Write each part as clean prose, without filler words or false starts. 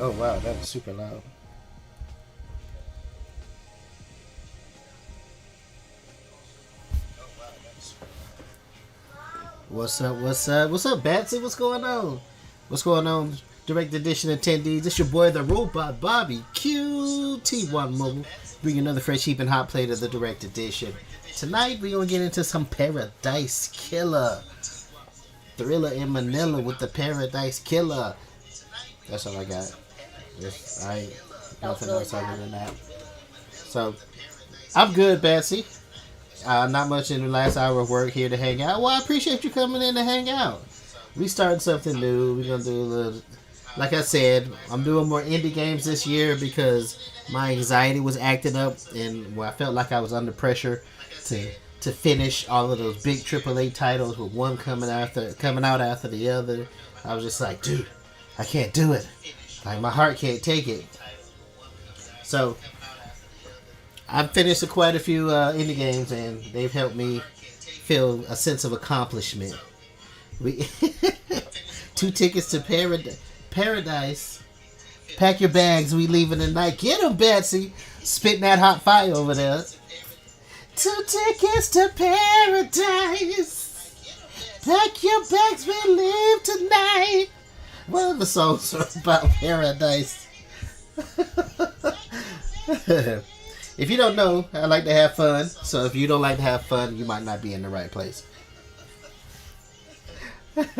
Oh wow, that was super loud. What's up? What's up? What's up, Batsy? What's going on? What's going on, Direct Edition attendees? It's your boy, the Robot Bobby QT1 Mobile, bringing another fresh heap and hot plate of the Direct Edition. Tonight, we're gonna get into some Paradise Killer. Thriller in Manila with the Paradise Killer. That's all I got. I ain't nothing else other than that. So, I'm good, Batsy. Not much in the last hour of work here to hang out. Well, I appreciate you coming in to hang out. We started something new. We're going to do a little... Like I said, I'm doing more indie games this year because my anxiety was acting up and I felt like I was under pressure to finish all of those big AAA titles with one coming out after the other. I was just like, dude, I can't do it. Like, my heart can't take it. So... I've finished quite a few indie games, and they've helped me feel a sense of accomplishment. We 2 tickets to Paradise. Pack your bags, we leaving tonight. Get 'em, Betsy. Spitting that hot fire over there. 2 tickets to Paradise. Pack your bags, we leave tonight. One of the songs are about paradise. If you don't know, I like to have fun. So if you don't like to have fun, you might not be in the right place. But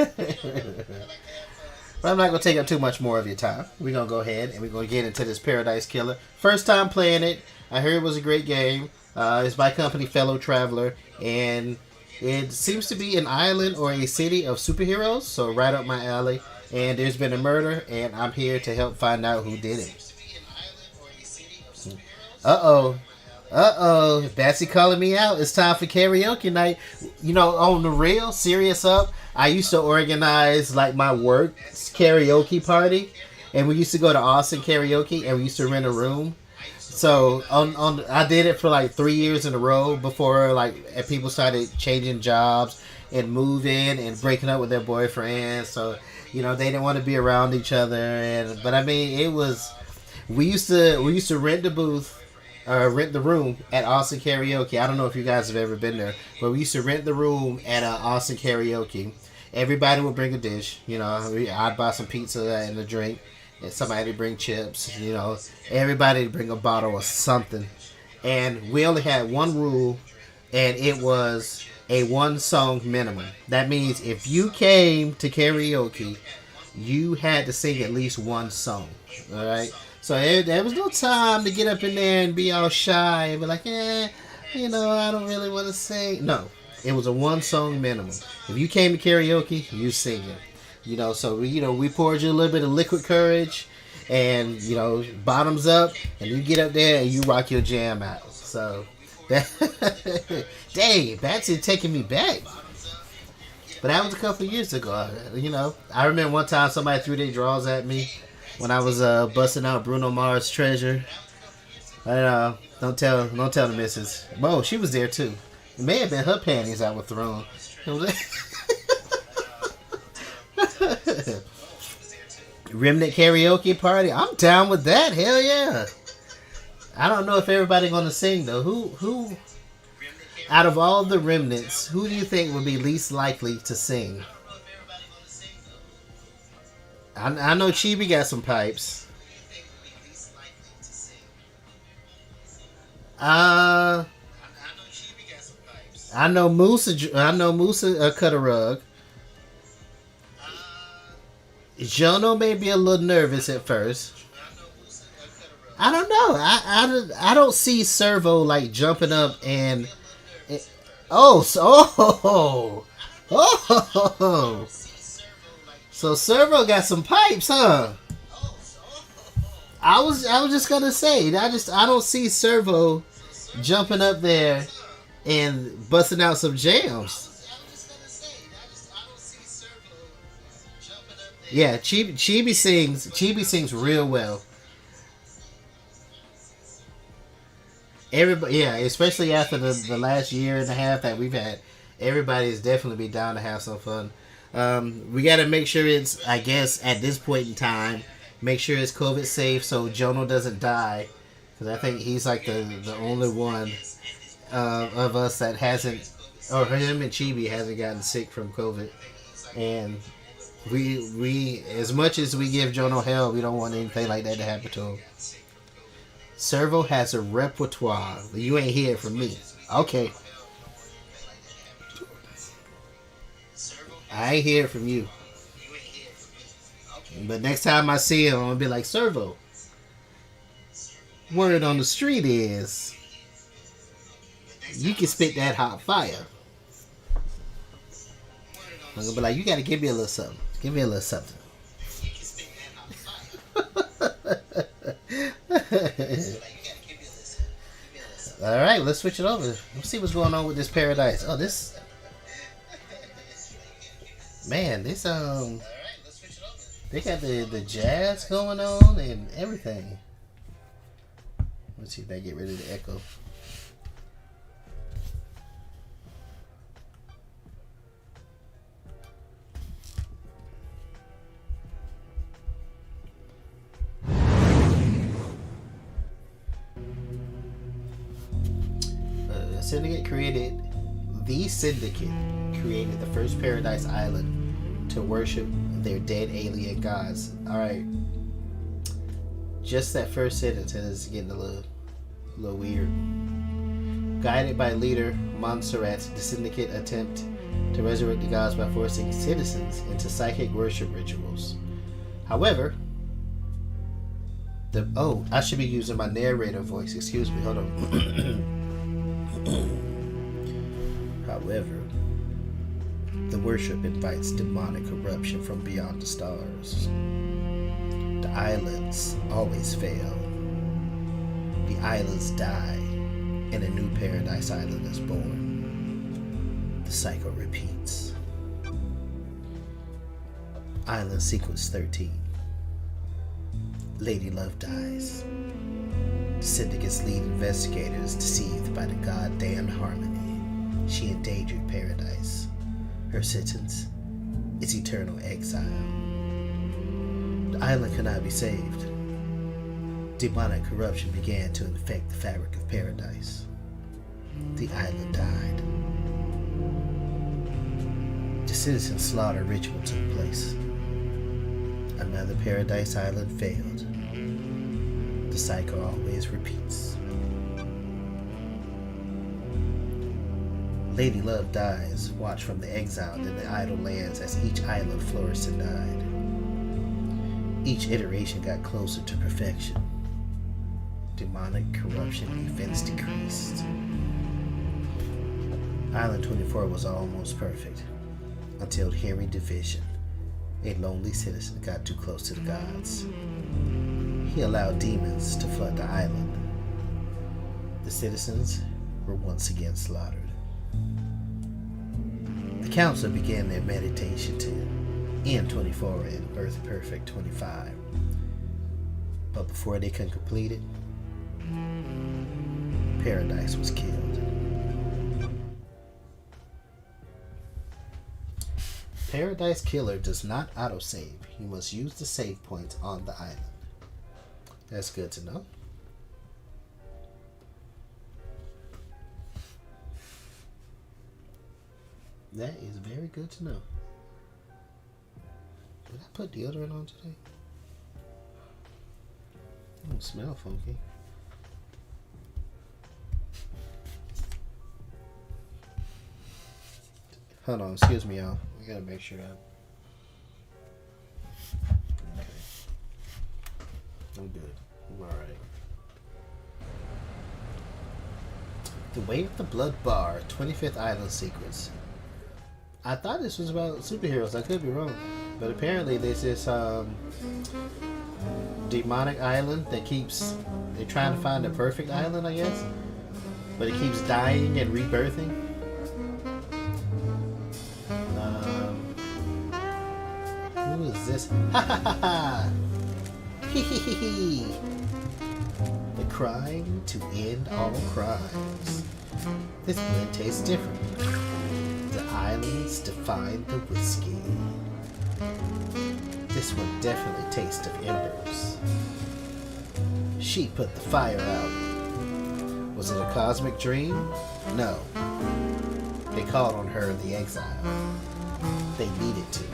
I'm not going to take up too much more of your time. We're going to go ahead and we're going to get into this Paradise Killer. First time playing it. I heard it was a great game. It's by company Fellow Traveler. And it seems to be an island or a city of superheroes. So right up my alley. And there's been a murder. And I'm here to help find out who did it. Uh-oh. Batsy calling me out. It's time for karaoke night. You know, on the real, serious up, I used to organize, like, my work karaoke party. And we used to go to Austin Karaoke, and we used to rent a room. So, I did it for, like, 3 years in a row before, like, people started changing jobs and moving and breaking up with their boyfriends. So, you know, they didn't want to be around each other. But, I mean, it was... We used to rent the booth. Rent the room at Austin Karaoke. I don't know if you guys have ever been there, but we used to rent the room at Austin Karaoke. Everybody would bring a dish. You know, I'd buy some pizza and a drink, and somebody would bring chips. You know, everybody would bring a bottle of something. And we only had one rule, and it was a 1-song minimum. That means if you came to karaoke, you had to sing at least 1 song. All right. So there was no time to get up in there and be all shy and be like, you know, I don't really want to sing. No, it was a 1-song minimum. If you came to karaoke, you sing it. You know, so we poured you a little bit of liquid courage, and you know, bottoms up, and you get up there and you rock your jam out. So, dang, Batsy taking me back. But that was a couple of years ago. You know, I remember one time somebody threw their drawers at me. When I was busting out Bruno Mars' Treasure. Don't tell the missus. Whoa, she was there too. It may have been her panties I was throwing. Remnant karaoke party. I'm down with that. Hell yeah. I don't know if everybody gonna sing though. Who out of all the remnants, who do you think would be least likely to sing? I know Chibi got some pipes. I know Musa cut a rug. Jono may be a little nervous at first. I don't know. I don't see Servo like jumping up and oh. So Servo got some pipes, huh? I was just gonna say, I don't see Servo jumping up there and busting out some jams. Yeah, Chibi sings real well. Everybody, yeah, especially after the last year and a half that we've had, everybody's definitely be down to have some fun. We got to make sure it's, I guess, at this point in time, make sure it's COVID safe so Jono doesn't die. Because I think he's like the only one of us that hasn't, or him and Chibi hasn't gotten sick from COVID. And we as much as we give Jono hell, we don't want anything like that to happen to him. Servo has a repertoire. You ain't hear it from me. Okay. I ain't hear it from you. But next time I see him, I'm going to be like, Servo, word on the street is you can spit that hot fire. I'm going to be like, you got to give me a little something. Give me a little something. Alright, let's switch it over. Let's see what's going on with this Paradise. Oh, this... Man, this, they got the jazz going on and everything. Let's see if I get rid of the echo. The Syndicate created the first Paradise Island to worship their dead alien gods. Alright. Just that first sentence is getting a little weird. Guided by leader Montserrat, the Syndicate attempt to resurrect the gods by forcing citizens into psychic worship rituals. However, I should be using my narrator voice. Excuse me, hold on. However, the worship invites demonic corruption from beyond the stars. The islands always fail. The islands die, and a new Paradise Island is born. The cycle repeats. Island Sequence 13. Lady Love dies. The Syndicate's lead investigator is deceived by the goddamned harmony. She endangered Paradise. Her sentence is eternal exile. The island cannot be saved. Demonic corruption began to infect the fabric of Paradise. The island died. The citizen slaughter ritual took place. Another Paradise Island failed. The cycle always repeats. Lady Love dies, watched from the exiled in the idle lands as each island flourished and died. Each iteration got closer to perfection. Demonic corruption events decreased. Island 24 was almost perfect, until hearing division. A lonely citizen got too close to the gods. He allowed demons to flood the island. The citizens were once again slaughtered. The council began their meditation to end 24 and birth perfect 25. But before they could complete it, Paradise was killed. Paradise Killer does not autosave. You must use the save points on the island. That's good to know. That is very good to know. Did I put deodorant on today? It don't smell funky. Hold on, excuse me, y'all. We gotta make sure okay. I'm good. I'm alright. The Way of the Blood Bar, 25th Island Secrets. I thought this was about superheroes. I could be wrong. But apparently there's this demonic island that keeps... They're trying to find the perfect island, I guess. But it keeps dying and rebirthing. Who is this? Ha ha ha ha! Hee hee hee hee! The crime to end all crimes. This blend tastes different. The islands define the whiskey. This one definitely tastes of embers. She put the fire out. Was it a cosmic dream? No. They called on her in the exile. They needed to.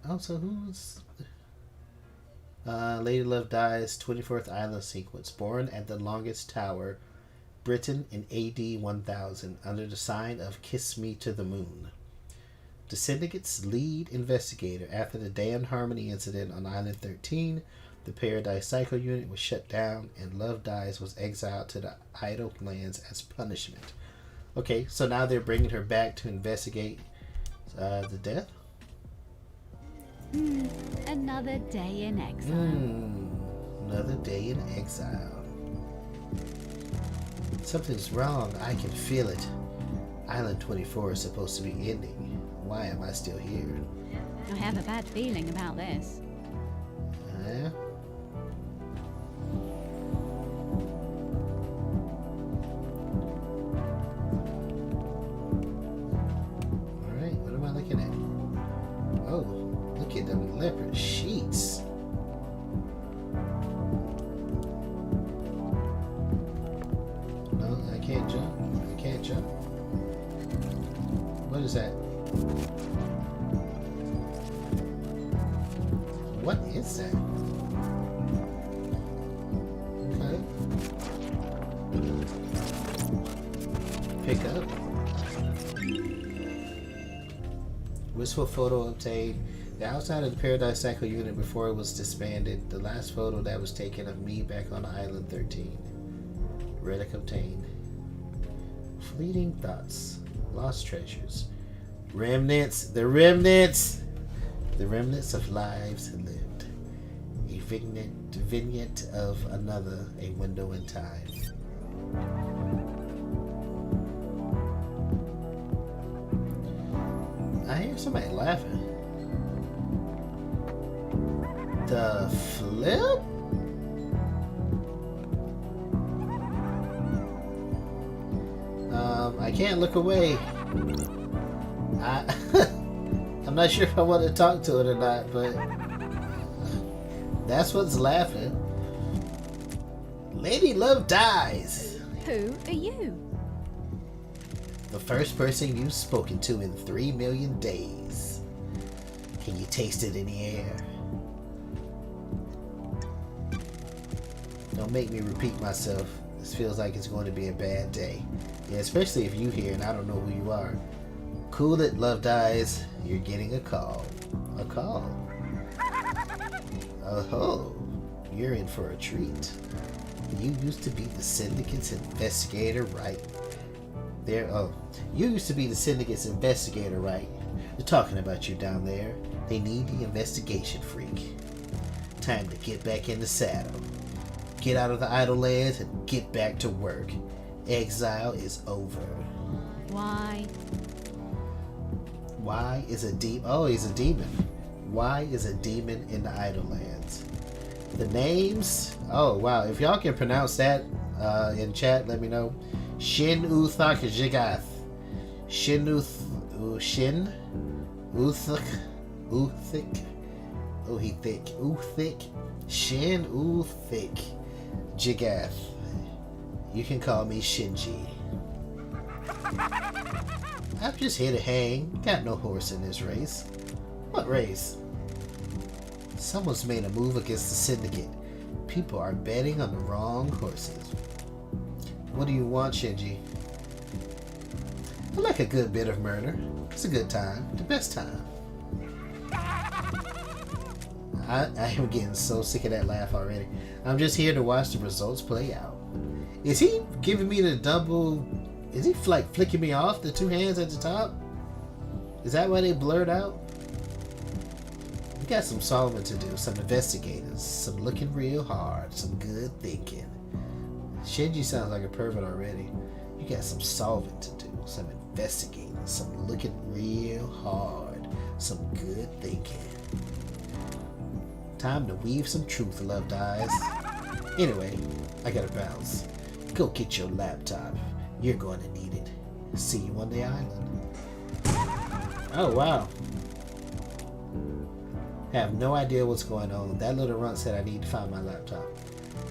Oh, so who's... Lady Love Dies, 24th Island Sequence. Born at the Longest Tower, Britain in AD 1000, under the sign of Kiss Me to the Moon. The Syndicate's lead investigator. After the Dan Harmony incident on Island 13, the Paradise Cycle unit was shut down, and Love Dies was exiled to the Idle Lands as punishment. Okay, so now they're bringing her back to investigate the death? Another day in exile. Another day in exile. Something's wrong. I can feel it. Island 24 is supposed to be ending. Why am I still here? I have a bad feeling about this. Yeah? Alright, what am I looking at? Oh, look at them leopard sheets. No, I can't jump. I can't jump. What is that? What is that? Okay. Pick up. Wistful photo obtained. The outside of the Paradise Cycle unit before it was disbanded. The last photo that was taken of me back on Island 13. Relic obtained. Fleeting thoughts. Lost treasures. Remnants. The remnants. The remnants of lives lived. A vignette of another. A window in time. I hear somebody laughing. The flip? I can't look away. I'm not sure if I want to talk to it or not, but that's what's laughing. Lady Love Dies. Who are you? The first person you've spoken to in 3 million days. Can you taste it in the air? Don't make me repeat myself. This feels like it's going to be a bad day. Yeah, especially if you here and I don't know who you are. Cool it, Love Dies. You're getting a call. A call. Oh, you're in for a treat. You used to be the Syndicate's investigator, right? You used to be the Syndicate's investigator, right? They're talking about you down there. They need the investigation freak. Time to get back in the saddle. Get out of the Idle Lands and get back to work. Exile is over. Why? Why is a demon? Oh, he's a demon. Why is a demon in the Idle Lands? The names? Oh, wow. If y'all can pronounce that in chat, let me know. Shin Uthak Jigath. Shin Uthik. Oh, he thick. Uthik. Shin Uthik Jigath. You can call me Shinji. I'm just here to hang. Got no horse in this race. What race? Someone's made a move against the Syndicate. People are betting on the wrong horses. What do you want, Shinji? I like a good bit of murder. It's a good time. The best time. I am getting so sick of that laugh already. I'm just here to watch the results play out. Is he giving me the double... Is he like flicking me off, the two hands at the top? Is that why they blurred out? We got some solving to do, some investigators, some looking real hard, some good thinking. Shinji sounds like a pervert already. You got some solving to do, some investigating, some looking real hard, some good thinking. Time to weave some truth, Love Dies. Anyway, I gotta bounce. Go get your laptop. You're going to need it. See you on the island. Oh, wow. Have no idea what's going on. That little runt said I need to find my laptop.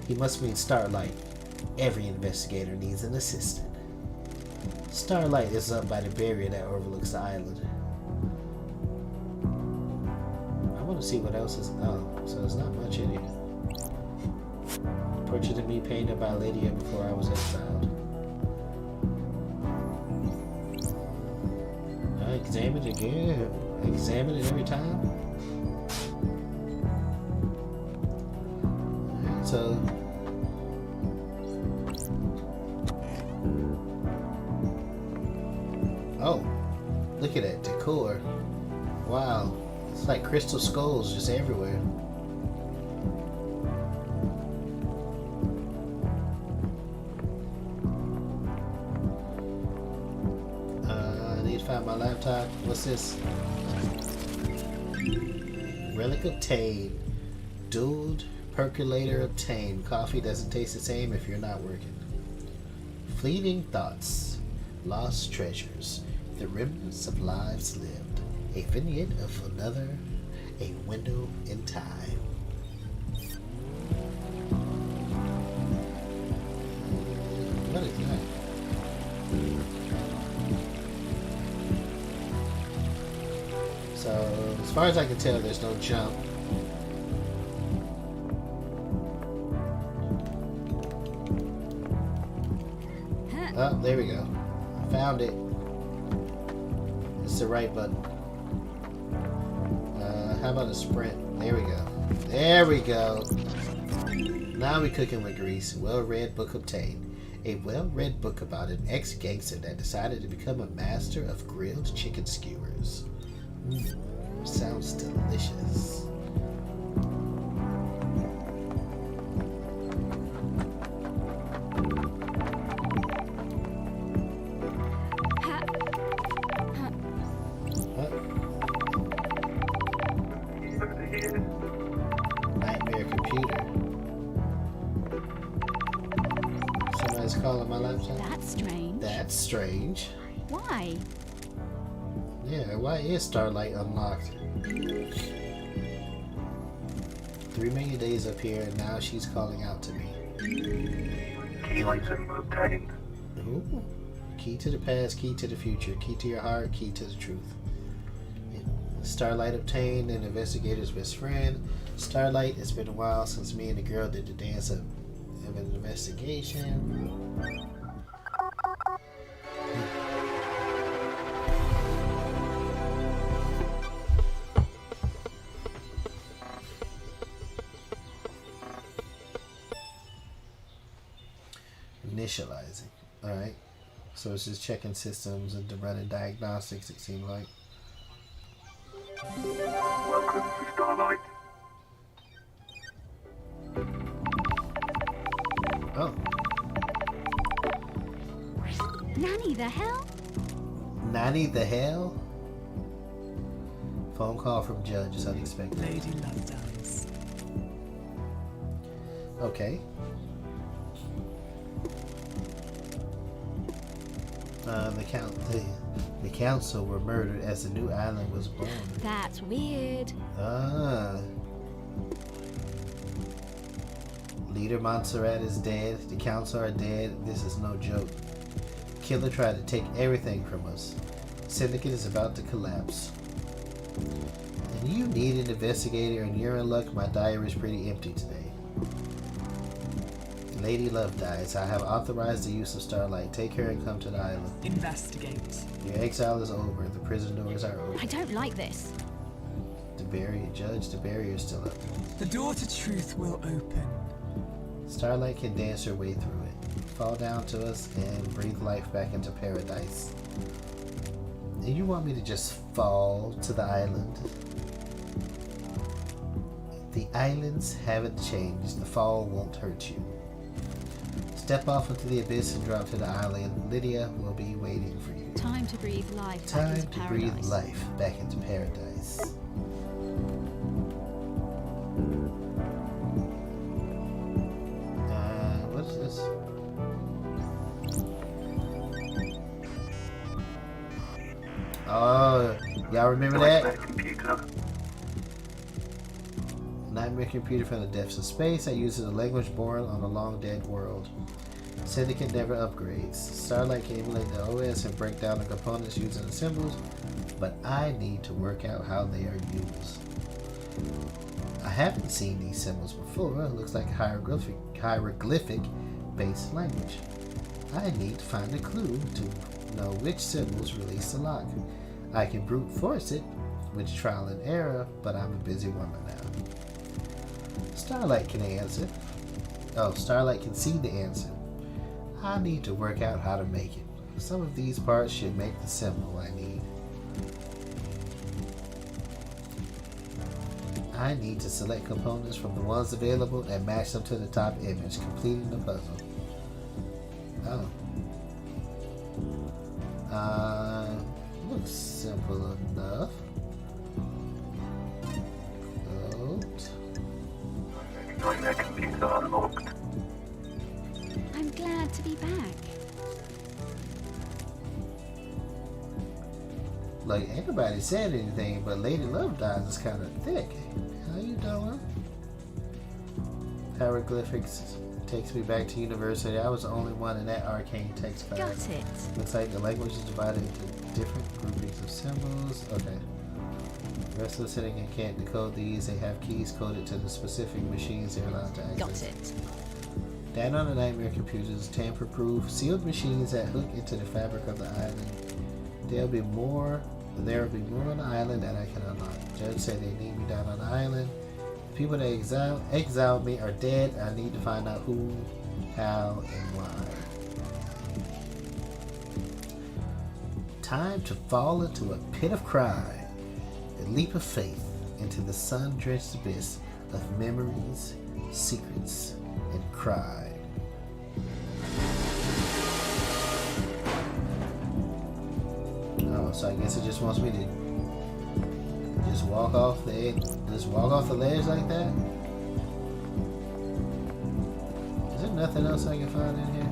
He must mean Starlight. Every investigator needs an assistant. Starlight is up by the barrier that overlooks the island. I want to see what else is... Oh, so there's not much in here. Portrait of me painted by Lydia before I was exiled. I examine it again. Examine it every time. Alright, so... Oh, look at that decor. Wow. It's like crystal skulls just everywhere. I need to find my laptop. What's this? Relic obtained. Dual percolator obtained. Coffee doesn't taste the same if you're not working. Fleeting thoughts. Lost treasures. The remnants of lives lived. A vignette of another. A window in time. What is that? So, as far as I can tell, there's no jump. Oh, there we go. Found it. It's the right button. How about a sprint? There we go. There we go. Now we cooking with grease. Well-read book obtained. A well-read book about an ex-gangster that decided to become a master of grilled chicken skewers. Sounds delicious. Nightmare computer. Somebody's calling my laptop. That's strange. That's strange. Why? Yeah, why is Starlight unlocked? 3 million days up here, and now she's calling out to me. Key item obtained. Ooh. Key to the past, key to the future, key to your heart, key to the truth. Starlight obtained, an investigator's best friend. Starlight, it's been a while since me and the girl did the dance of an investigation. Initializing. Alright. So it's just checking systems and running diagnostics, it seems like. Welcome to Starlight. Oh. Nanny, the hell? Nanny the hell? Phone call from Judge is unexpected. Lady Lovedice. Okay. The council were murdered as the new island was born. That's weird. Leader Montserrat is dead. The council are dead. This is no joke. Killer tried to take everything from us. Syndicate is about to collapse. And you need an investigator, and you're in luck. My diary is pretty empty today. Lady Lovedice, I have authorized the use of Starlight. Take her and come to the island. Investigate. Your exile is over. The prison doors are open. I don't like this. The barrier, Judge, the barrier is still up. The door to truth will open. Starlight can dance her way through it. Fall down to us and breathe life back into paradise. And you want me to just fall to the island? The islands haven't changed. The fall won't hurt you. Step off into the abyss and drop to the island. Lydia will be waiting for you. Time to breathe life back Time into to paradise. breathe life back into paradise. What's this? Oh, y'all remember that? Nightmare computer. Nightmare computer from the depths of space that uses a language born on a long dead world. Syndicate never upgrades. Starlight can emulate the OS and break down the components using the symbols, but I need to work out how they are used. I haven't seen these symbols before. It looks like hieroglyphic based language. I need to find a clue to know which symbols release the lock. I can brute force it with trial and error, but I'm a busy woman now. Starlight can answer. Oh, Starlight can see the answer. I need to work out how to make it. Some of these parts should make the symbol I need. I need to select components from the ones available and match them to the top image, completing the puzzle. Oh. Looks simple enough. Nightmare computer unlocked. I'm glad to be back. Like, ain't nobody said anything, but Lady Love Dies is kind of thick. How you doing? Hieroglyphics takes me back to university. I was the only one in that arcane text class. Got it. Looks like the language is divided into different groupings of symbols. Okay. The rest of the setting can't decode these. They have keys coded to the specific machines they're allowed to access. Got it. Data on the Nightmare computers, tamper-proof, sealed machines that hook into the fabric of the island. There will be more on the island that I can unlock. Judge said they need me down on the island. The people that exiled me are dead. I need to find out who, how, and why. Time to fall into a pit of crime. A leap of faith into the sun-drenched abyss of memories, secrets, and crime. Oh, so I guess it just wants me to just walk off the edge, ledge like that? Is there nothing else I can find in here?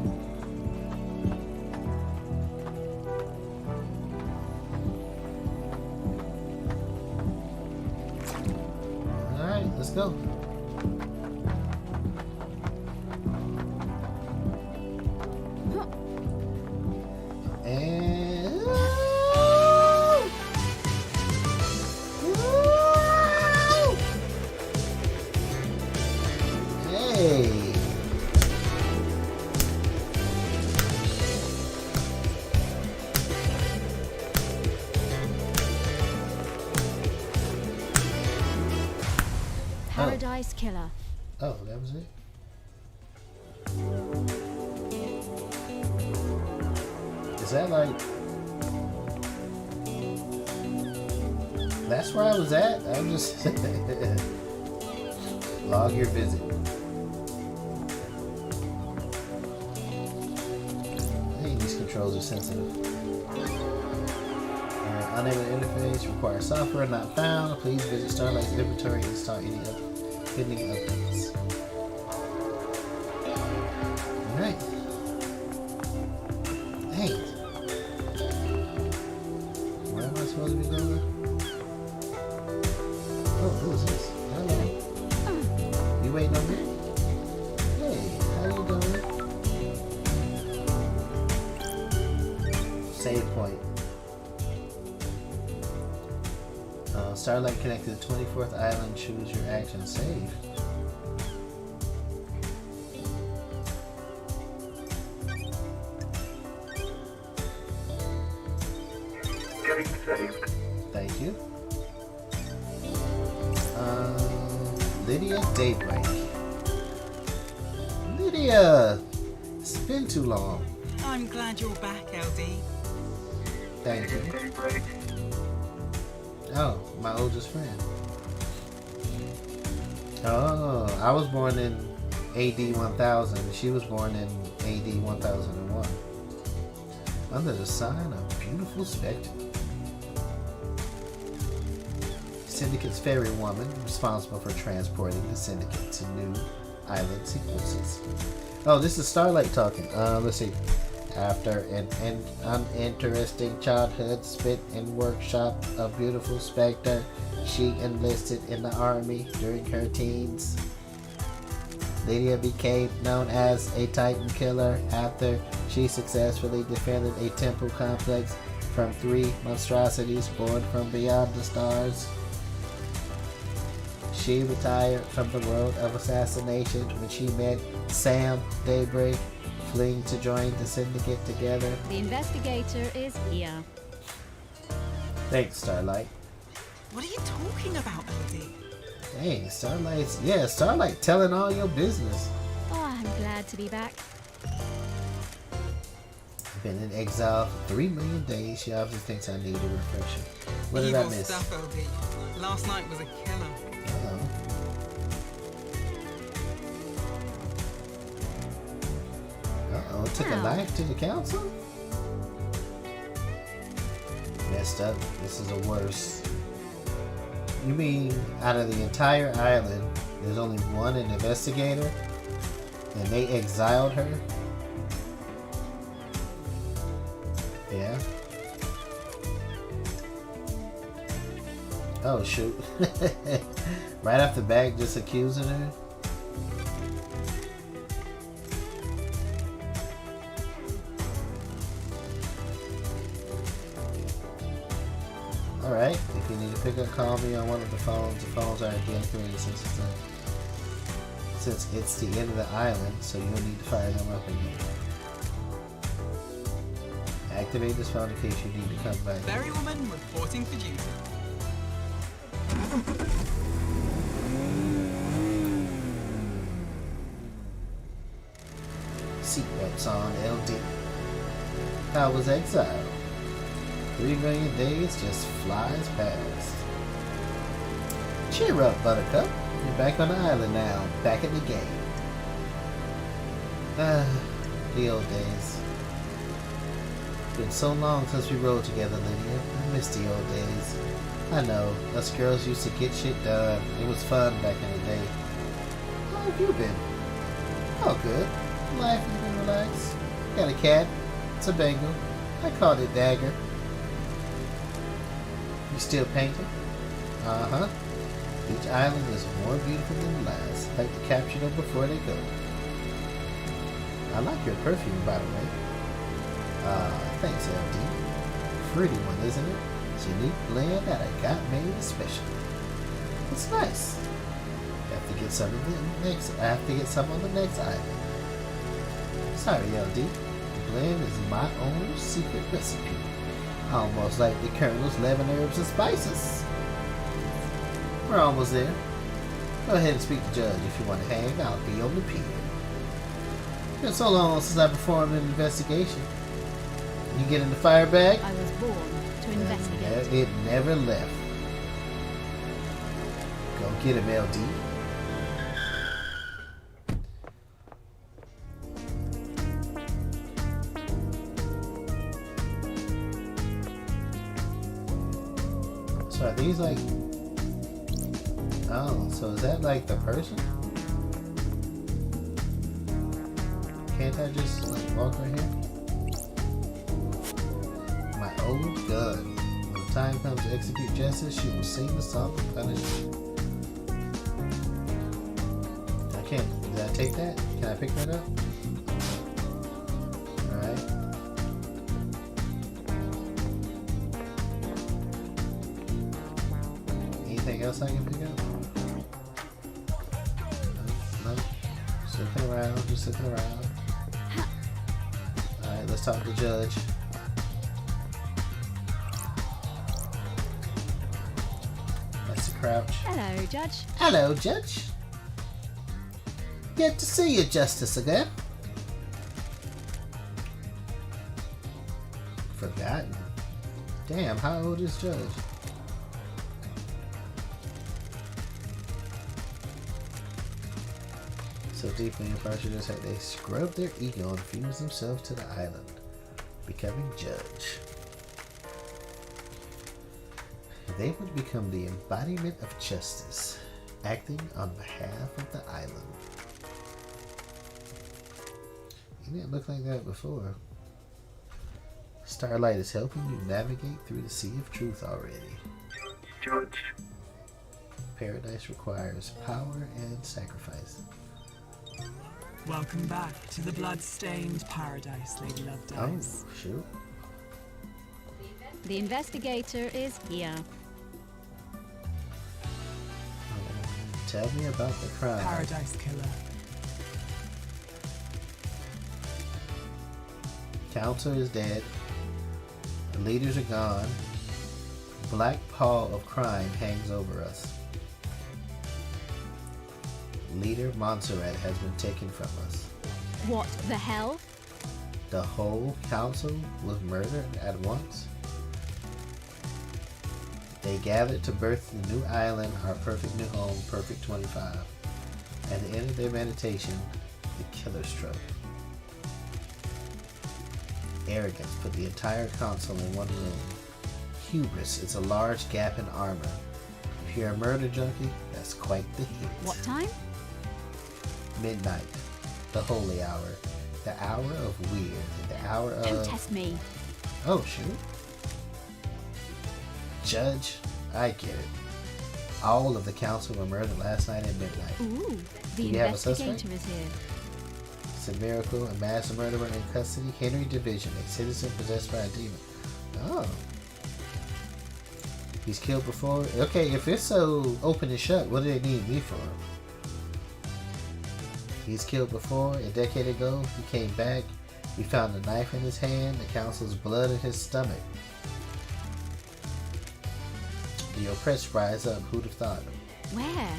Alright, let's go. And hey. Paradise Killer. Oh, that was it? Is that like... That's where I was at? I'm just... Log your visit. Hey, these controls are sensitive. Unable to interface, requires software not found. Please visit Starlight's inventory and install any pending updates. Alright. Hey. Where am I supposed to be going? Oh, who is this? Hello. You waiting on me? Hey, how you doing? Save point. Starlight connected to the 24th island. Choose your action. Save. Getting saved. Thank you. Lydia Daybreak. Lydia! It's been too long. I'm glad you're back, LD. Thank you. Daybreak. Oh, my oldest friend. Oh, I was born in AD 1000 and she was born in AD 1001. Under the sign of Beautiful Spectre. Syndicate's ferry woman, responsible for transporting the Syndicate to new island sequences. Oh, this is Starlight talking. Let's see. After an uninteresting childhood spent in workshop of beautiful Spectre, she enlisted in the army during her teens. Lydia became known as a Titan killer after she successfully defended a temple complex from 3 monstrosities born from beyond the stars. She retired from the world of assassination when she met Sam Daybreak, fleeing to join the syndicate together. The investigator is here. Thanks, Starlight. What are you talking about, LD? Dang, Starlight telling all your business. Oh, I'm glad to be back. Been in exile for 3 million days. She obviously thinks I need a refresher. What did I Evil miss? stuff, LD. Last night was a killer. Uh-oh. Took a Wow. knife to the council? Messed up. This is the worst. You mean out of the entire island, there's only one an investigator? And they exiled her? Yeah. Oh shoot. Right off the bat, just accusing her? Alright, if you need to pick up, call me on one of the phones. The phones are again free since it's the end of the island, so you'll need to fire them up again. Activate this phone in case you need to come back. Berrywoman reporting for duty. Seatbelts on, LD. How was exile? 3 million days just flies past. Cheer up, Buttercup. You're back on the island now, back in the game. The old days. Been so long since we rode together, Lydia. I miss the old days. I know, us girls used to get shit done. It was fun back in the day. How have you been? Oh, good. Life has been relaxed. Got a cat. It's a Bengal. I called it Dagger. You still painting? Uh-huh. Each island is more beautiful than the last. Like to capture them before they go. I like your perfume, by the way. Thanks, LD. Pretty one, isn't it? It's a unique blend that I got made especially. It's nice. I have to get some on the next island. Sorry, LD. The blend is my own secret recipe. Almost like the Colonel's 11 herbs and spices. We're almost there. Go ahead and speak to Judge if you want to hang. I'll be on the pier. It's been so long since I performed an investigation. You get in the fire bag? I was born to investigate. It never left. Go get him, LD. So are these like... Oh, so is that like the person? Can't I just like walk right here? My old gun. When the time comes to execute justice, she will sing the song of punishment. I can't. Did I take that? Can I pick that up? Alright. Anything else I can pick up? No. Just looking around, just looking around. Alright, let's talk to the judge. That's the crouch. Hello, Judge. Hello, Judge. Good to see you, Justice, again. Forgotten. Damn, how old is Judge? So deeply in prejudice that they scrubbed their ego and fused themselves to the island, becoming Judge. They would become the embodiment of justice, acting on behalf of the island. It didn't look like that before. Starlight is helping you navigate through the sea of truth already. Judge, Paradise requires power and sacrifice. Welcome back to the blood-stained paradise, Lady Oh, Lovedays. shoot. The investigator is here. Tell me about the crime. Paradise Killer. Council is dead. The leaders are gone. Black pall of crime hangs over us. Leader Montserrat has been taken from us. What the hell? The whole council was murdered at once. They gathered to birth the new island, our perfect new home, Perfect 25. At the end of their meditation, the killer struck. Arrogance put the entire council in one room. Hubris is a large gap in armor. If you're a murder junkie, that's quite the hit. What time? Midnight, the holy hour, the hour of weird, the hour Don't of... test me. Oh, shoot. Judge, I get it. All of the council were murdered last night at midnight. Ooh, the you have a suspect? investigator is here. It's a miracle, a mass murderer in custody, Henry Division, a citizen possessed by a demon. Oh. He's killed before? Okay, if it's so open and shut, what do they need me for? He's killed before, a decade ago. He came back. We found a knife in his hand, the council's blood in his stomach. The oppressed rise up, who'd have thought? Where?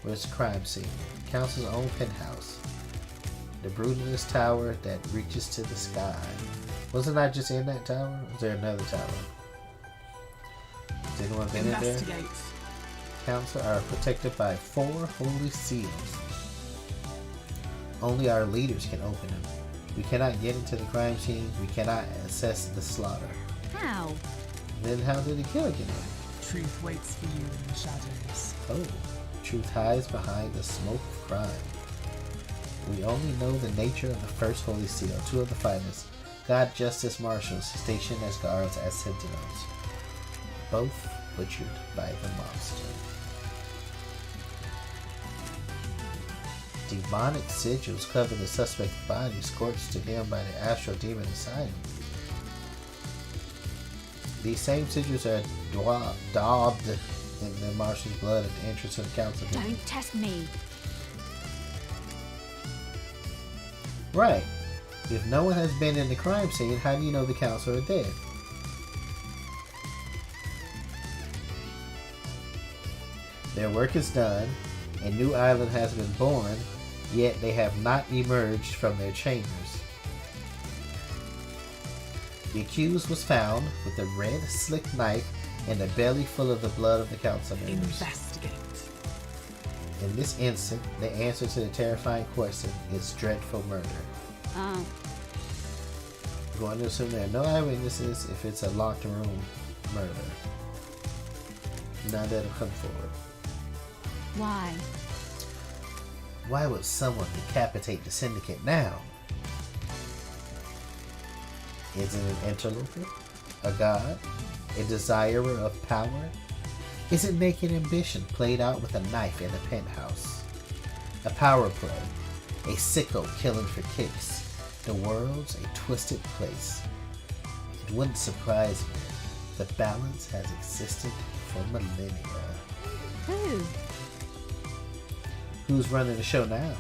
Where's the crime scene? Council's own penthouse. The brutalist tower that reaches to the sky. Wasn't I just in that tower? Was there another tower? Has anyone been in there? Investigate. Council are protected by 4 holy seals. Only our leaders can open them. We cannot get into the crime scene. We cannot assess the slaughter. How? Then how did the killer get in? Truth waits for you in the shadows. Oh, truth hides behind the smoke of crime. We only know the nature of the first holy seal, 2 of the finest, God Justice Marshals, stationed as guards as sentinels. Both butchered by the monster. Demonic sigils cover the suspect's body, scorched to him by the astral demon inside him. These same sigils are daubed in the marshal's blood at the entrance of the council. Don't test me. Right. If no one has been in the crime scene, how do you know the council are dead? Their work is done, a new island has been born, yet they have not emerged from their chambers. The accused was found with a red, slick knife and a belly full of the blood of the council members. Investigate. In this instant, the answer to the terrifying question is dreadful murder. Oh, We're going to assume there are no eyewitnesses if it's a locked room murder. None that'll come forward. why? Why would someone decapitate the syndicate now? Is it an interloper? A god? A desirer of power? Is it naked ambition played out with a knife in a penthouse? A power play? A sicko killing for kicks? The world's a twisted place. It wouldn't surprise me. The balance has existed for millennia. Who? Who's running the show now?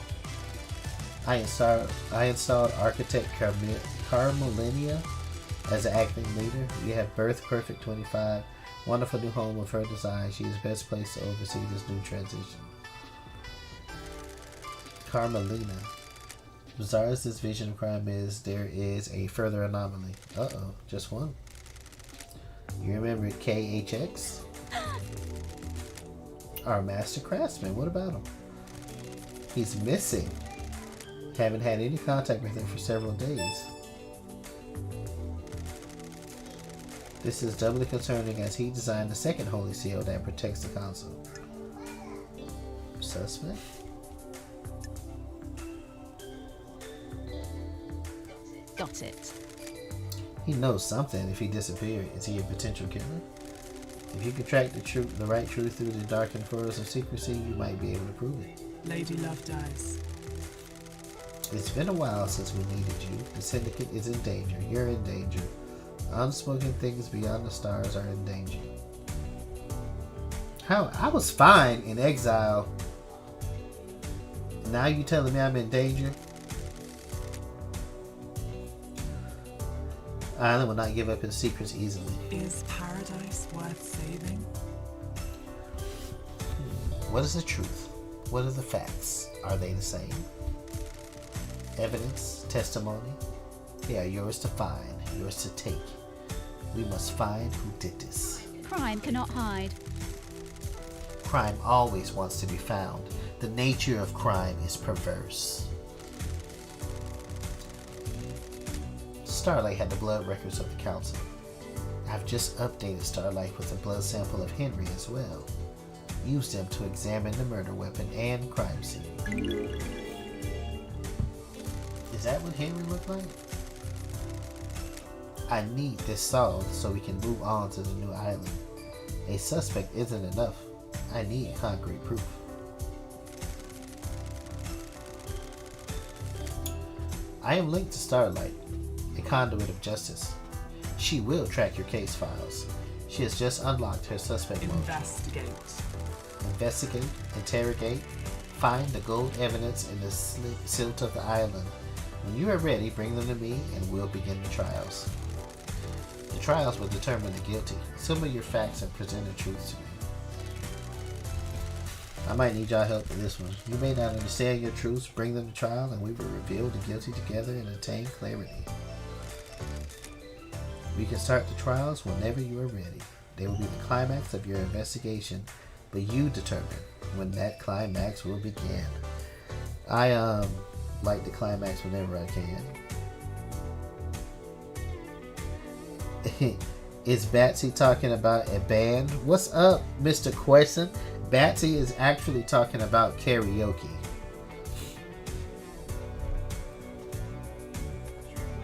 I installed architect Carmelina as an acting leader. We have Birth Perfect 25, wonderful new home of her design. She is best placed to oversee this new transition. Carmelina. Bizarre as this vision of crime is, there is a further anomaly. Uh-oh, just one. You remember KHX? Our master craftsman, what about him? He's missing. Haven't had any contact with him for several days. This is doubly concerning as he designed the second holy seal that protects the council. Suspect? Got it. He knows something. If he disappeared, is he a potential killer? If you can track the right truth through the darkened forest of secrecy, you might be able to prove it. Lady Love dies. It's been a while since we needed you. The Syndicate is in danger. You're in danger. Unspoken things beyond the stars are in danger. How? I was fine in exile. Now you telling me I'm in danger? Island will not give up its secrets easily. Is paradise worth saving? What is the truth? What are the facts? Are they the same? Evidence, testimony, they are yours to find, yours to take. We must find who did this. Crime cannot hide. Crime always wants to be found. The nature of crime is perverse. Starlight had the blood records of the council. I've just updated Starlight with a blood sample of Henry as well. Use them to examine the murder weapon and crime scene. Is that what Henry looked like? I need this solved so we can move on to the new island. A suspect isn't enough. I need concrete proof. I am linked to Starlight, a conduit of justice. She will track your case files. She has just unlocked her suspect mode. Investigate, interrogate, find the gold evidence in the silt of the island. When you are ready, bring them to me and we'll begin the trials. The trials will determine the guilty. Some of your facts and present the truth to me. I might need y'all help with this one. You may not understand your truths, bring them to trial, and we will reveal the guilty together and attain clarity. We can start the trials whenever you are ready. They will be the climax of your investigation, but you determine when that climax will begin. I like the climax whenever I can. Is Batsy talking about a band? What's up, Mr. Question? Batsy is actually talking about karaoke.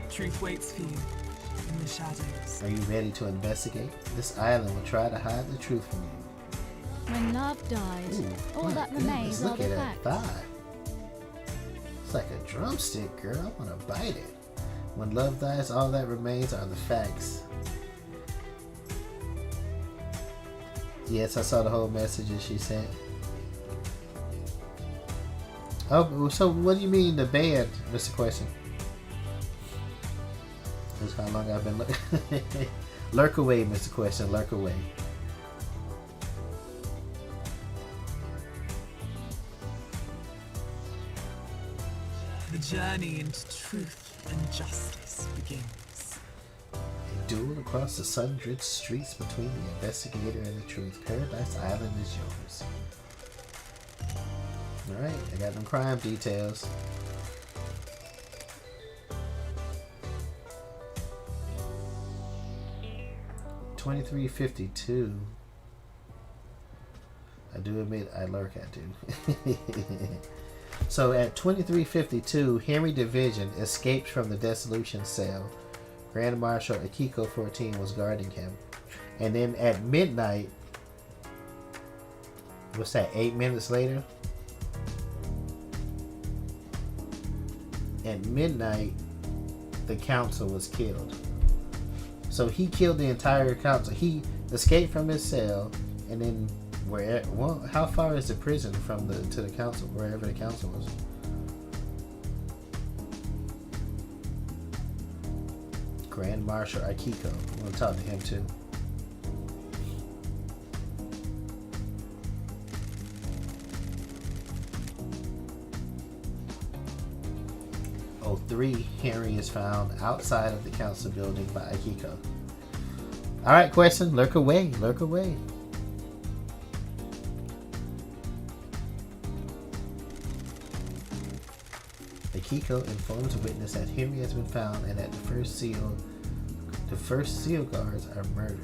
Truth waits for you in the shadows. Are you ready to investigate? This island will try to hide the truth from you. When love dies, Ooh, all my that goodness, remains are look the at that facts. thigh. It's like a drumstick, girl. I want to bite it. When love dies, all that remains are the facts. Yes, I saw the whole messages she sent. Oh, so what do you mean the band, Mr. Question? That's how long I've been looking. Lurk away, Mr. Question. Lurk away. The journey into truth and justice begins. A duel across the sun-drenched streets between the investigator and the truth. Paradise Island is yours. Alright, I got them crime details. $23.52. I do admit I lurk at you. So at 23:52, Henry Division escaped from the dissolution cell. Grand Marshal Akiko 14 was guarding him. And then at midnight, what's that, 8 minutes later? At midnight, the council was killed. So he killed the entire council. He escaped from his cell, and then how far is the prison from to the council, wherever the council was? Grand Marshal Akiko. I'm gonna talk to him too. Oh, 3, Henry is found outside of the council building by Akiko. Alright, Question, lurk away, lurk away. Akiko informs a witness that Henry has been found and that the first seal guards are murdered.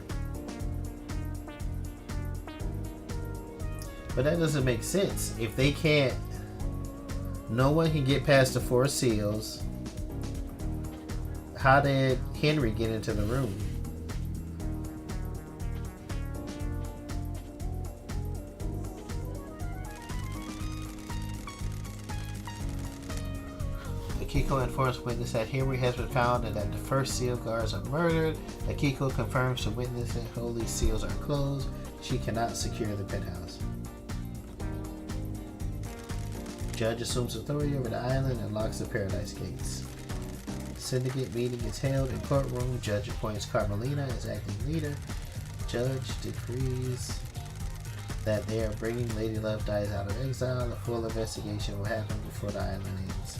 But that doesn't make sense. If they can't, no one can get past the 4 seals. How did Henry get into the room? Akiko informs witness that Henry has been found and that the first seal guards are murdered. Akiko confirms to witness that holy seals are closed. She cannot secure the penthouse. Judge assumes authority over the island and locks the paradise gates. Syndicate meeting is held in courtroom. Judge appoints Carmelina as acting leader. Judge decrees that they are bringing Lady Love Dies out of exile. A full investigation will happen before the island ends.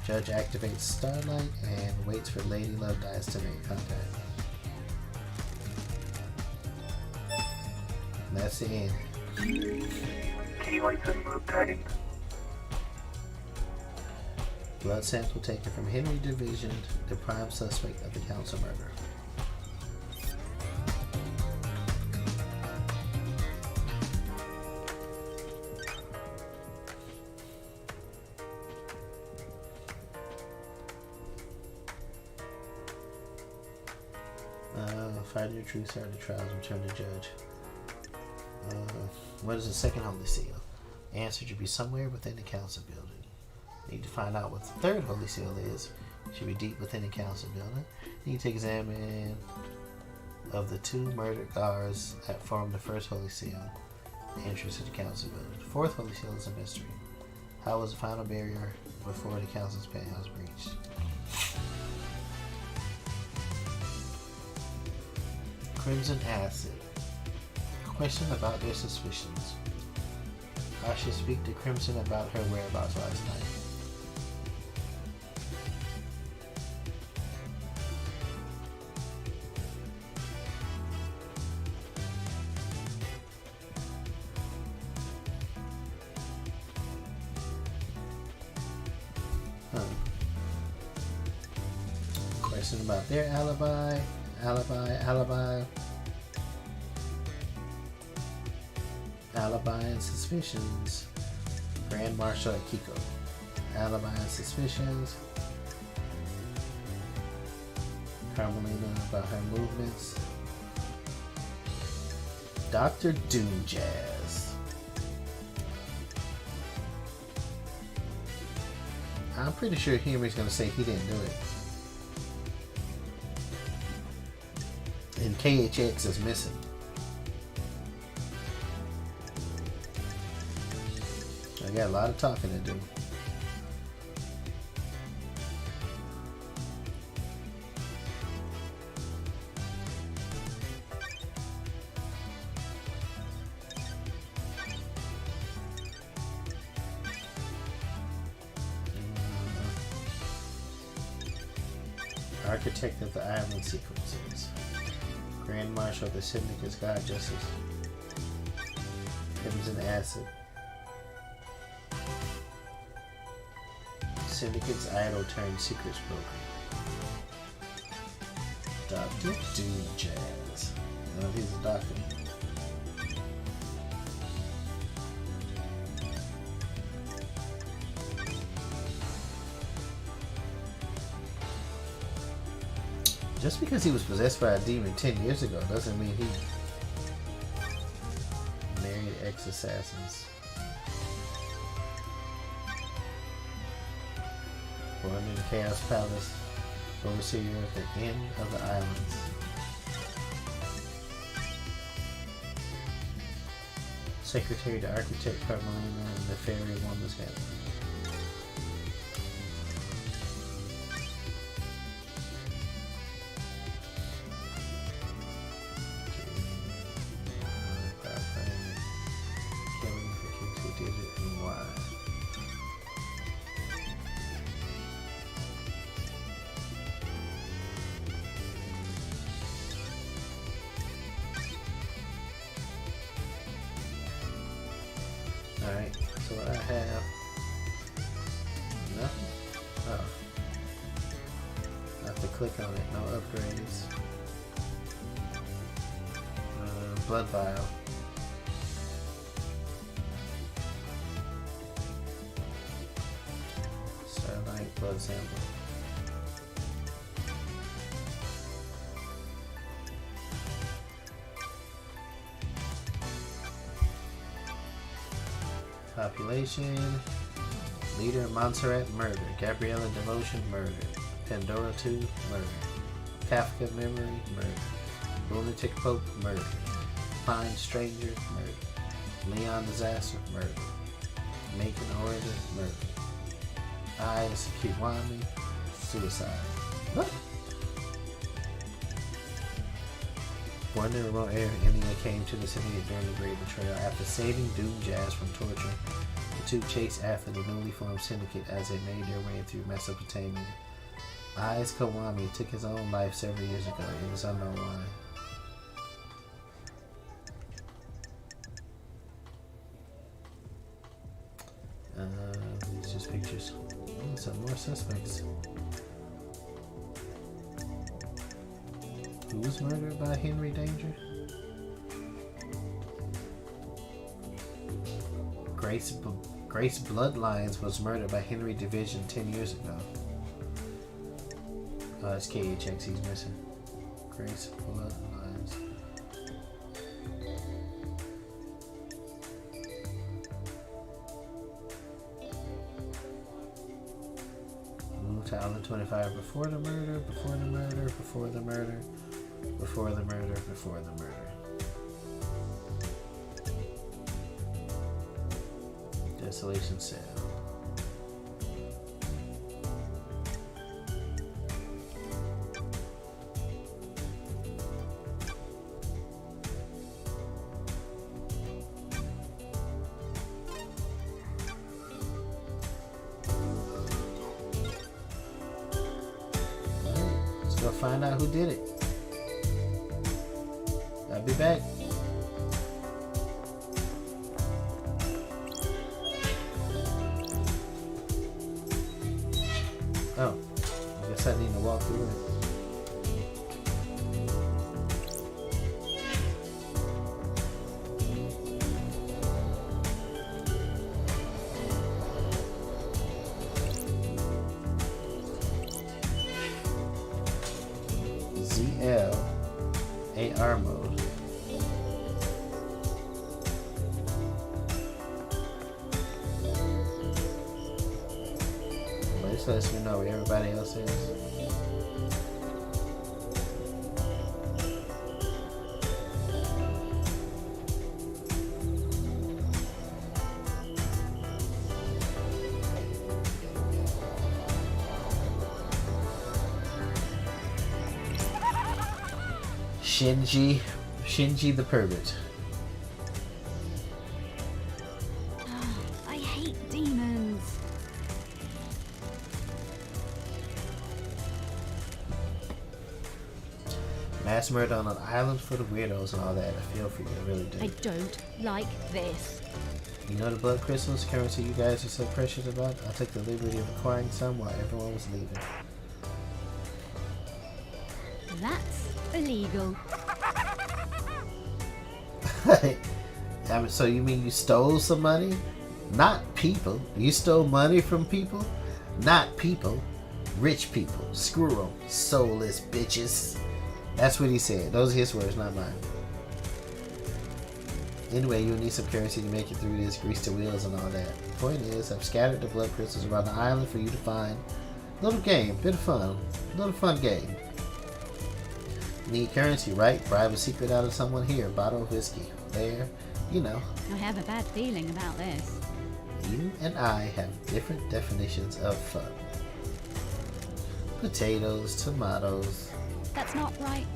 Judge activates Starlight and waits for Lady Love Dies to make contact. And that's the end. Key license obtained. Blood sample taken from Henry Division, the prime suspect of the council murder. Find your truth, start the trials, return to judge. What is the second holy seal? Answer should be somewhere within the council building. Need to find out what the third holy seal is. Should be deep within the council building. Need to examine of the two murdered guards that form the first holy seal. Entrance to the council building. The fourth holy seal is a mystery. How was the final barrier before the council's penthouse breached? Crimson Acid. Question about their suspicions. I should speak to Crimson about her whereabouts last night. Question about their alibi. Alibi and suspicions. Grand Marshal Akiko. Alibi and suspicions. Carmelina about her movements. Dr. Doom Jazz. I'm pretty sure Henry's gonna say he didn't do it. And KHX is missing. I got a lot of talking to do. Architect of the island sequences. Grand Marshal of the Syndicate's God Justice. Crimson Acid. Syndicate's idol turned secrets broker. Dr. Doom Jazz. Oh, he's a doctor. Just because he was possessed by a demon 10 years ago doesn't mean he married ex-assassins. Born in the Chaos Palace, overseer at the end of the islands. Secretary to Architect Carmelina and the Fairy Woman's Head. Alright, so what I have, nothing. Oh, I have to click on it, no upgrades. Blood vial. Starlight blood sample. Population. Leader Montserrat murder. Gabriella Devotion murder. Pandora 2 murder. Kafka Memory murder. Lunatic Pope murder. Fine Stranger murder. Leon Disaster murder. Macon Orator murder. Eyes Kiwami suicide. What? Born in a remote area of India, came to the city during the Great Betrayal. After saving Doom Jazz from torture, the two chased after the newly formed syndicate as they made their way through Mesopotamia. Eyes Kawami took his own life several years ago. It is unknown why. These just pictures. Oh, some more suspects. Who was murdered by Henry Danger? Grace Bloodlines was murdered by Henry Division 10 years ago. It's KHX he's missing. Grace Bloodlines. Moved to Island 25 before the murder, before the murder, before the murder. Before the murder, before the murder. Desolation Cell. Alright, let's go find out who did it. I'll be back. Oh, I guess I need to walk through it. ZL AR mode. This lets me know where everybody else is. Shinji the pervert. I hate demons. Mass murder on an island for the weirdos and all that. I feel for you, I really do. I don't like this. You know the blood crystals, currency you guys are so precious about? I took the liberty of acquiring some while everyone was leaving. That's illegal. I mean, so you mean you stole some money? Not people. You stole money from people? Not people. Rich people. Screw them. Soulless bitches. That's what he said. Those are his words, not mine. Anyway, you'll need some currency to make it through this, grease the wheels and all that. Point is, I've scattered the blood crystals around the island for you to find. Little game, bit of fun. Little fun game. Need currency, right? Bribe a secret out of someone here. Bottle of whiskey. There. You know. I have a bad feeling about this. You and I have different definitions of fun. Potatoes, tomatoes. That's not right.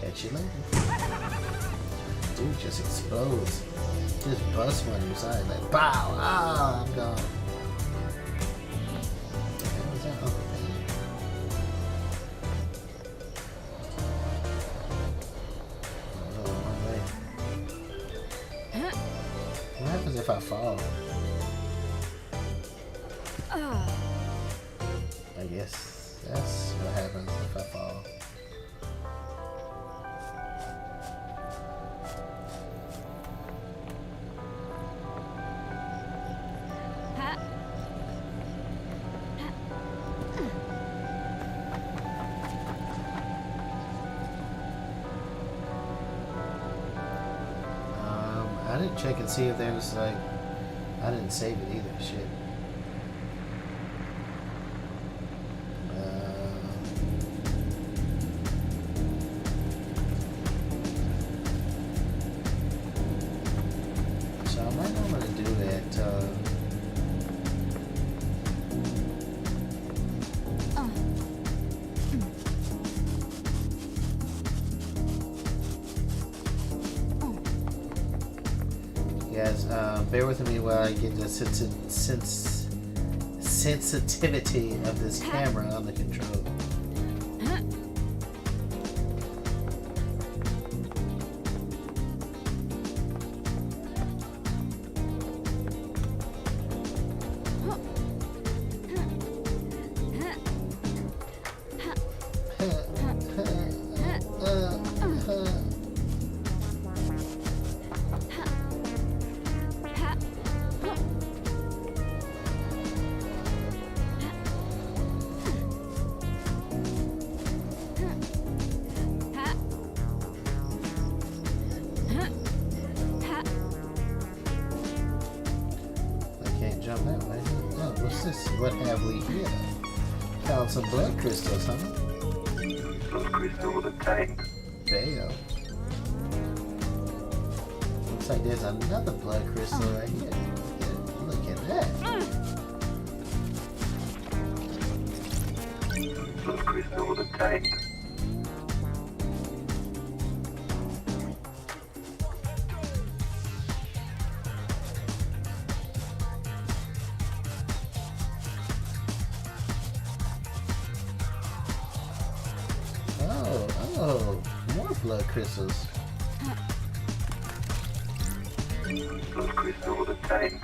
Catch you later. Dude just explodes. Just bust one inside like pow! Ah, I'm gone. What was that? Oh, man. Huh? What happens if I fall? I guess that's what happens if I fall. check and see if there's like. I didn't save it either. Shit. So I might not want to do that. Guys, bear with me while I get the sensitivity of this camera on the control. Jump that way. Oh, what's this? What have we here? Found some blood crystals, huh? Blood crystal obtained. Bayo. Looks like there's another blood crystal right here. Yeah, look at that. Blood crystal obtained. Oh, more blood crystals. Blood crystal obtained.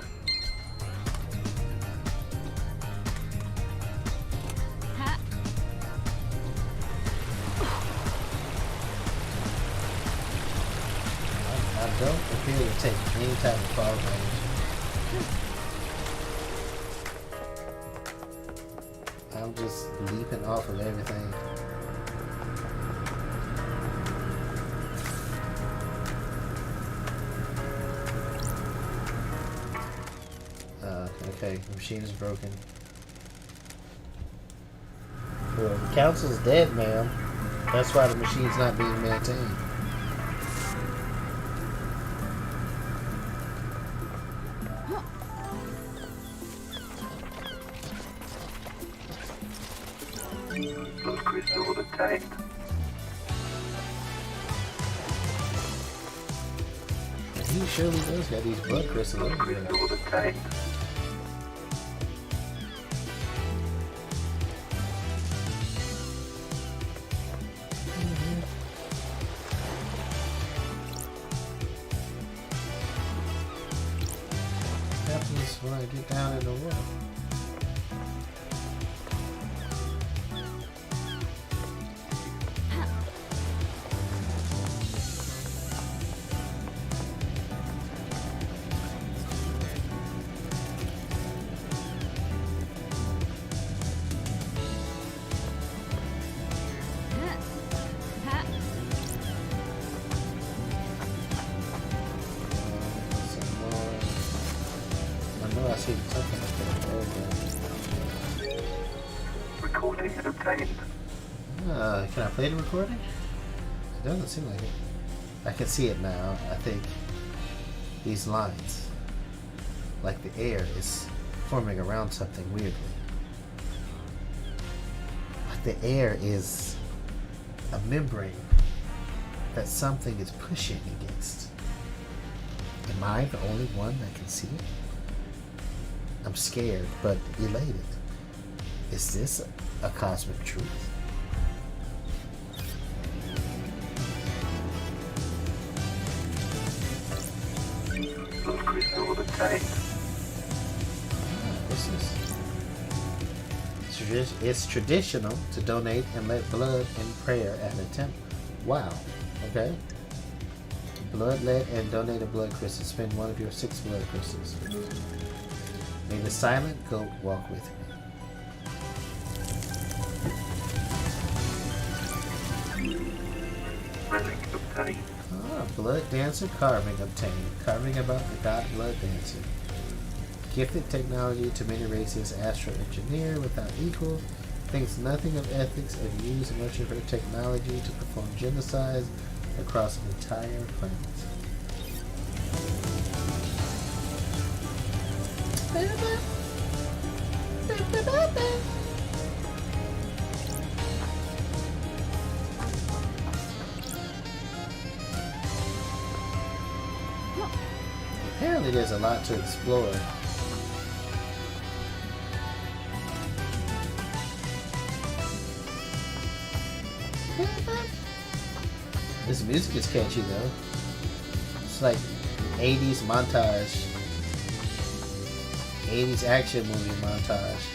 I don't appear to take any type of fall damage. I'm just leaping off of everything. Okay, the machine is broken. Well, the council's dead, ma'am. That's why the machine's not being maintained. Blood crystal obtained. And he surely does got these blood crystals Blood over there. crystal obtained. Happens when I get down in the water. I see something like that. Recording obtained. Can I play the recording? It doesn't seem like it. I can see it now. I think these lines, like the air is forming around something weirdly. Like the air is a membrane that something is pushing against. Am I the only one that can see it? I'm scared, but elated. Is this a cosmic truth? Blood crystal obtained. What's this? It's traditional to donate and let blood in prayer at a temple. Wow. Okay. Blood let and donate a blood crystal. Spend one of your 6 blood crystals. May the silent goat walk with me. Relic obtained. Oh. Blood Dancer carving obtained. Carving about the god Blood Dancer. Gifted technology to many races, astral engineer without equal. Thinks nothing of ethics and used much of her technology to perform genocide across an entire planet. Apparently there's a lot to explore. This music is catchy though. It's like an 80s montage. 80s action movie montage.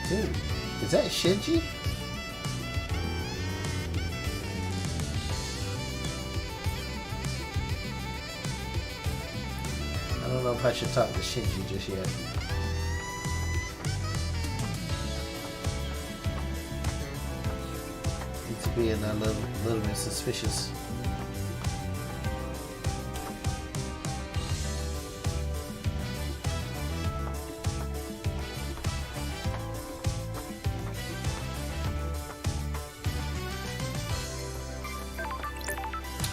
Dude, is that Shinji? I don't know if I should talk to Shinji just yet. Need to be a little bit suspicious.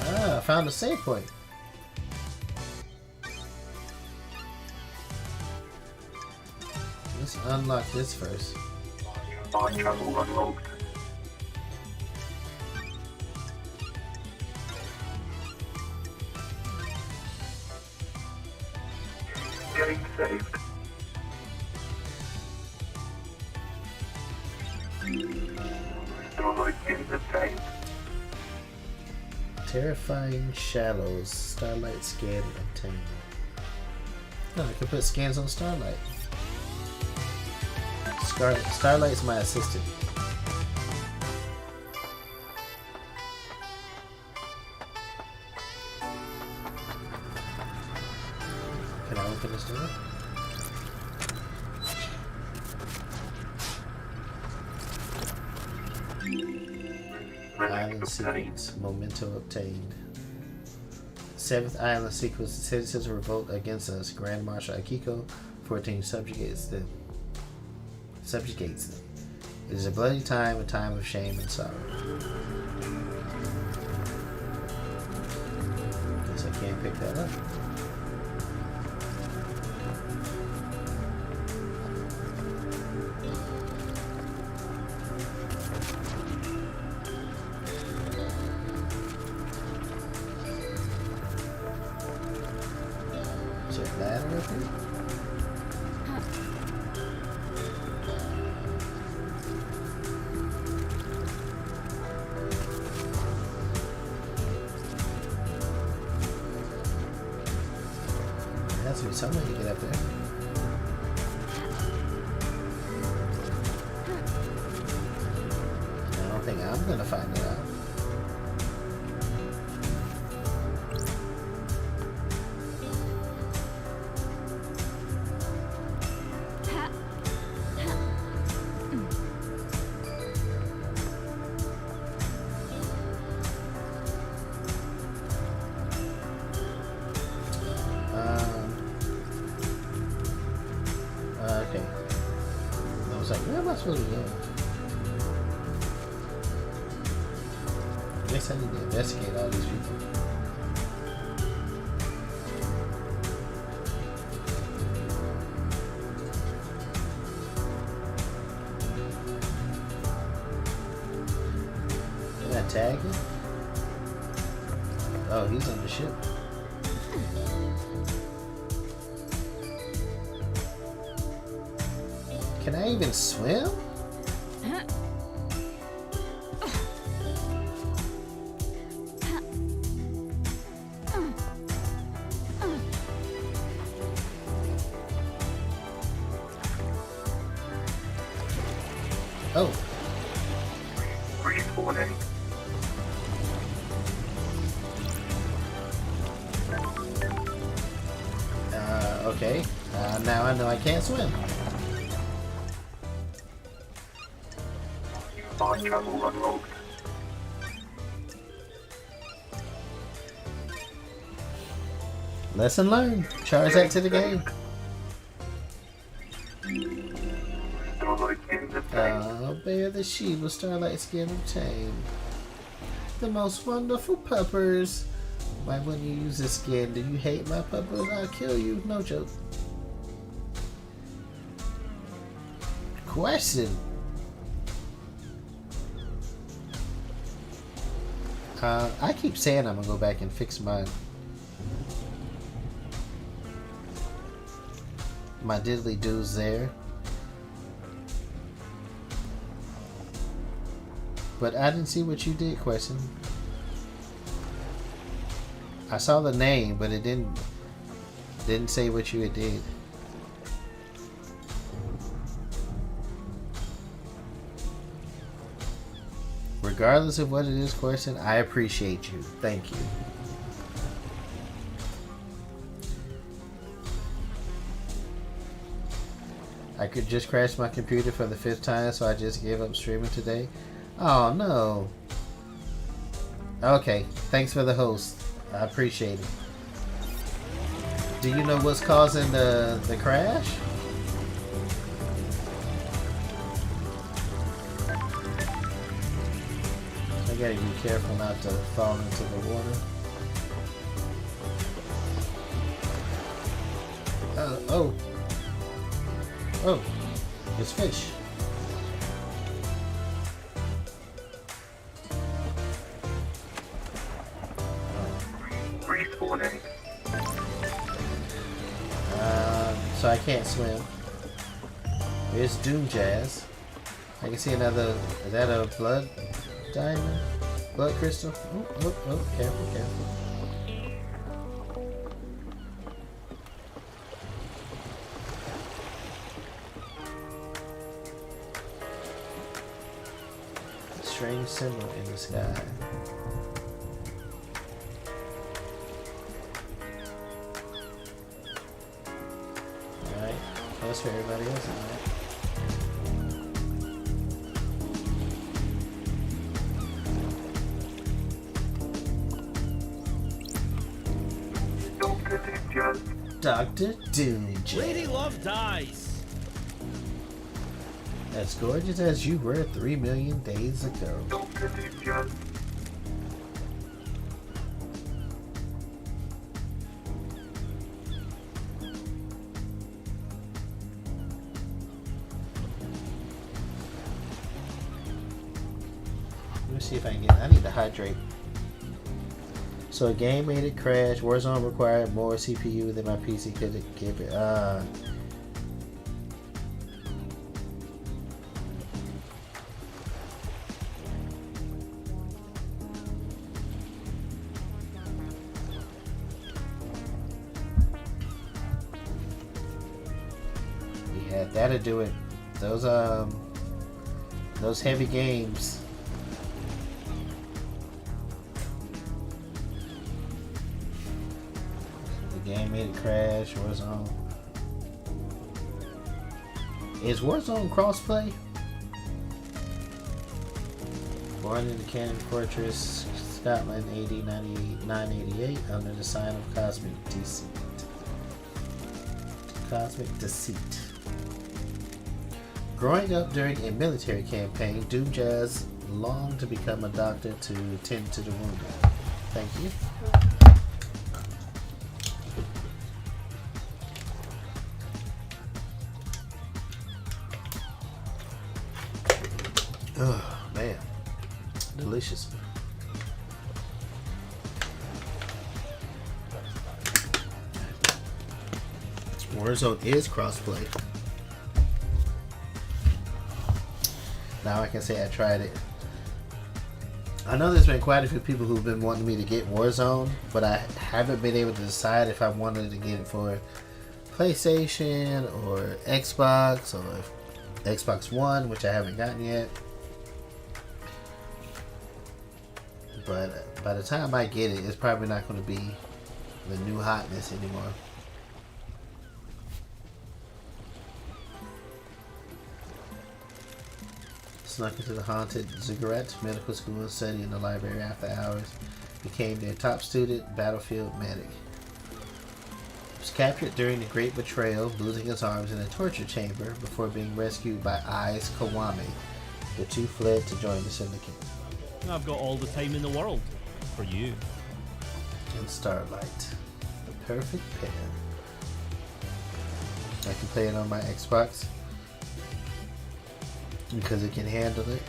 Ah, I found a save point. Let's unlock this first. Mind travel unlocked. Game saved. Starlight is obtained. Terrifying Shallows. Starlight scan obtained. Oh, I can put scans on Starlight. Starlight's my assistant. Can I open this door? Island sequence. Memento obtained. 7th island sequence. Citizens revolt against us. Grand Marshal Akiko 14 subjugates them. It is a bloody time, a time of shame and sorrow. Guess I can't pick that up. Is there a ladder up here? There has to be some way to get up there. I don't think I'm gonna find it out. Okay. I was like, where am I supposed to go? I guess I need to investigate all these people. Can I tag him? Oh, he's on the ship. Can I even swim? Oh. Respawning. Okay. Now I know I can't swim. Time travel unlocked. Lesson learned. Charge that to the game. Starlight in the face. Bear the sheep with starlight skin obtained. The most wonderful puppers. Why wouldn't you use this skin? Do you hate my puppers? I'll kill you. No joke. Question. I keep saying I'm gonna go back and fix my diddly doos there. But I didn't see what you did, Question. I saw the name, but it didn't say what you had did. Regardless of what it is, Question, I appreciate you. Thank you. I could just crash my computer for the 5th time, so I just gave up streaming today. Oh no. Okay, thanks for the host. I appreciate it. Do you know what's causing the crash? I gotta be careful not to fall into the water. Oh, it's fish. Respawning. So I can't swim. There's Doom Jazz. I can see another. Is that a blood diamond? Blood crystal? Oh, careful, careful. Strange symbol in the sky. Alright, that's for everybody else, alright. Dr. Doomjazz. Lady Love dies. As gorgeous as you were 3 million days ago. Dr. Doomjazz. Let me see if I can get. I need to hydrate. So a game made it crash. Warzone required more CPU than my PC could give it. Yeah, that'll do it. Those heavy games. Game made it crash. Warzone. Is Warzone crossplay? Born in the Cannon Fortress, Scotland, AD 988, under the sign of Cosmic Deceit. Cosmic Deceit. Growing up during a military campaign, Doomjazz longed to become a doctor to tend to the wounded. Thank you. Oh, man. Delicious. Warzone is crossplay. Now I can say I tried it. I know there's been quite a few people who've been wanting me to get Warzone, but I haven't been able to decide if I wanted to get it for PlayStation or Xbox or Xbox One, which I haven't gotten yet. But by the time I get it, it's probably not going to be the new hotness anymore. snuck into the haunted Ziggurat Medical School and studied in the library after hours. Became their top student, battlefield medic. Was captured during the Great Betrayal, losing his arms in a torture chamber before being rescued by Aiz Kawame. The two fled to join the Syndicate. I've got all the time in the world for you. And Starlight. The perfect pair. I can play it on my Xbox because it can handle it.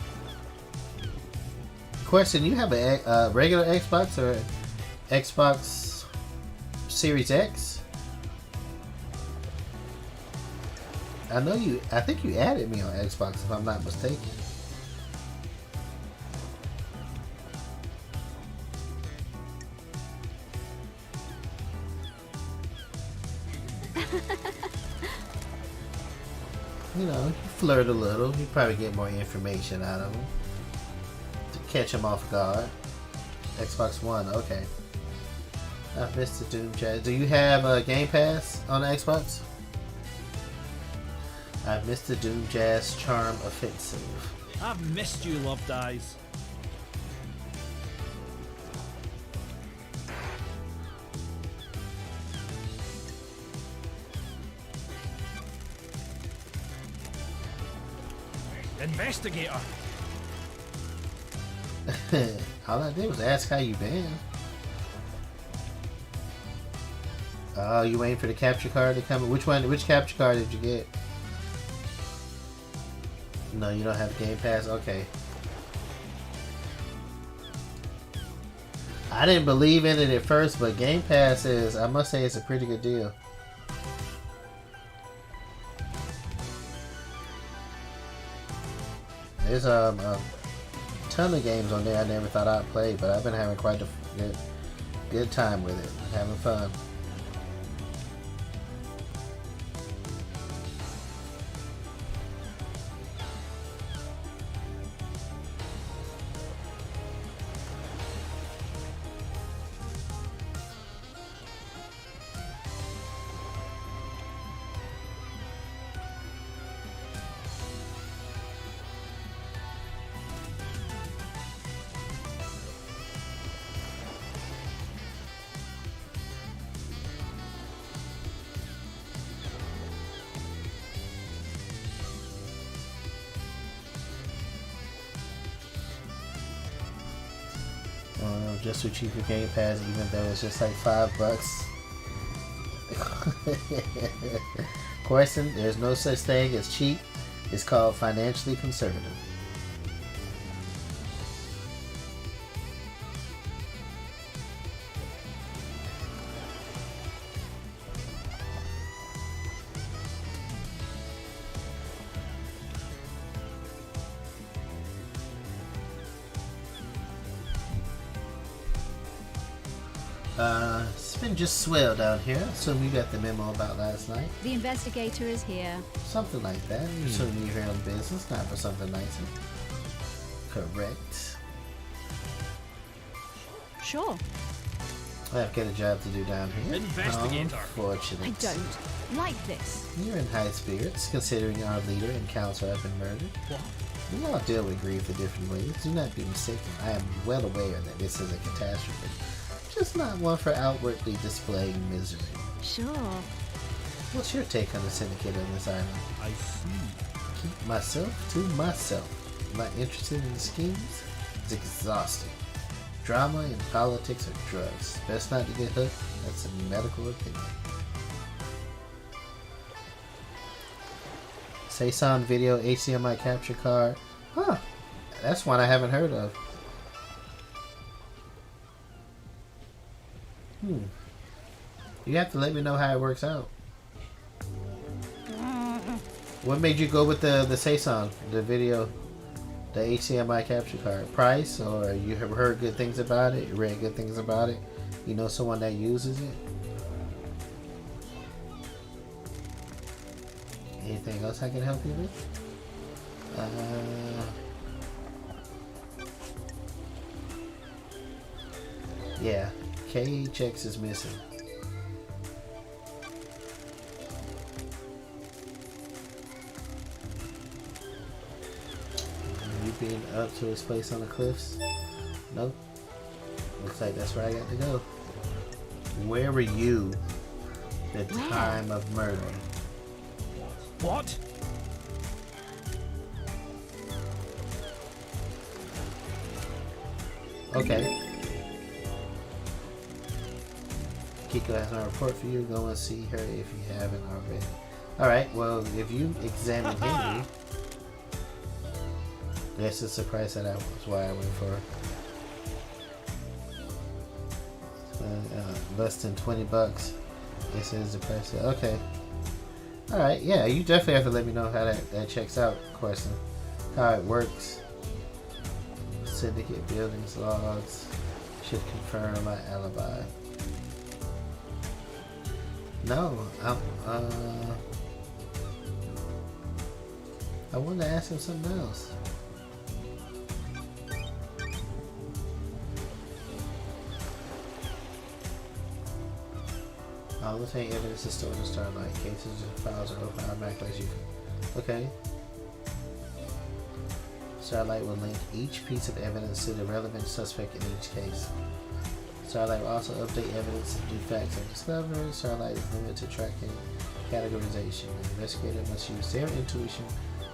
Question, you have a regular Xbox or Xbox Series X? I think you added me on Xbox if I'm not mistaken. You know, you flirt a little. You probably get more information out of them to catch them off guard. Xbox One, okay. I've missed the Doom chat. Do you have a Game Pass on the Xbox? I've missed the Doom Jazz Charm Offensive. I've missed you, Loved Eyes. Investigator. All I did was ask how you been. Oh, you waiting for the capture card to come? Which capture card did you get? No, you don't have Game Pass? Okay. I didn't believe in it at first, but Game Pass is, I must say, it's a pretty good deal. There's a ton of games on there I never thought I'd play, but I've been having quite a good time with it, having fun. Just to cheap your Game Pass, even though it's just like $5. Question, there's no such thing as cheap. It's called financially conservative. It's been just swell down here. Assume you got the memo about last night. The investigator is here. Something like that. Assume you're here on business, not for something nicer. Correct. Sure. I've got a job to do down here. Investigator. Unfortunate. I don't like this. You're in high spirits, considering our leader and council have been murdered. What? We all deal with grief in different ways. Do not be mistaken. I am well aware that this is a catastrophe. Just not one for outwardly displaying misery. Sure. What's your take on the syndicate on this island? I see. Keep myself to myself. Am I interested in the schemes? It's exhausting. Drama and politics are drugs. Best not to get hooked. That's a medical opinion. Saison video HDMI capture card. Huh. That's one I haven't heard of. You have to let me know how it works out. What made you go with the Saison, the video, the HDMI capture card? Price, or you have heard good things about it? You read good things about it? You know someone that uses it? Anything else I can help you with? Yeah, KHX is missing. up to his place on the cliffs? Nope. Looks like that's where I got to go. Where were you the Where? time of murder? What? Okay. Kiko has my report for you. Go and see her if you haven't already. Alright, well, if you examine Henry, that's just the price that was why I went for. Less than $20. This is the price. Okay. Alright, yeah, you definitely have to let me know how that checks out, Corson. How it works. Syndicate buildings logs should confirm my alibi. No, I wanted to ask him something else. All the same evidence is stored in Starlight. Cases and files are open automatically as you can. Okay. Starlight will link each piece of evidence to the relevant suspect in each case. Starlight will also update evidence if new facts are discovered. Starlight is limited to tracking categorization. The investigator must use their intuition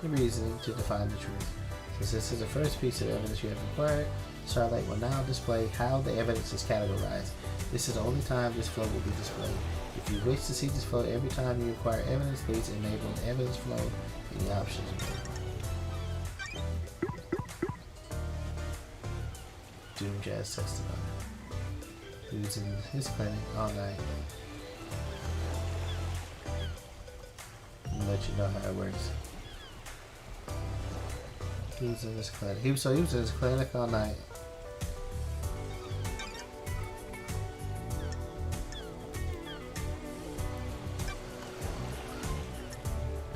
and reasoning to define the truth. Since this is the first piece of evidence you have acquired, Starlight will now display how the evidence is categorized. This is the only time this flow will be displayed. If you wish to see this flow every time you acquire evidence, please enable the evidence flow in the options menu. Doom Jazz testimony. Who's in his clinic all night. I'll let you know how it works. He was in his clinic. He was in his clinic all night.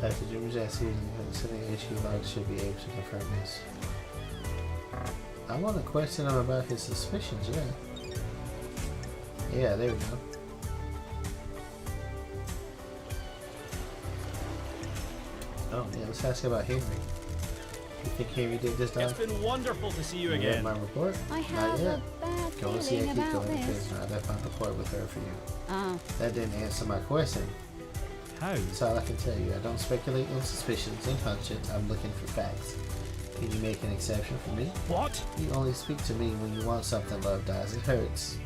Dr. Jimmy Jackson considering HQ log should be able to confirm this. I want to question him about his suspicions, yeah. Yeah, there we go. Oh yeah, let's ask about Henry. You think Henry did this time? It's been wonderful to see you You read again. my report? I Not have yet. a bad Go and see feeling Akiko about in the this. prison. I left my report with her for you. Ah, That didn't answer my question. How? That's all I can tell you. I don't speculate on suspicions and hunches. I'm looking for facts. Can you make an exception for me? What? You only speak to me when you want something, Love Dies. It hurts.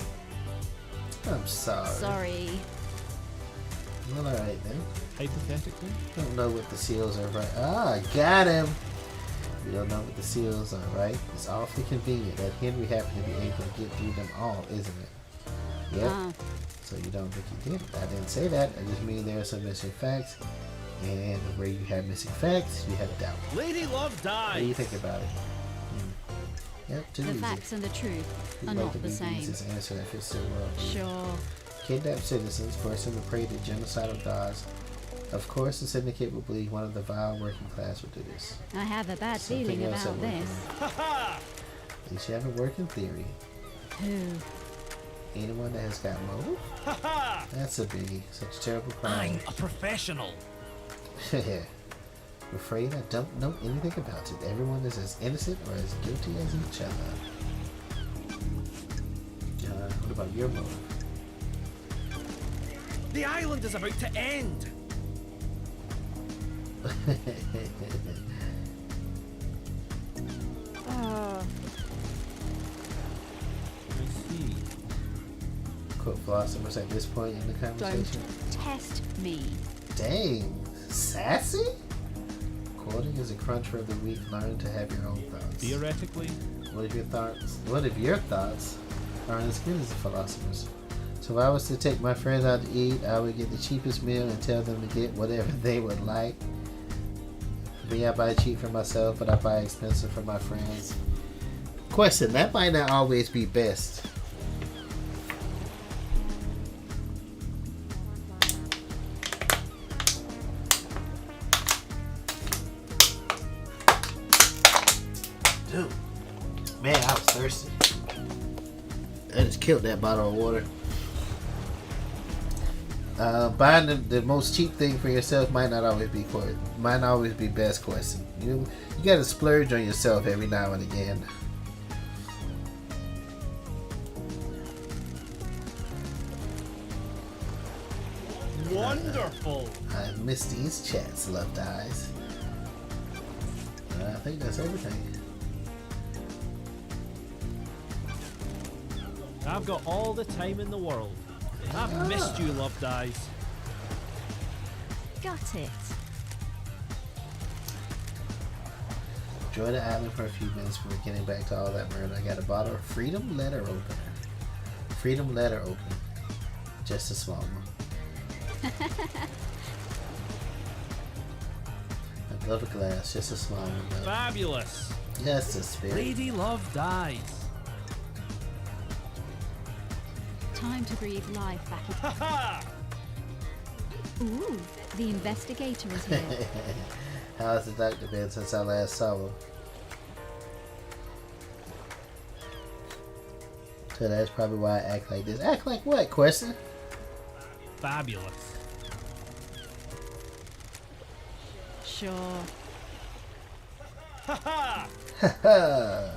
I'm sorry. sorry. Well, alright then. Hypothetically? Don't know what the seals are right. Ah, got him! You don't know what the seals are, right? It's awfully convenient that Henry happened to be able to get through them all, isn't it? Yep. Ah, So you don't think he did? I didn't say that. I just mean there are some missing facts. And where you have missing facts, you have doubt. Lady Love What do you dies. think about it? Yep, too the easy. facts and the truth You'd are like not to the be the same. easiest answer that fits their world. Sure. Kidnapped citizens, forcing them to pray to genocidal gods. Of course, the syndicate will believe one of the vile working class will do this. I have a bad Something feeling else about at work. this. Ha At least you have a working theory. Who? Anyone that has got motive? ha! Ha That's a biggie. Such a terrible ha! I'm crime. a professional. I'm afraid I don't know anything about it. Everyone is as innocent or as guilty as each other. What about your motive? The island is about to end. Oh, I see. Quote philosophers at this point in the conversation. don't test me. Dang, sassy? Quoting is a crunch for the weak. Learn to have your own thoughts. Theoretically, What if your thoughts aren't as good as the philosophers? So if I was to take my friends out to eat, I would get the cheapest meal and tell them to get whatever they would like. For me, I buy cheap for myself, but I buy expensive for my friends. Question, that might not always be best. Dude, man, I was thirsty. I just killed that bottle of water. Buying the most cheap thing for yourself might not always be best question. You gotta splurge on yourself every now and again. Wonderful. I miss these chats, love dies. I think that's everything. I've got all the time in the world. I've missed you, Love Dies. Got it. Enjoy the island for a few minutes before getting back to all that murder. I got a bottle of Freedom Letter Opener. Freedom Letter Opener. Just a small one. I love a glass, just a small one. Though. Fabulous. Yes, the spirit. Lady Love Dies. Time to breathe life back in. Ha ha! Ooh, the investigator is here. How's the doctor been since I last saw him? So that's probably why I act like this. Act like what? Question? Fabulous. Sure. Ha ha! Haha.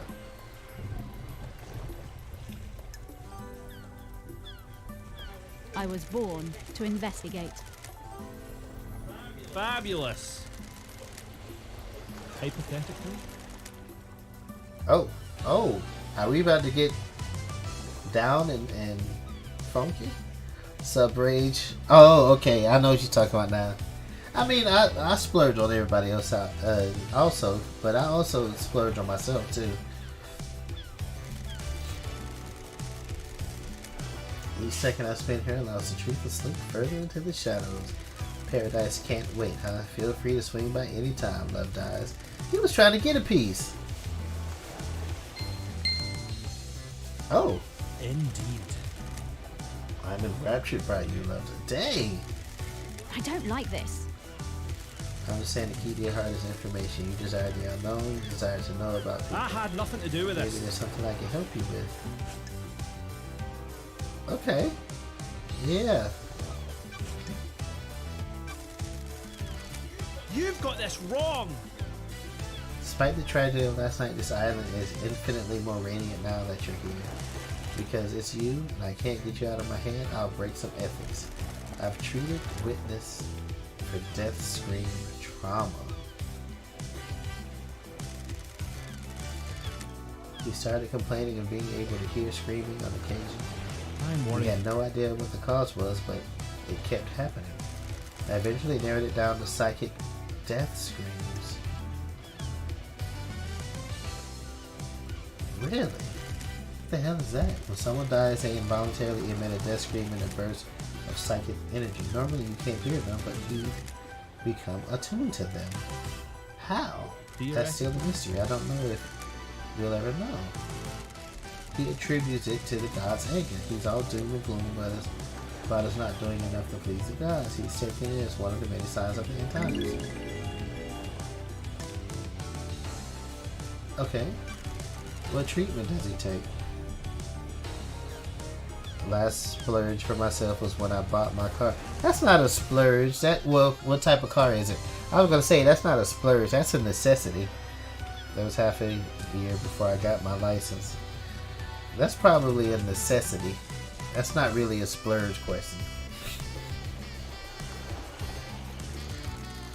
I was born to investigate. Fabulous. Hypothetically? Oh, are we about to get down and funky? Subrage. Oh, okay, I know what you're talking about now. I mean, I splurge on everybody else out, also, but I also splurge on myself too. Each second I spend here allows the truth to slip further into the shadows. Paradise can't wait, huh? Feel free to swing by any time, Love Dies. He was trying to get a piece. Oh. Indeed. I'm enraptured by you, Love. Dang. I don't like this. I'm just saying to keep your heart as information. You desire the unknown. You desire to know about people. I had nothing to do with Maybe this. there's something I can help you with. Okay. Yeah. You've got this wrong. Despite the tragedy of last night, this island is infinitely more radiant now that you're here. Because it's you, and I can't get you out of my hand, I'll break some ethics. I've treated witness for death scream trauma. He started complaining of being able to hear screaming on occasion. I'm We worried. had no idea what the cause was, but it kept happening. I eventually narrowed it down to psychic death screams. Really? What the hell is that? When someone dies, they involuntarily emit a death scream in a burst of psychic energy. Normally you can't hear them, but you become attuned to them. How? That's still a mystery. I don't know if we'll ever know. He attributes it to the god's anger. He's all doom and gloom about us not doing enough to please the gods. He's taking it as one of the many signs of the end times. Okay. What treatment does he take? Last splurge for myself was when I bought my car. That's not a splurge. What type of car is it? I was gonna say that's not a splurge. That's a necessity. That was half a year before I got my license. That's probably a necessity. That's not really a splurge question.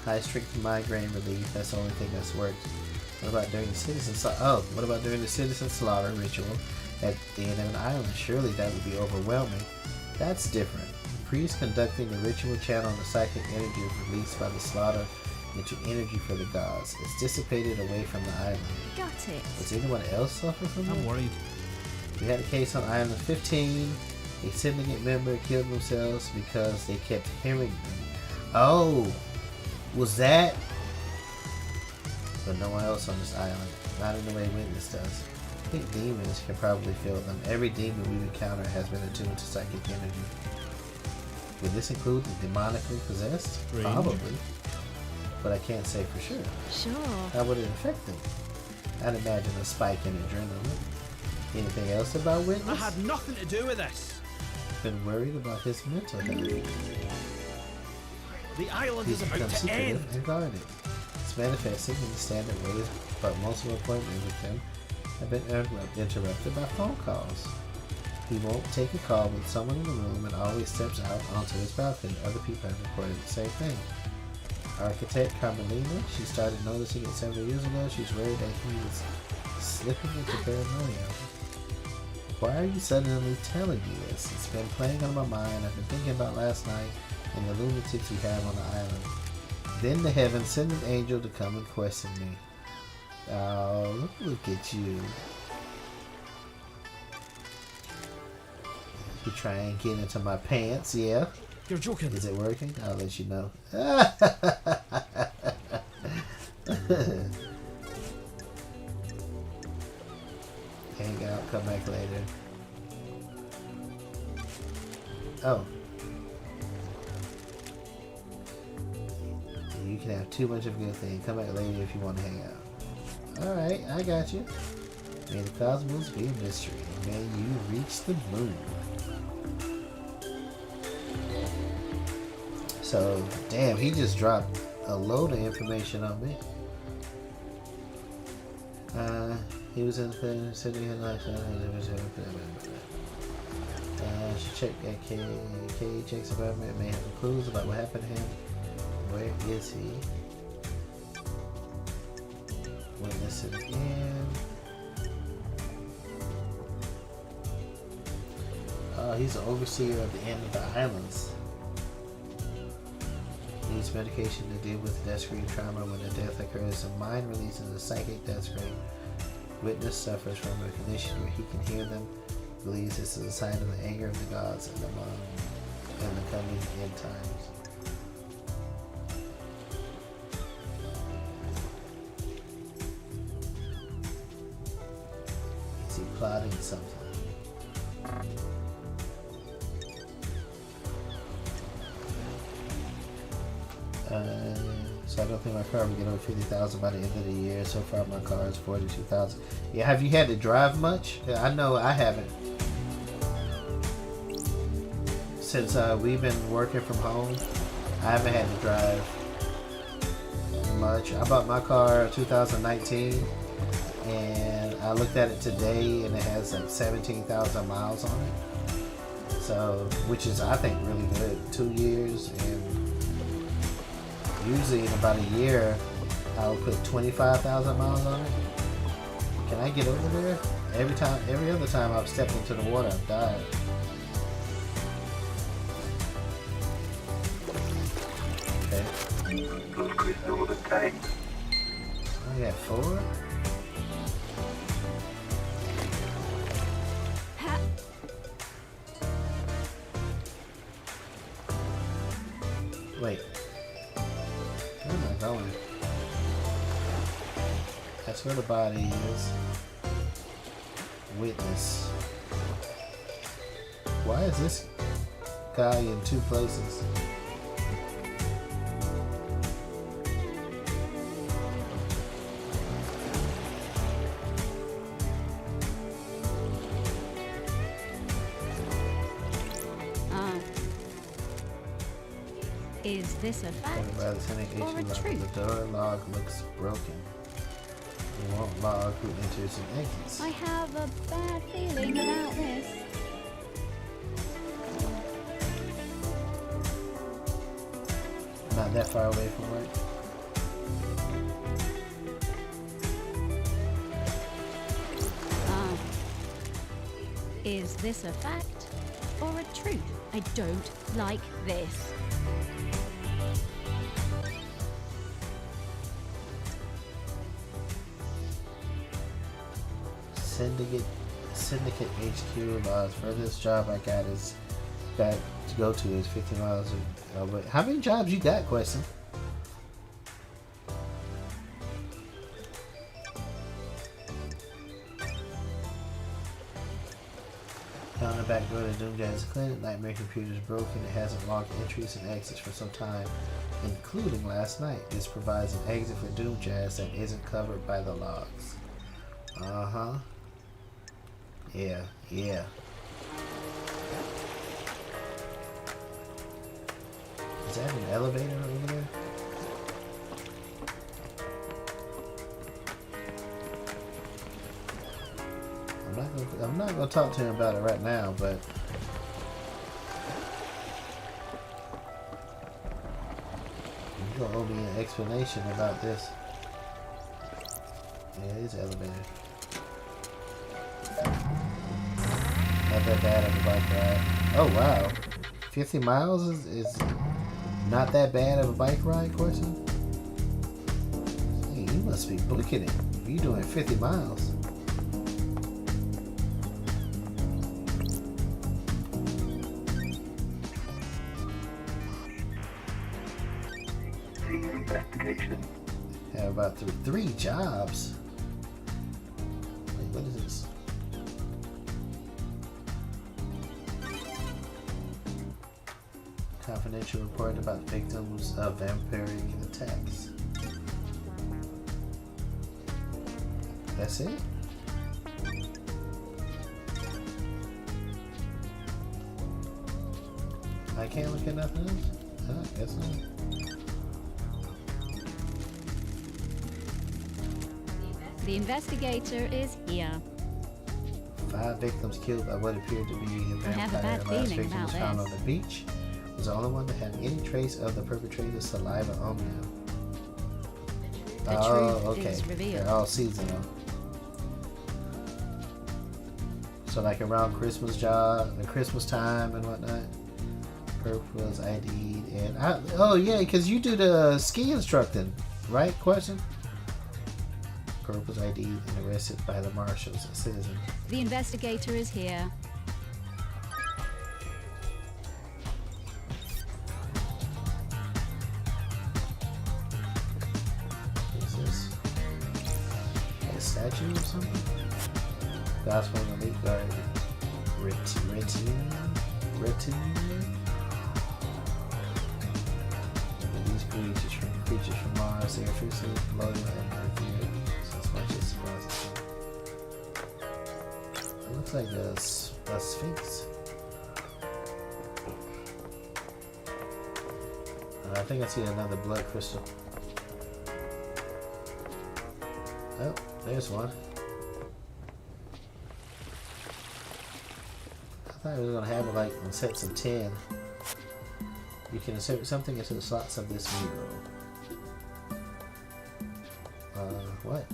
High strength migraine relief. That's the only thing that's worked. What about during the what about during the citizen slaughter ritual at the end of an island? Surely that would be overwhelming. That's different. The priest conducting the ritual channel the psychic energy released by the slaughter into energy for the gods. It's dissipated away from the island. Got it. Does anyone else suffer from I'm it? worried. We had a case on Island 15. A syndicate member killed themselves because they kept hearing them. Oh, was that? But no one else on this island. Not in the way Witness does. I think demons can probably feel them. Every demon we've encountered has been attuned to psychic energy. Would this include the demonically possessed? Strange. Probably. But I can't say for sure. Sure. How would it affect them? I'd imagine a spike in adrenaline. Anything else about Witness? I had nothing to do with this. Been worried about his mental health. The island He's is become about to secretive end. and guarded. It's manifesting in the standard ways, but most of appointments with him have been interrupted by phone calls. He won't take a call with someone in the room and always steps out onto his balcony. Other people have reported the same thing. Architect Carmelina, she started noticing it several years ago. She's worried that he is slipping into paranoia. Why are you suddenly telling me this? It's been playing on my mind. I've been thinking about last night and the lunatics you have on the island. Then the heavens send an angel to come and question me. Oh, look at you. You try and get into my pants, yeah? You're joking. Is it working? I'll let you know. Hang out, come back later. Oh. You can have too much of a good thing. Come back later if you want to hang out. Alright, I got you. May the cosmos be a mystery. May you reach the moon. So, damn, he just dropped a load of information on me. He was in the city and she checked at K checks about me. May have clues about what happened to him. Where is he? Witness it again. He's the overseer of the end of the islands. Needs medication to deal with death screen trauma when a death occurs. The mind releases a psychic death screen. Witness suffers from a condition where he can hear them. Believes this is a sign of the anger of the gods and the coming end times. Is he plotting something? So I don't think my car will get over 50,000 by the end of the year. So far my car is 42,000. Yeah, have you had to drive much? Yeah, I know I haven't. Since we've been working from home, I haven't had to drive much. I bought my car 2019 and I looked at it today and it has like 17,000 miles on it. So, which is I think really good. 2 years, and usually in about a year I will put 25,000 miles on it. Can I get over there? Every other time I've stepped into the water, I've died. Okay. Those crystals are tight. I got 4. Ha! Wait. Where am I going? That's where the body is. Witness. Why is this guy in 2 places? Is this a fact By the Lieutenant H. or a log. truth? The door log looks broken. We won't log who enters and exits. I have a bad feeling about this. Not that far away from work. Is this a fact or a truth? I don't like this. Syndicate HQ. Furthest job I got to go to is 50 miles. But how many jobs you got, Question? Found the back door to Doom Jazz Clinic. Nightmare computer's broken. It hasn't logged entries and exits for some time, including last night. This provides an exit for Doom Jazz that isn't covered by the logs. Uh-huh. Yeah. Is that an elevator over there? I'm not gonna talk to him about it right now, but you're gonna owe me an explanation about this. Yeah, it is an elevator. Not that bad of a bike ride. Oh wow, 50 miles is not that bad of a bike ride? Question. Hey, you must be booking it. If you're doing 50 miles. Investigation. Have about three jobs. Wait, what is this? Confidential report about victims of vampiric attacks. That's it? I can't look at nothing else? Huh, guess not. The investigator is here. 5 victims killed by what appeared to be a I have a vampire. bad The last feeling victim was about found this. on the beach. Was the only one that had any trace of the perpetrator's saliva on them. The Oh, truth okay. is revealed. They're all seasonal. So like around Christmas time and whatnot. Perp was ID'd and oh yeah, because you do the ski instructing, right? Question. Perp was ID'd and arrested by the marshals at Citizen. The investigator is here. What is this? A statue or something? Gospel Elite Guard. Retinue? These creatures from Mars, they are fiercely loyal and revered as much as possible. It looks like a sphinx. I think I see another blood crystal. Oh, there's one. I thought it was gonna have it like in sets of 10. You can insert something into the slots of this mirror. What?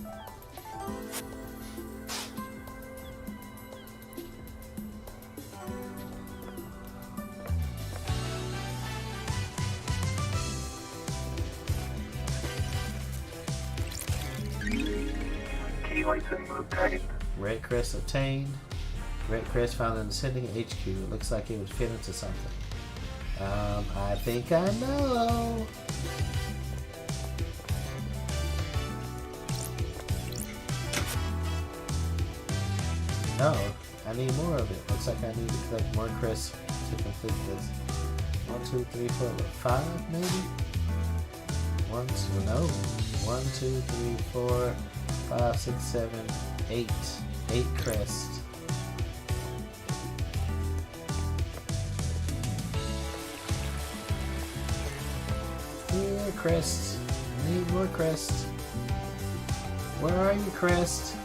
Key item obtained. Red crest obtained. Red crest found in the sending HQ. It looks like it would fit into something. I think I know. Oh, I need more of it. Looks like I need to collect more crests to complete this. 1, 2, 3, 4, 5 maybe? 1, 2, no. 1, 2, 3, 4, 5, 6, 7, 8. 8 crests. Yeah, crests. I need more crests. Where are you, crest?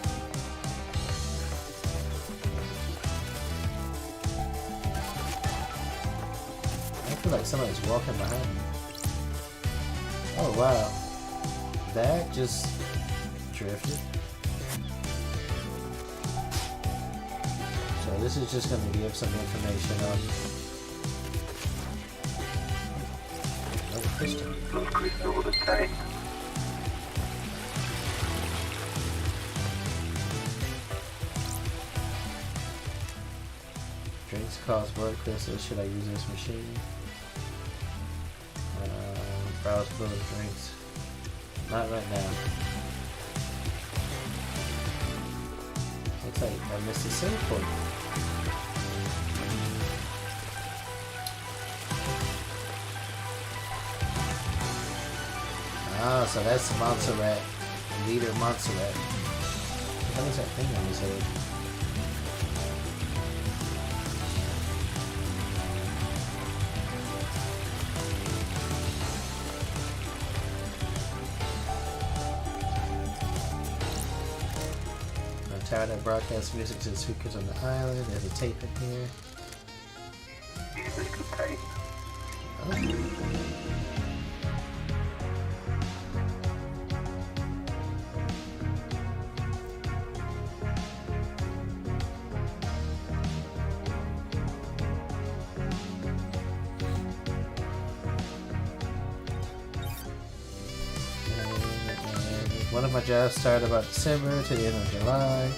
I feel like somebody's walking behind me. Oh wow. That just drifted. So this is just going to give some information on another crystal. Blood crystal obtained. Drinks cause blood crystals. Should I use this machine? Browse full of drinks. Not right now. Looks like I missed the save point. Ah, so that's Montserrat. Leader Montserrat. What is that thing on his head? Tower that broadcasts music to the speakers on the island. There's a tape in here. Music obtained. One of my jobs started about December to the end of July.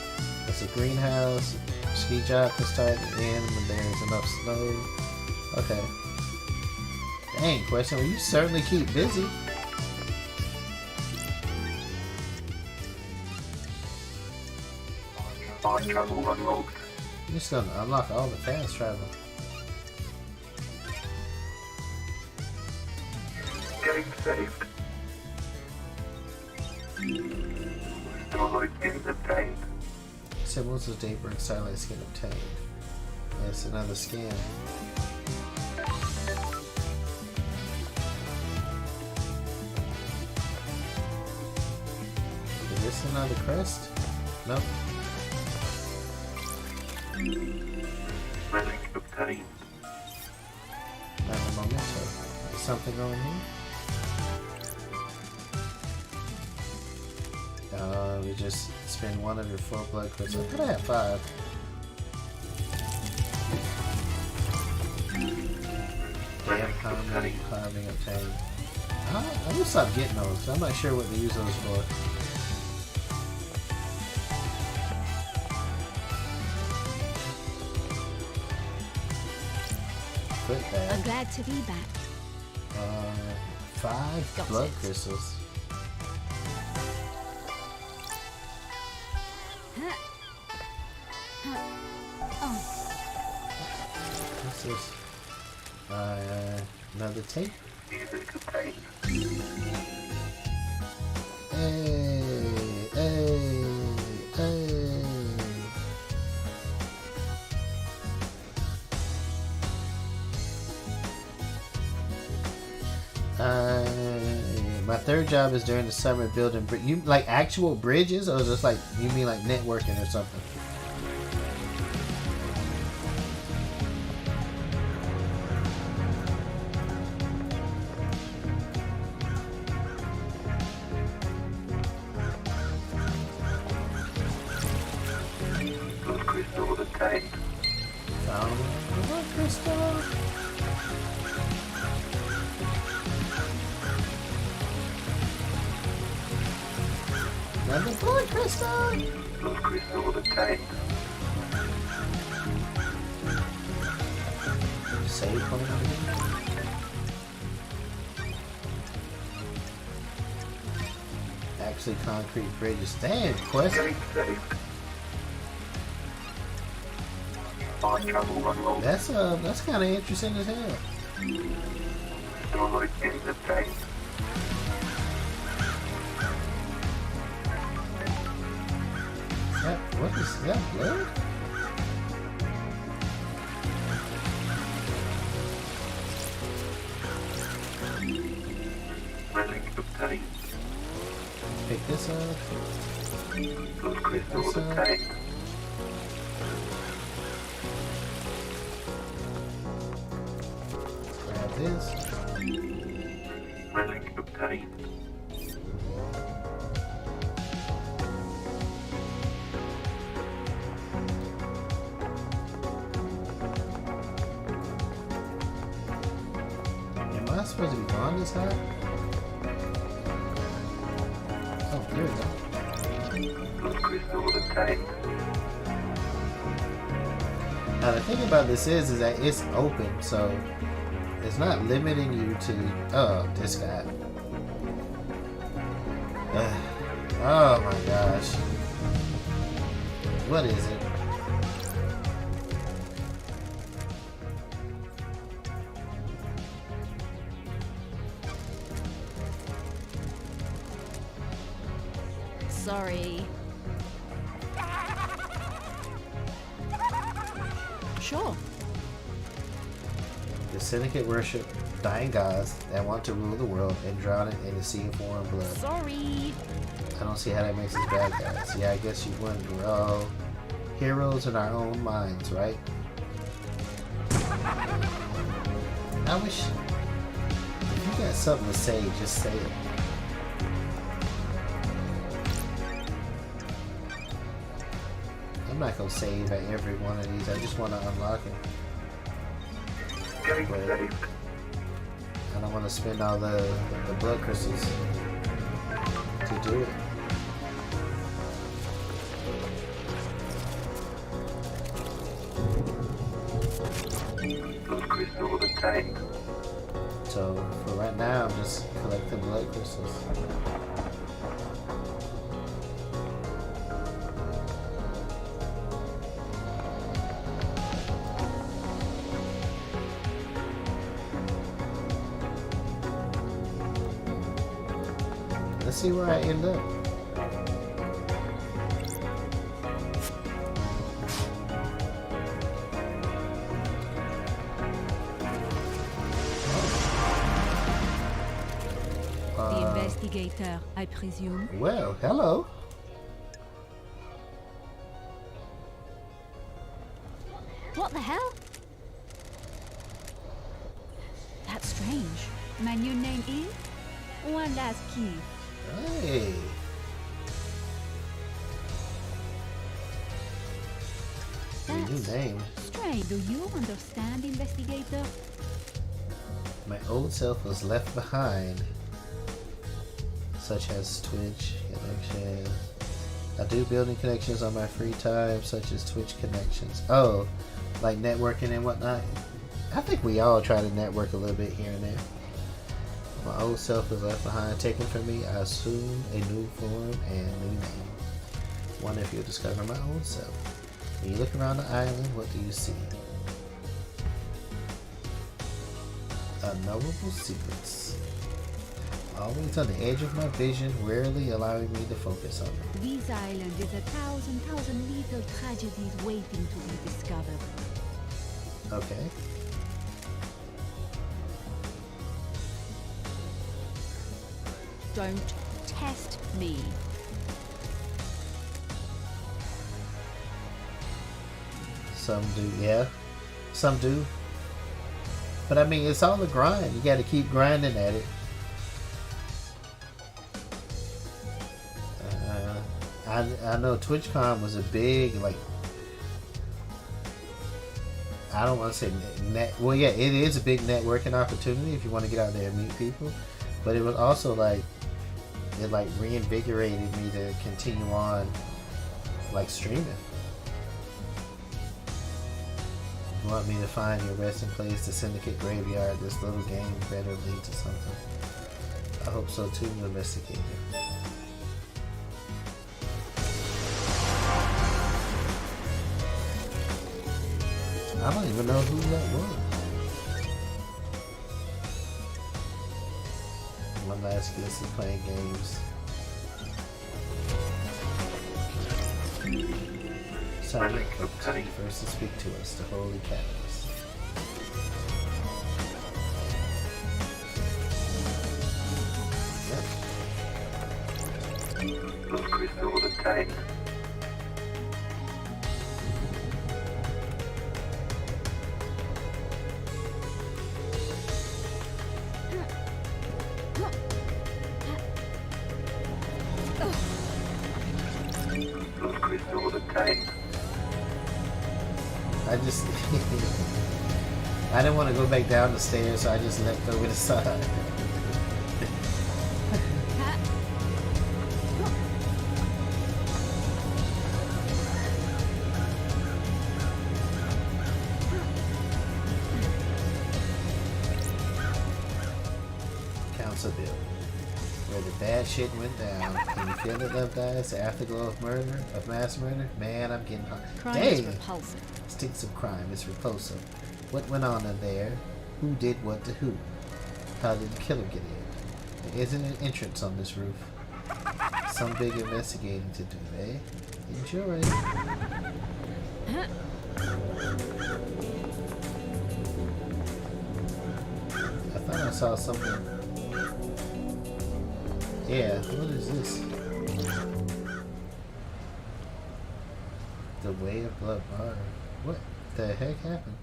It's a greenhouse. Ski job can start at the end when there's enough snow. Okay. Dang, question. Well, you certainly keep busy. Fast travel unlocked. You're just gonna unlock all the fast travel. Game saved. Starlight skin obtained. Symbols of Daybreak Starlight Skin obtained. That's another skin. Is this another crest? Nope. Relic obtained. Not a memento. Is something going here? We just spend one of your 4 blood crystals. I thought I had 5. Damn carving obtained. I'm gonna stop getting those 'cause I'm not sure what to use those for. Foot I'm bag. glad to be back. 5 Got blood it. crystals. What's this? Another tape. Music obtained. Hey, hey, hey. My third job is during the summer building. You like actual bridges, or just like you mean like networking or something? Blood crystal obtained. Found one crystal. Another blood crystal. Blood crystal obtained. Save point. Actually, concrete bridges. Damn, quest. Game saved. Fast travel unlocked. That's kind of interesting as hell. Starlight skin obtained. What is that? Blood? Relic obtained. Pick this up. Blood crystal What's up? obtained. Grab this. Relic obtained. Am I supposed to be on this high? Oh, there we go. Blood crystal obtained. Now the thing about this is that it's open, so it's not limiting you to. Oh, this guy. Oh my gosh. What is it? Sorry. Sure. The Syndicate worship dying gods that want to rule the world and drown it in a sea of war and blood. Sorry. I don't see how that makes us bad guys. Yeah, I guess you wouldn't. We're all heroes in our own minds, right? I wish if you got something to say, just say it. I'm not gonna save at every one of these. I just want to unlock it. Game Right. saved. I don't want to spend all the blood crystals to do it. Blood crystal obtained. So for right now, I'm just collecting blood crystals. Let's see where I end up. The investigator, I presume. Well, hello. What the hell? That's strange. My new name is One Last Key. Hey. Your new That's name. strange. Do you understand, investigator? My old self was left behind, such as Twitch connections. I do building connections on my free time, such as Twitch connections. Oh, like networking and whatnot. I think we all try to network a little bit here and there. My old self was left behind, taken from me. I assume a new form and new name. Wonder if you'll discover my old self. When you look around the island, what do you see? Unknowable secrets. Always on the edge of my vision, rarely allowing me to focus on them. This island is a thousand little tragedies waiting to be discovered. Okay. Don't test me. Some do, yeah. Some do. But I mean, it's all a grind. You gotta keep grinding at it. I know TwitchCon was a big, like, I don't want to say well, yeah, it is a big networking opportunity if you want to get out there and meet people. But it was also like, it like reinvigorated me to continue on, like, streaming. You want me to find your resting place, the Syndicate Graveyard? This little game better lead to something. I hope so too, investigator. I don't even know who that was. One last guess is playing games. Silent Coach, first to speak to us, the Holy Catalyst. Yep. Blood crystal obtained. Blood crystal obtained. I just I didn't want to go back down the stairs, so I just leapt over the side. Council building, where the bad shit went down. Can you feel it, Love Guys? The afterglow of murder, of mass murder? Man, I'm getting hot. Crime is Dang! repulsive. Stinks of crime. It's repulsive. What went on in there? Who did what to who? How did the killer get in? There isn't an entrance on this roof. Some big investigating to do, eh? Enjoy. I thought I saw something. Yeah, what is this? Way of Blood Bar. What the heck happened?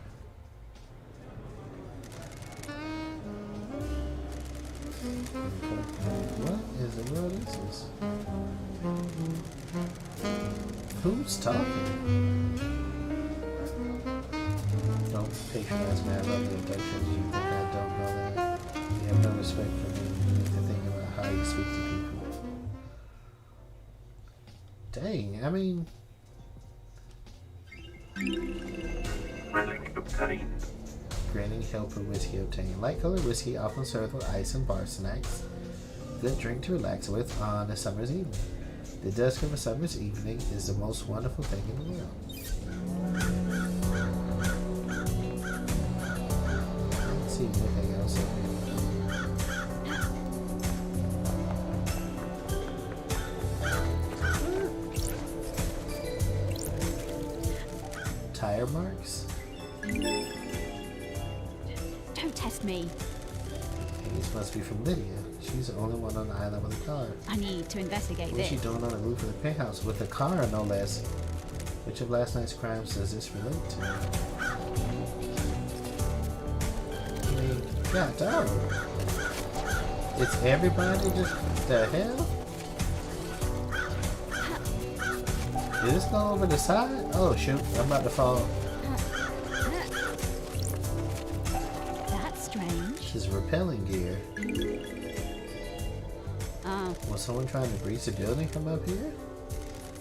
What is the world is this? Who's talking? Don't patronize me. I love the abductions. You think I don't know that? You have no respect for me. You need to think about how you speak to people. Dang, I mean... Relic obtained. Granting help for whiskey obtained. Light colored whiskey often served with ice and bar snacks. Good drink to relax with on a summer's evening. The dusk of a summer's evening is the most wonderful thing in the world. Let's see anything else up here. Tire marks? Don't test me. These must be from Lydia. She's the only one on the island with a car. I need to investigate What is she this. doing on the roof of the penthouse with a car, no less? Which of last night's crimes does this relate to? I mean, god dog. It's everybody just the hell? Did this go over the side? Oh shoot, I'm about to fall. That's strange. This is repelling gear. Oh, Was someone trying to breach a building from up here?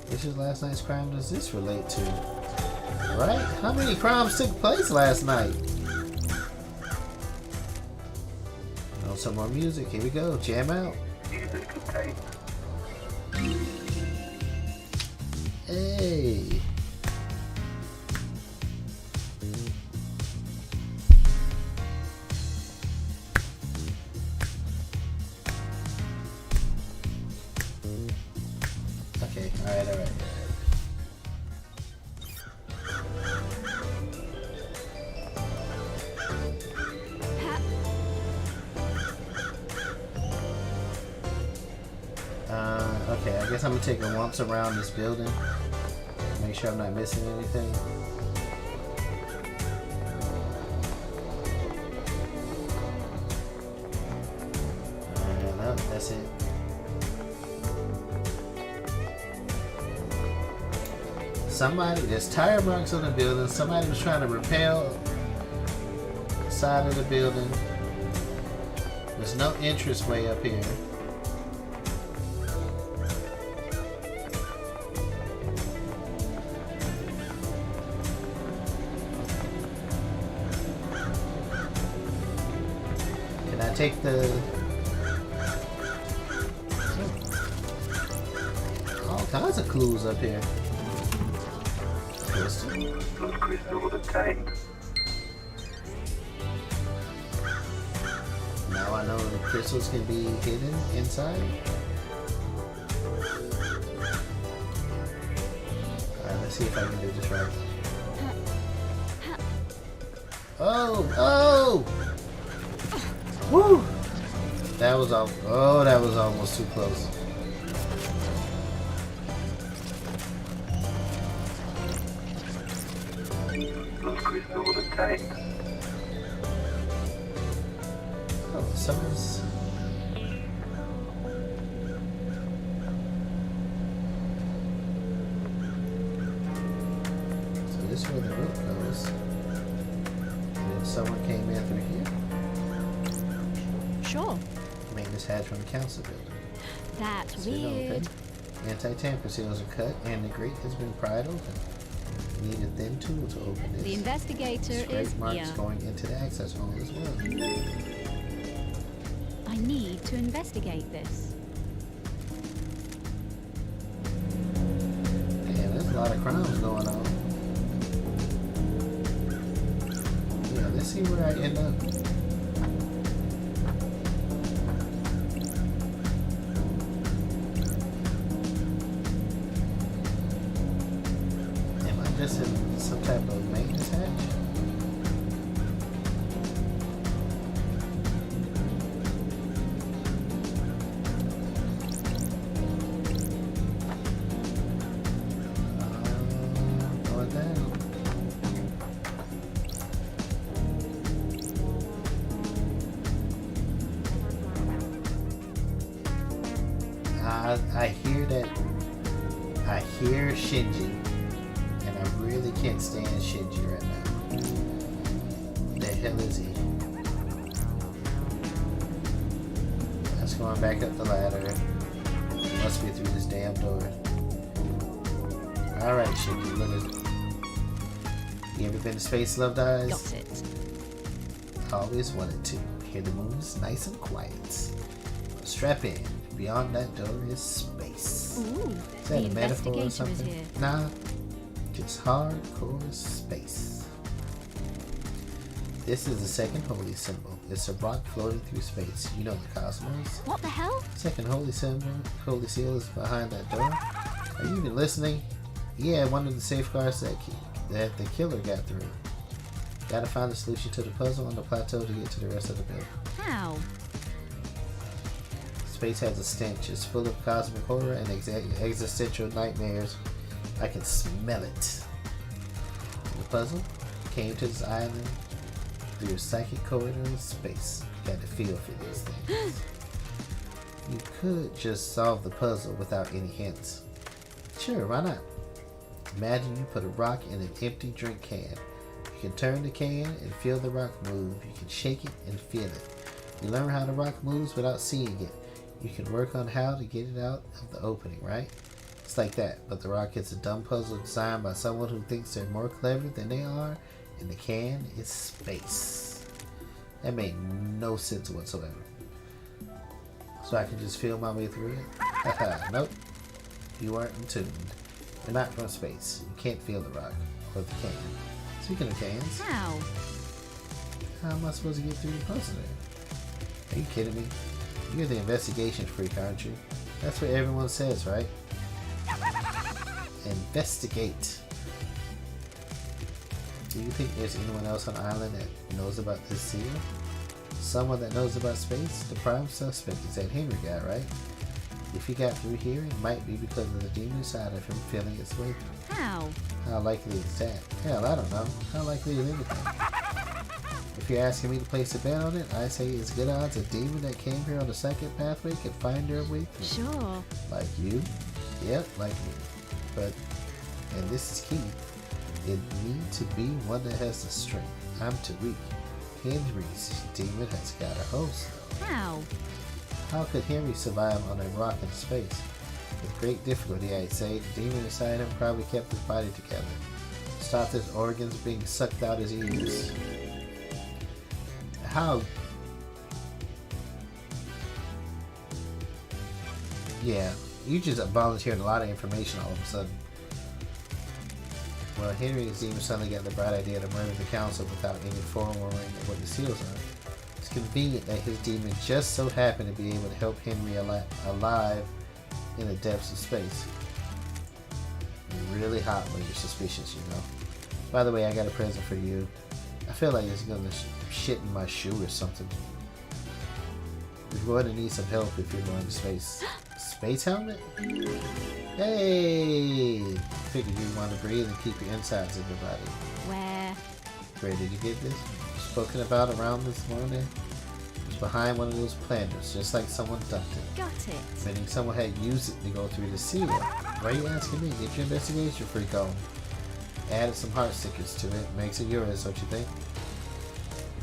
Which of last night's crime does this relate to? Right? How many crimes took place last night? Oh, some more music. Here we go. Jam out. Music obtained. Hey. Okay, alright. Okay, I guess I'm gonna take a once around this building. Make sure I'm not missing anything. No, that's it. There's tire marks on the building. Somebody was trying to repel the side of the building. There's no entrance way up here. Can I take the... All kinds of clues up here. Crystal. Blood crystal obtained. Now I know the crystals can be hidden inside. Alright, let's see if I can do this right. Oh! Woo! That was almost too close. Blood crystal obtained. Oh, someone's... So this is where the rope goes. And if someone came in through here, sure. maintenance hatch from the council building. That's Sit weird. open. Anti-tamper seals are cut and the grate has been pried open. Need a thin tool to open this. The investigator is Scrape marks here. going into the access hole as well. I need to investigate this. Damn, there's a lot of crimes going on. Yeah, let's see where I end up. Am I just in some type of maintenance hatch? I hear that. I hear Shinji, and I really can't stand Shinji right now. The hell is he? That's going back up the ladder. Must be through this damn door. Alright, Shinji, what is it? You ever been to space, Love Dies? Got it. Always wanted to. Here the moon is nice and quiet. Strap in. Beyond that door is space. Ooh, Is that the a metaphor or investigator something? is here. Nah, just hardcore space. This is the second holy symbol. It's a rock floating through space. You know the cosmos. What the hell? Second holy symbol, holy seal is behind that door. Are you even listening? Yeah, one of the safeguards that the killer got through. Gotta find the solution to the puzzle on the plateau to get to the rest of the building. How? Space has a stench. It's full of cosmic horror and existential nightmares. I can smell it. The puzzle came to this island through a psychic corridor in space. You got to feel for these things. You could just solve the puzzle without any hints. Sure, why not? Imagine you put a rock in an empty drink can. You can turn the can and feel the rock move. You can shake it and feel it. You learn how the rock moves without seeing it. You can work on how to get it out of the opening, right? It's like that, but the rock is a dumb puzzle designed by someone who thinks they're more clever than they are, and the can is space. That made no sense whatsoever. So I can just feel my way through it? Haha, nope. You aren't in tune. You're not from space. You can't feel the rock, or the can. Speaking of cans, How? how am I supposed to get through the puzzle there? Are you kidding me? You're the investigation freak, aren't you? That's what everyone says, right? Investigate. Do you think there's anyone else on the island that knows about this seal? Someone that knows about space? The prime suspect is that Henry guy, right? If he got through here, it might be because of the demon side of him feeling its way through. How? How likely is that? Hell, I don't know. How likely is anything? If you're asking me to place a bet on it, I say it's good odds a demon that came here on the second pathway could find their way through. Sure. Like you? Yep, like me. But, and this is key, it needs to be one that has the strength. I'm too weak. Henry's demon has got a host, though. How? How could Henry survive on a rock in space? With great difficulty, I'd say. The demon inside him probably kept his body together. Stopped his organs being sucked out his ears. How? Yeah, you just volunteered a lot of information all of a sudden. Well, Henry's demon suddenly got the bright idea to murder the council without any forewarning of what the seals are. It's convenient that his demon just so happened to be able to help Henry alive in the depths of space. You're really hot when you're suspicious, you know. By the way, I got a present for you. I feel like it's gonna shit in my shoe or something. You're going to need some help if you're going to space. Space helmet? Hey! Figured you want to breathe and keep your insides in your body. Where? Where did you get this? Spoken about around this morning? It was behind one of those planters, just like someone dumped it. Got it. Meaning someone had used it to go through the seal. Why are you asking me? Get your investigation freak on. Added some heart stickers to it. Makes it yours, don't you think?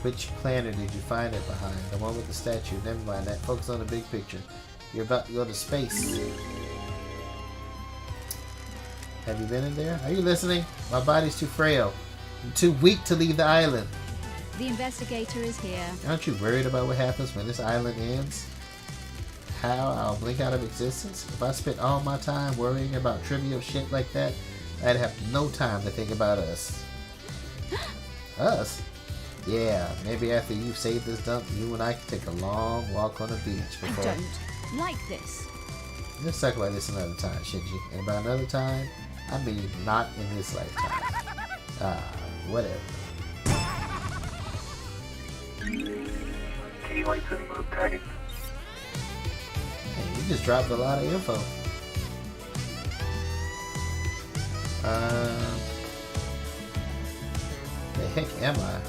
Which planter did you find it behind? The one with the statue. Never mind that. Focus on the big picture. You're about to go to space. Have you been in there? Are you listening? My body's too frail. I'm too weak to leave the island. The investigator is here. Aren't you worried about what happens when this island ends? How I'll blink out of existence? If I spent all my time worrying about trivial shit like that, I'd have no time to think about us. Us? Yeah, maybe after you've saved this dump, you and I can take a long walk on the beach I before... don't like this. Let's talk about this another time, Shinji. And by another time, I mean not in this lifetime. Whatever. Key item obtained. Hey, you just dropped a lot of info. The heck am I?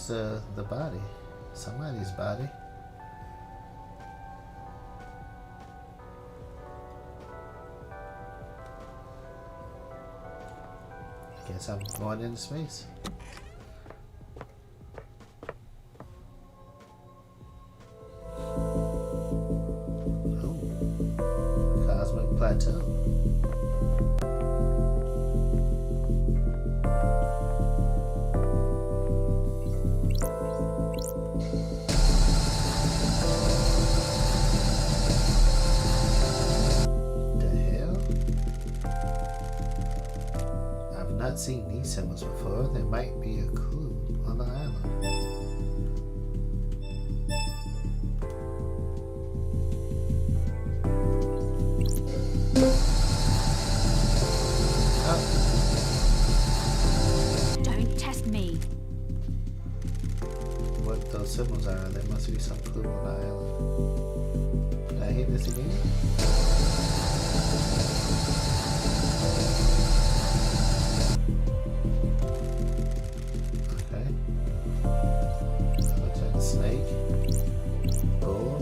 Where's the body? Somebody's body. Guess I'm going into space. Oh, cosmic plateau. Seen these symbols before. There might be a clue on the island. Oh. Don't test me. What those symbols are, there must be some clue on the island. Did I hit this again? Snake, bull,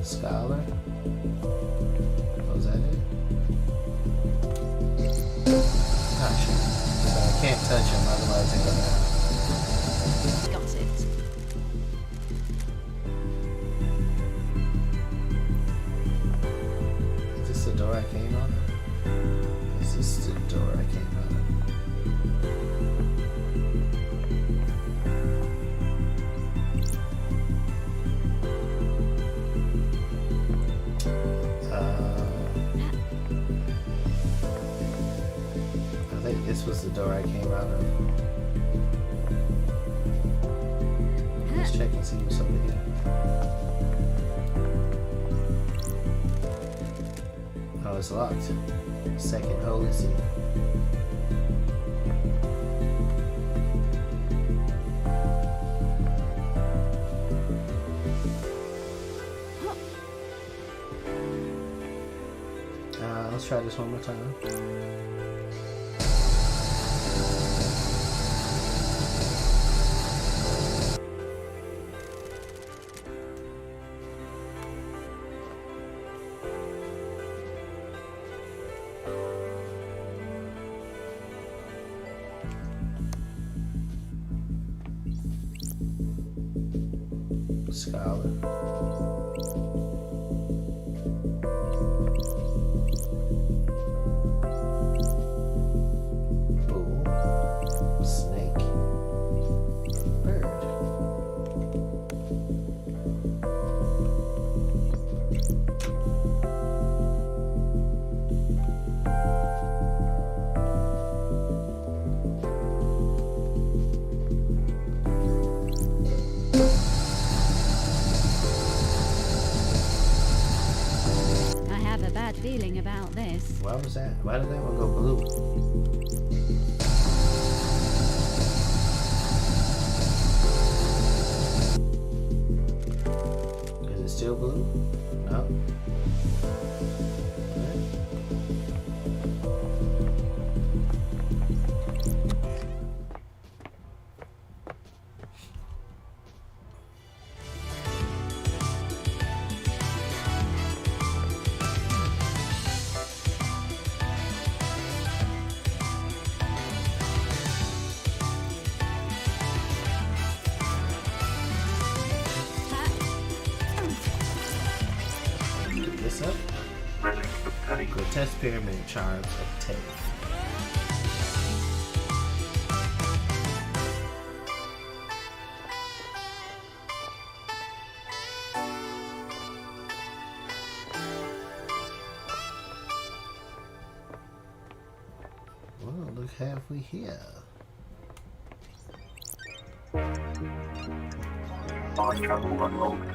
scholar. Was that it? Ah, shit. So I can't touch him, otherwise they're gonna. Got it. Is this the door I came out of? Is this the door I came out of? This was the door I came out of. Let's check and see what's over here. Oh, it's locked. Second holy seal. Let's try this one more time. Scholar. Bull. Snake. Bird. Feeling about this. Why was that? Why did that one go blue? Is it still blue? No. Up. Grotesque pyramid charms obtained. Well, look, have we here? Fast travel unlocked.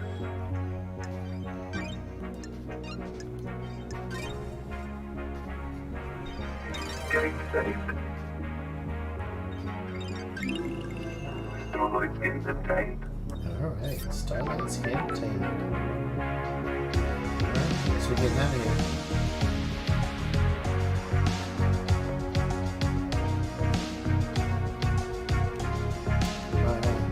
Game saved. Starlight skins obtained. Alright, Starlight skin obtained. Alright, guess we're getting out of here. Alright.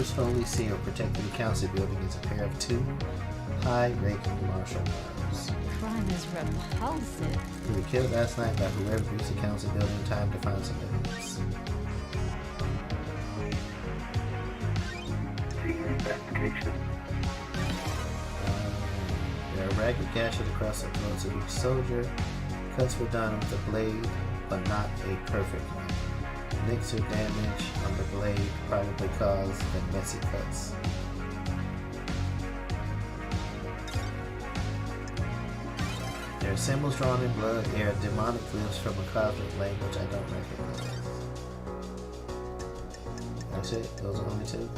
first holy seal protecting the council building is a pair of 2 high-ranking martial guards. Crime is repulsive. Who were killed last night by whoever breached the council building in time to find some evidence. Senior investigation. There are ragged gashes across the throats of each soldier. Cuts were done with a blade, but not a perfect one. Nicks or damage on the blade probably caused the messy cuts. There are symbols drawn in blood. There are demonic glyphs from a cosmic language I don't recognize. That's it? Those are only 2?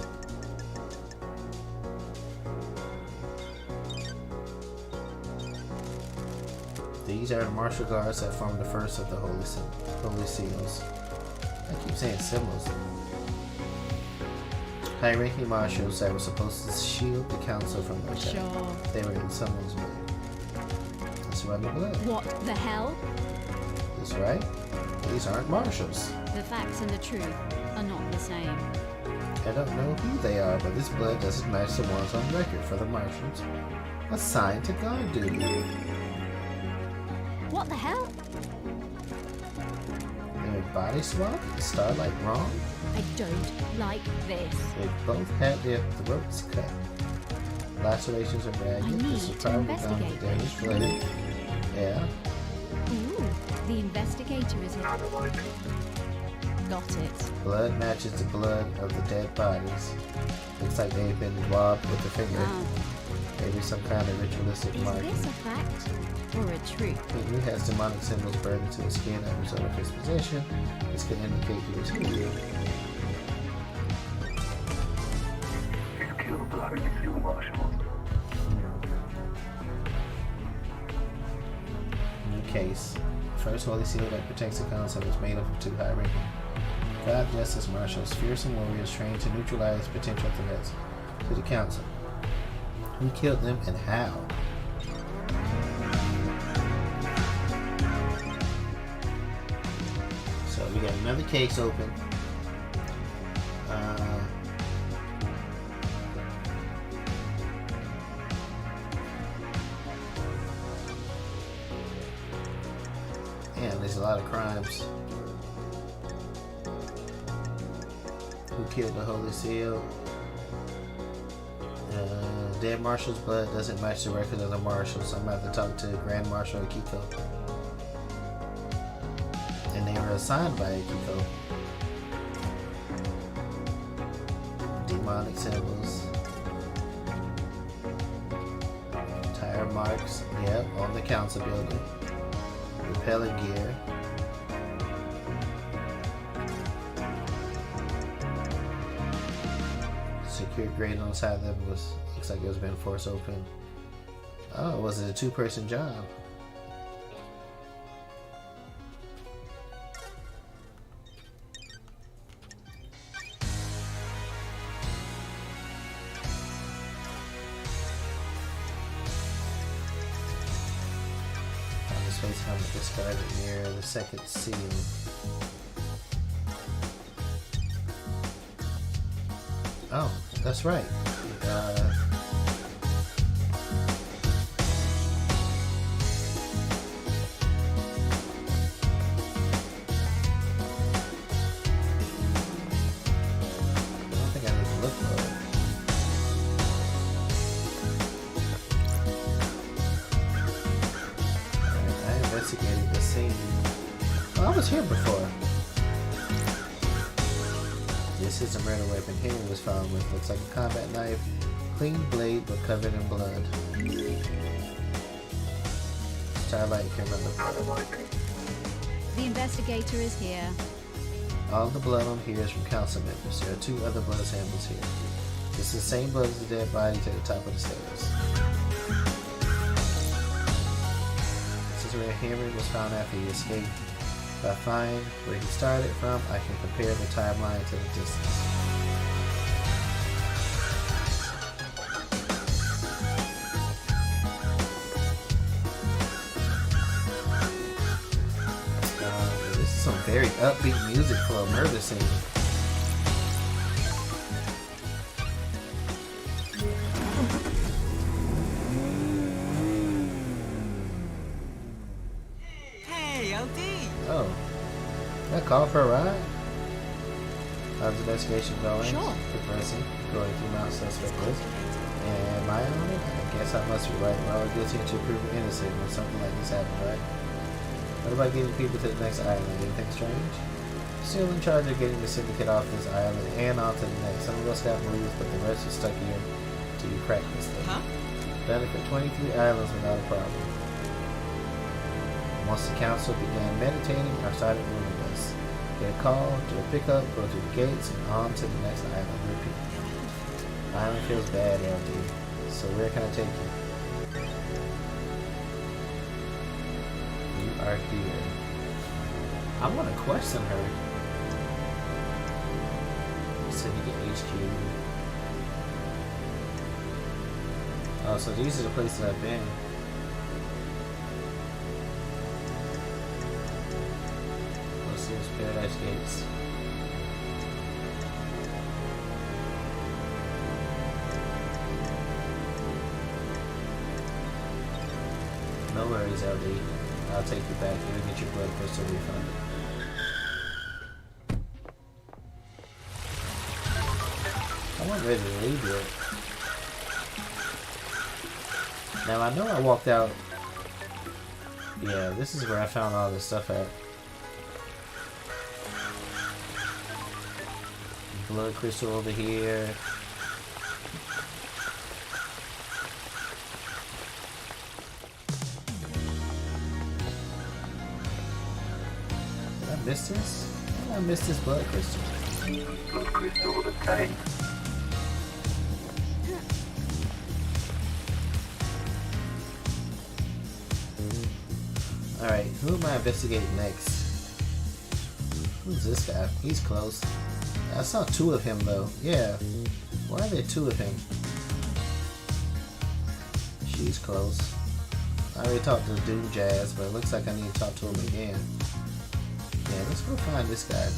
These are the martial guards that form the first of the holy seals. I keep saying symbols. High-ranking marshals that were supposed to shield the council from the attack. Sure. They were in someone's way. Let's run the blood. What the hell? That's right. These aren't marshals. The facts and the truth are not the same. I don't know who they are, but this blood doesn't match the ones on record for the marshals assigned to guard duty. What the hell? Their body swap? Is Starlight wrong? I don't like this. They both had their throats cut. Lacerations are I ragged. need This is to probably done with investigate damaged blade. Yeah. Ooh, the investigator is here. Analyzing. Got it. Blood matches the blood of the dead bodies. Looks like they've been robbed with a finger. Wow. Maybe some kind of ritualistic Is mark. this a fact or a truth? He has demonic symbols burned into his skin as a result of his possession. This could indicate he was killed. He's killed the Holy Seal Marshal. New case. First holy seal that protects the council is made up of 2 high-ranking God Justice Marshals, fearsome warriors trained to neutralize potential threats to the council. Who killed them and how? So we got another case open. And there's a lot of crimes. Who killed the Holy Seal? Dead Marshal's blood doesn't match the record of the Marshals. I'm about to talk to Grand Marshal Akiko. And they were assigned by Akiko. Demonic symbols. Tire marks. Yep, on the council building. Repellent gear. Secure grate on the side that was looks like it was being forced open. Oh, was it a 2-person job? On this face helmet discarded near the second seal. Oh, that's right. I don't think I need to look for it. Alright, I investigated the scene. Oh, I was here before. This is a murder weapon Henry was found with. Looks like a combat knife. Clean blade but covered in blood. Starlight can run the blood. Analyzing. The investigator is here. All the blood on here is from council members. There are 2 other blood samples here. It's the same blood as the dead bodies at the top of the stairs. This is where Henry was found after he escaped. If I find where he started from, I can compare the timeline to the distance. This is some very upbeat music for a murder scene. call for a ride? How's the investigation going? Sure. Progressing. Going through Mount Suspect list. Am I on it? I guess I must be right. We're all guilty until proven innocent when something like this happened, right? What about getting people to the next island? Anything strange? Still in charge of getting the syndicate off this island and onto the next. Some of us got moves, but the rest are stuck here till you crack this thing. Huh? Benefit 23 islands without a problem. Once the council began meditating, I started moving us. Get a call, do a pickup, go through the gates, and on to the next island. Repeat. Island feels bad, LD. So where can I take you? You are here. I want to question her. Syndicate HQ. Oh, so these are the places I've been. Let's see, it's Paradise Gates. No worries, LD. I'll take you back. You'll get your blood crystal refunded. I wasn't ready to leave yet. Now I know I walked out. Yeah, this is where I found all this stuff at. Blood crystal over here. Did I miss this? How did I miss this blood crystal? Blood crystal obtained. Alright, who am I investigating next? Who's this guy? He's close. I saw two of him though. Yeah. Why are there two of him? She's close. I already talked to Doom Jazz, but it looks like I need to talk to him again. Yeah, let's go find this guy.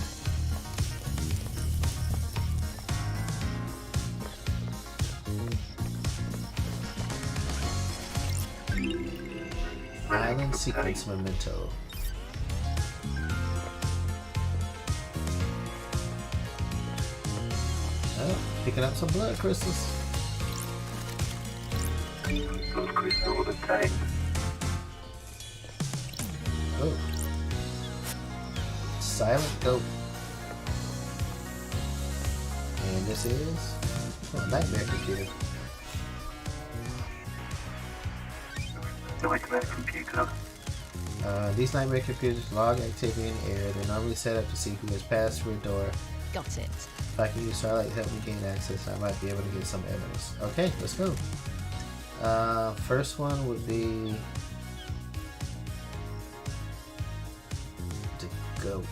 Island Sequence Memento. Oh, picking up some blood crystals. Blood crystal obtained. Oh. Silent Goat. And this is Nightmare Computer. Nightmare computer. These nightmare computers log activity in the air. They're normally set up to see who has passed through a door. Got it. If I can use Starlight to help me gain access, I might be able to get some evidence. Okay, let's go. First one would be the goat.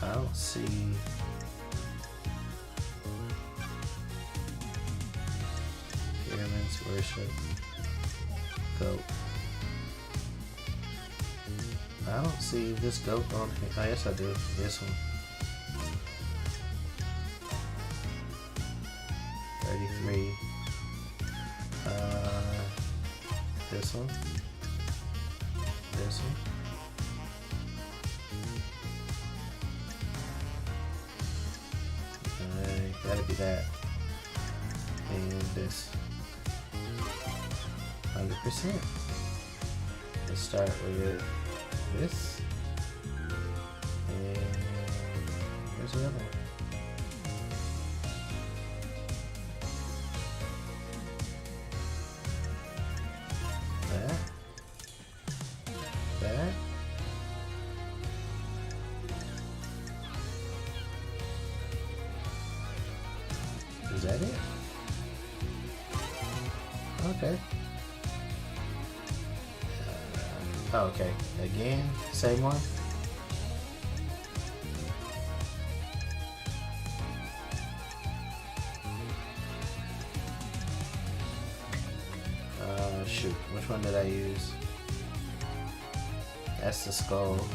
I don't see. Pyramids worship. Goat. I don't see this goat on here. Oh, yes, I do. This one. 33. This one. This one. Gotta be that. And this. 100%. Let's start with this. And where's the other one? That. That. Is that it? Okay. Oh, okay. Again, same one. Shoot. Which one did I use? That's the skull.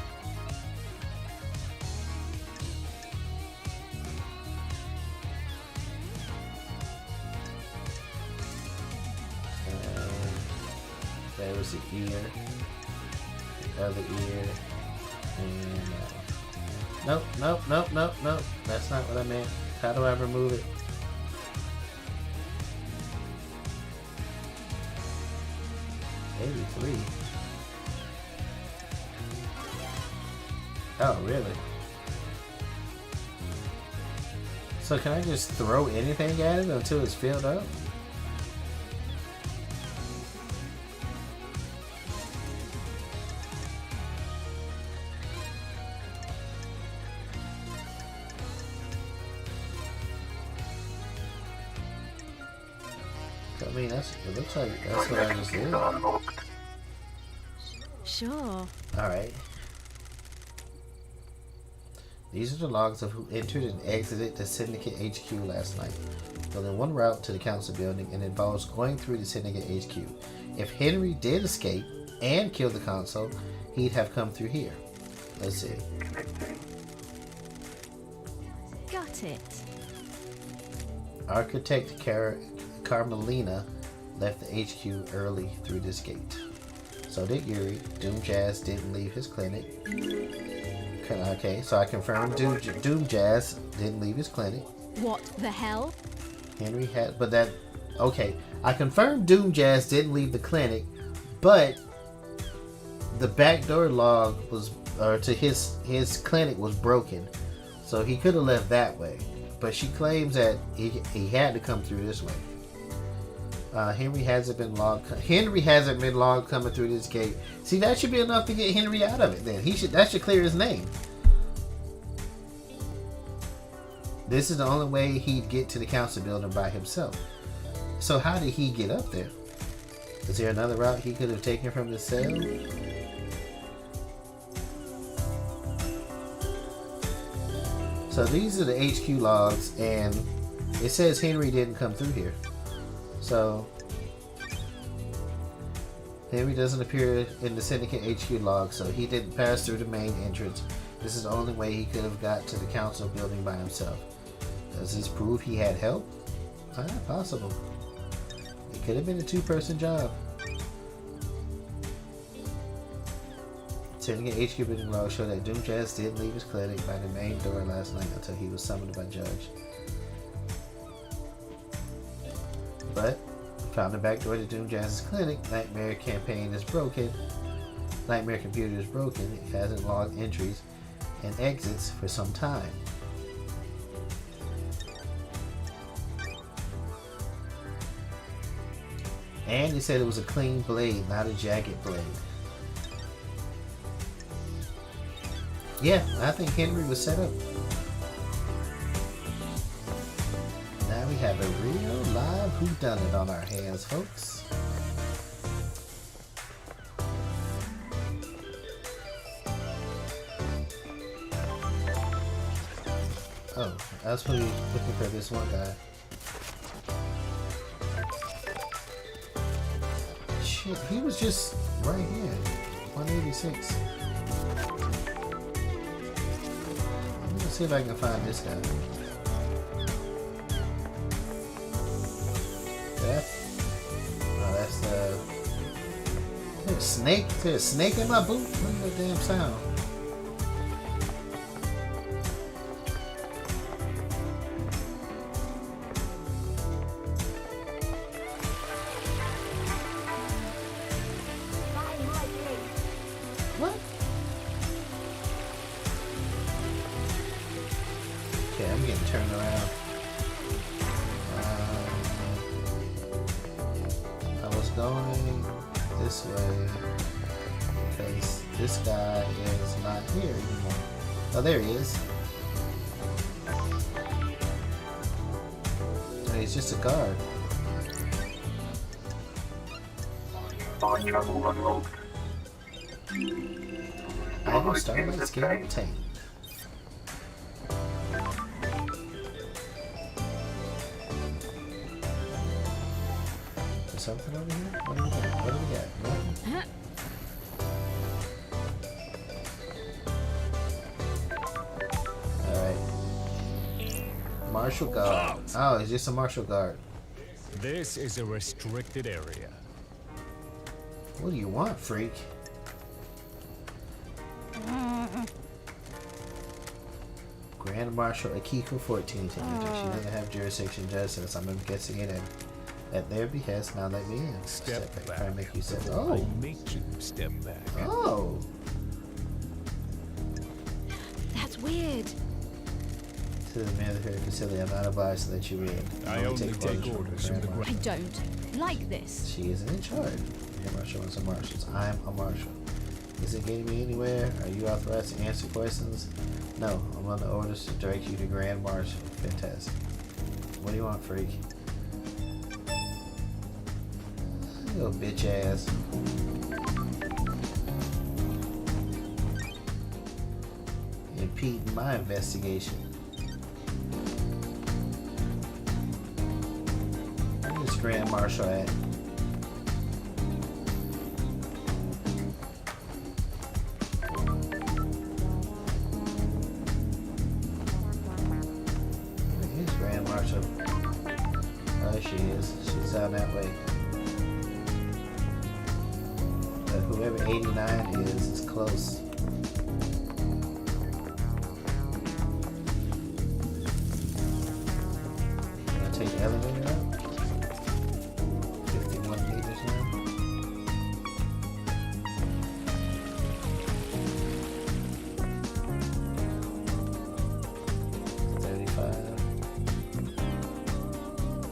That was the ear. other ear. And nope, nope, nope, nope, nope. That's not what I meant. How do I remove it? $83. Oh, really? So can I just throw anything at it until it's filled up? I mean, it looks like that's what I just did. Unlocked. Sure. Alright. These are the logs of who entered and exited the Syndicate HQ last night. Building one route to the council building and involves going through the Syndicate HQ. If Henry did escape and kill the console, he'd have come through here. Let's see. Connecting. Got it. Architect Carmelina left the HQ early through this gate. So did Yuri. Doom Jazz didn't leave his clinic. Okay, so I confirmed Doom Jazz didn't leave his clinic. What the hell? Henry had, but that, okay. I confirmed Doom Jazz didn't leave the clinic, but the backdoor log was, or to his clinic was broken, so he could have left that way. But she claims that he had to come through this way. Henry hasn't been logged coming through this gate. See, that should be enough to get Henry out of it. Then that should clear his name. This is the only way he'd get to the council building by himself. So how did he get up there? Is there another route he could have taken from the cell? So these are the HQ logs, and it says Henry didn't come through here. So Henry doesn't appear in the Syndicate HQ log, so he didn't pass through the main entrance. This is the only way he could have got to the council building by himself. Does this prove he had help? Possible. It could have been a two-person job. Syndicate HQ building log show that Doom Jazz didn't leave his clinic by the main door last night until he was summoned by Judge. But found the back door to Doom Jazz's clinic. Nightmare campaign is broken. Nightmare computer is broken. It hasn't logged entries and exits for some time. And he said it was a clean blade, not a jagged blade. Yeah, I think Henry was set up. Now we have a real live whodunit on our hands, folks. Oh, I was looking for this one guy. Shit, he was just right here. 186. Let's see if I can find this guy. Yeah. Oh, that's the snake. Is there a snake in my boot? Look at that damn sound. What? Okay, I'm getting turned around. I was going this way because this guy is not here anymore. Oh, there he is. Oh, he's just a guard. Side channel unlocked. Item Starlight skill obtained. Is something over here? What do we got? What do we got? Nothing? Alright. Martial guard. Oh, it's just a martial guard. This is a restricted area. What do you want, freak? Grand Marshal Akiko 14 She doesn't have jurisdiction justice. I'm investigating at their behest. Now let me in. Step back. Try to make you step. I Oh. make you step back. Oh. That's weird. To the military facility, I'm not obliged to let you in. I only take orders from the I don't like this. She isn't in charge. Grand Marshal and some marshals. I'm a marshal. Is it getting me anywhere? Are you authorized to answer questions? No, I'm on the orders to direct you to Grand Marshal. Fantastic. What do you want, freak? You little bitch ass. Impeding my investigation. Where's Grand Marshal at? Here's Grand Marshal. Oh, there she is. She's down that way. But whoever 89 is close. Gonna take the elevator up. 51 meters now.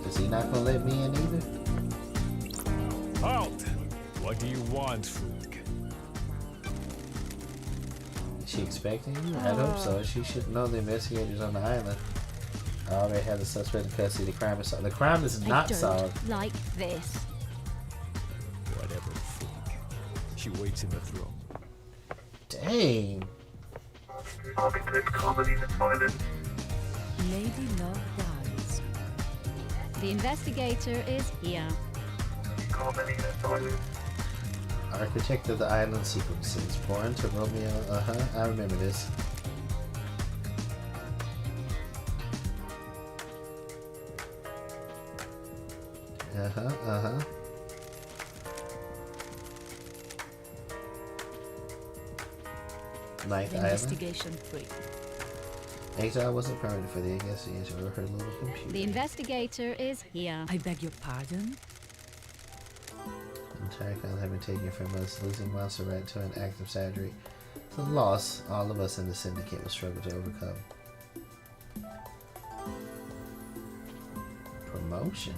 Is he not gonna let me in either? Halt! What do you want, freak? Is she expecting you? I'd hope so. She should know the investigators on the island. I already have the suspect in custody. The crime is solved. The crime is I not don't solved. like this. Whatever, freak. She waits in the throne. Dang. Architect Carmelina Toilet. Lady Love dies. The investigator is here. Carmelina Toilet. Architect of the island sequences. Born to Romeo. I remember this. Ninth Island. Investigation 3. Exile wasn't permanent for the investigation or her little computer. The investigator is here. I beg your pardon? Entire island had been taken from us, losing Montserrat to an active surgery. It's a loss all of us in the syndicate will struggle to overcome. Promotion?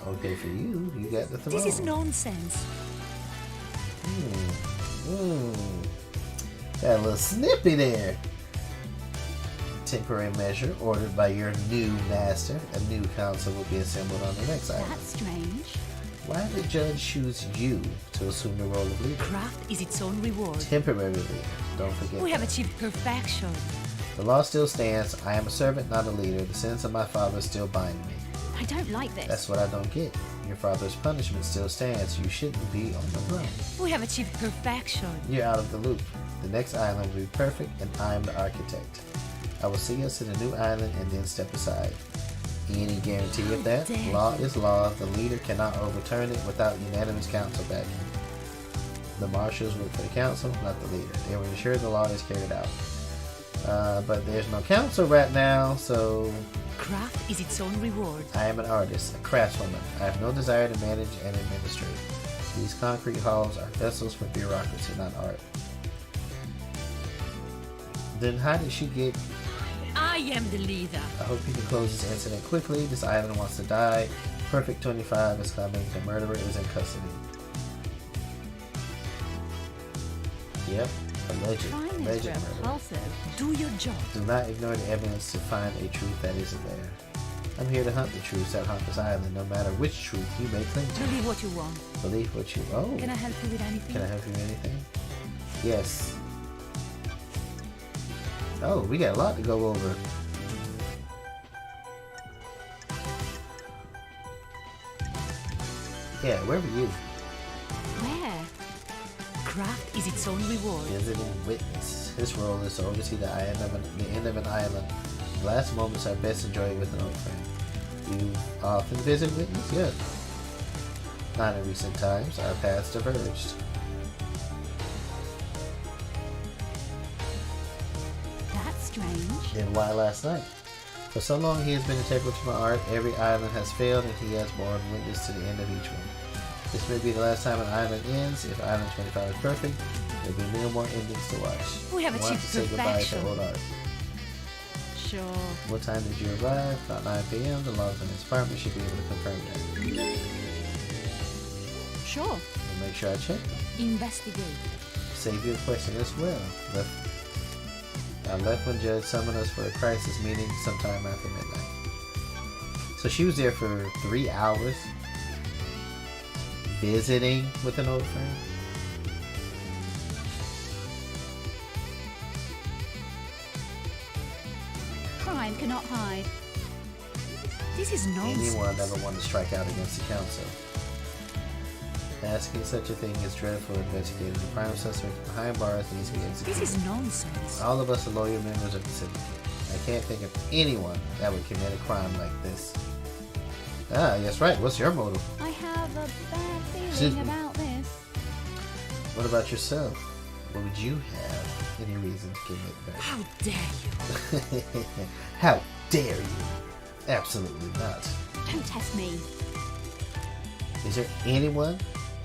Okay for you. You got the throne. This is nonsense. Got a little snippy there. Temporary measure ordered by your new master. A new council will be assembled on the next island. That's strange. Why did the judge choose you to assume the role of leader? Craft is its own reward. Temporary leader. Don't forget We have that. achieved perfection. The law still stands. I am a servant, not a leader. The sins of my father still bind me. I don't like this. That's what I don't get. Your father's punishment still stands. You shouldn't be on the throne. We have achieved perfection. You're out of the loop. The next island will be perfect, and I am the architect. I will see us in a new island and then step aside. Any guarantee of that? dare Law is law. The leader cannot overturn it without unanimous council backing. The marshals work for the council, not the leader. They will ensure the law is carried out. But there's no council right now, so Craft is its own reward. I am an artist, a craftswoman. I have no desire to manage and administrate. These concrete halls are vessels for bureaucracy, not art. Then how did she get... I am the leader. I hope you can close this incident quickly. This island wants to die. Perfect 25 is coming. The murderer is in custody. Yep, alleged Crime is murder. repulsive. Do your job. Do not ignore the evidence to find a truth that isn't there. I'm here to hunt the truths that haunt this island, no matter which truth you may cling to. Believe what you want. Believe what you... Oh. Can I help you with anything? Can I help you with anything? Yes. Oh, we got a lot to go over. Yeah, where were you? Where? Craft is its own reward. Visiting witness. His role is to oversee the end of an island. The last moments are best enjoyed with an old friend. You often visit witness? Good. Not in recent times. Our paths diverged. strange. Then why last night? For so long he has been integral to my art, every island has failed and he has borne witness to the end of each one. This may be the last time an island ends. If Island 25 is perfect, there will be no more endings to watch. We have I want achieved to say goodbye to perfection. old art. Sure. What time did you arrive? About 9 p.m. The logs on his apartment should be able to confirm that. Sure. I'll make sure I check them. Investigate. Save you a question as well. I left when Judge summoned us for a crisis meeting sometime after midnight. So she was there for 3 hours visiting with an old friend. Crime cannot hide. This is nonsense. Anyone ever wanted to strike out against the council? Asking such a thing is dreadful. Investigating the prime suspect behind bars needs to be executed. This is nonsense. All of us are loyal members of the city. I can't think of anyone that would commit a crime like this. Ah, yes, right. What's your motive? I have a bad Excuse feeling me. about this. What about yourself? What would you have any reason to commit murder? How dare you? How dare you? Absolutely not. Don't test me. Is there anyone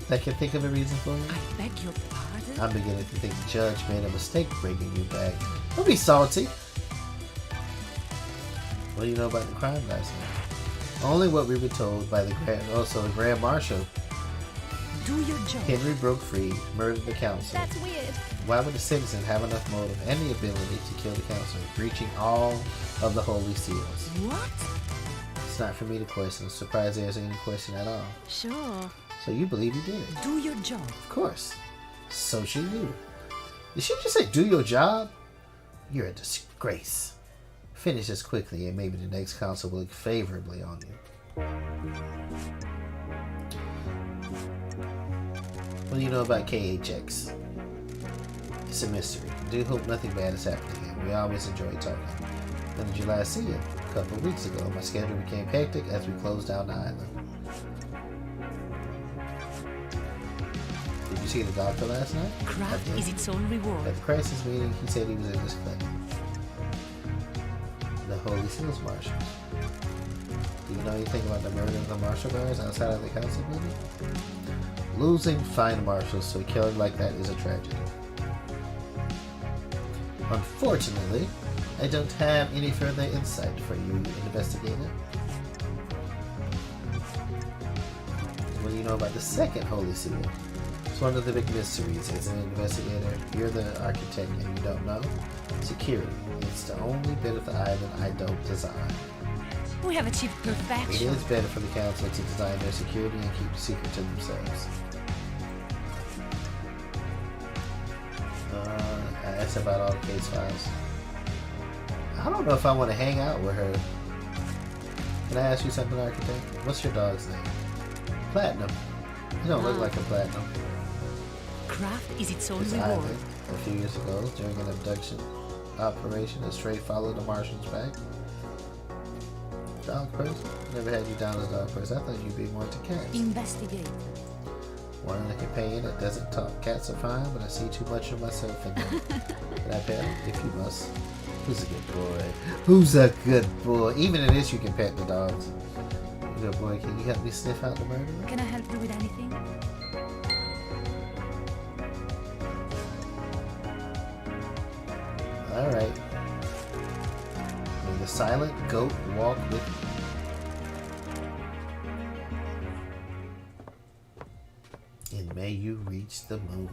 that can think of a reason for you? I beg your pardon? I'm beginning to think the judge made a mistake bringing you back. Don't be salty. What do you know about the crime last night? Only what we were told by the Grand Marshal. Do your job. Henry broke free, murdered the council. That's weird. Why would the citizen have enough motive and the ability to kill the council, breaching all of the holy seals? What? It's not for me to question. Surprised there's any question at all. Sure. So you believe he did it? Do your job. Of course. So should you. Did she just say do your job? You're a disgrace. Finish this quickly and maybe the next council will look favorably on you. What do you know about KHX? It's a mystery. I do hope nothing bad is happening here. We always enjoy talking. When did you last see him? A couple of weeks ago. My schedule became hectic as we closed down the island. Did you see the doctor last night? Craft is its own reward. At the crisis meeting, he said he was in his clinic. The Holy Seals Marshals. Do you know anything about the murder of the marshal guards outside of the council building? Losing fine marshals to a killer like that is a tragedy. Unfortunately, I don't have any further insight for you, investigator. What do you know about the second Holy Seal? It's one of the big mysteries. As an investigator, you're the architect and you don't know. Security. It's the only bit of the island I don't design. We have achieved It perfection. is better for the council to design their security and keep the secret to themselves. I asked about all the case files. I don't know if I want to hang out with her. Can I ask you something, architect? What's your dog's name? Platinum. You don't look like a platinum. Craft is its own This reward. island, a few years ago, during an abduction operation, a stray followed the Martians back. Dog person? Never had you down as a dog person. I thought you'd be more into cats. Investigate. One a companion that doesn't talk. Cats are fine, but I see too much of myself in them. Can I pet him? If you must. Who's a good boy? Who's a good boy? Even in this, you can pet the dogs. Good boy, can you help me sniff out the murderer? Can I help you with anything? Alright. May the silent goat walk with you. And may you reach the moon.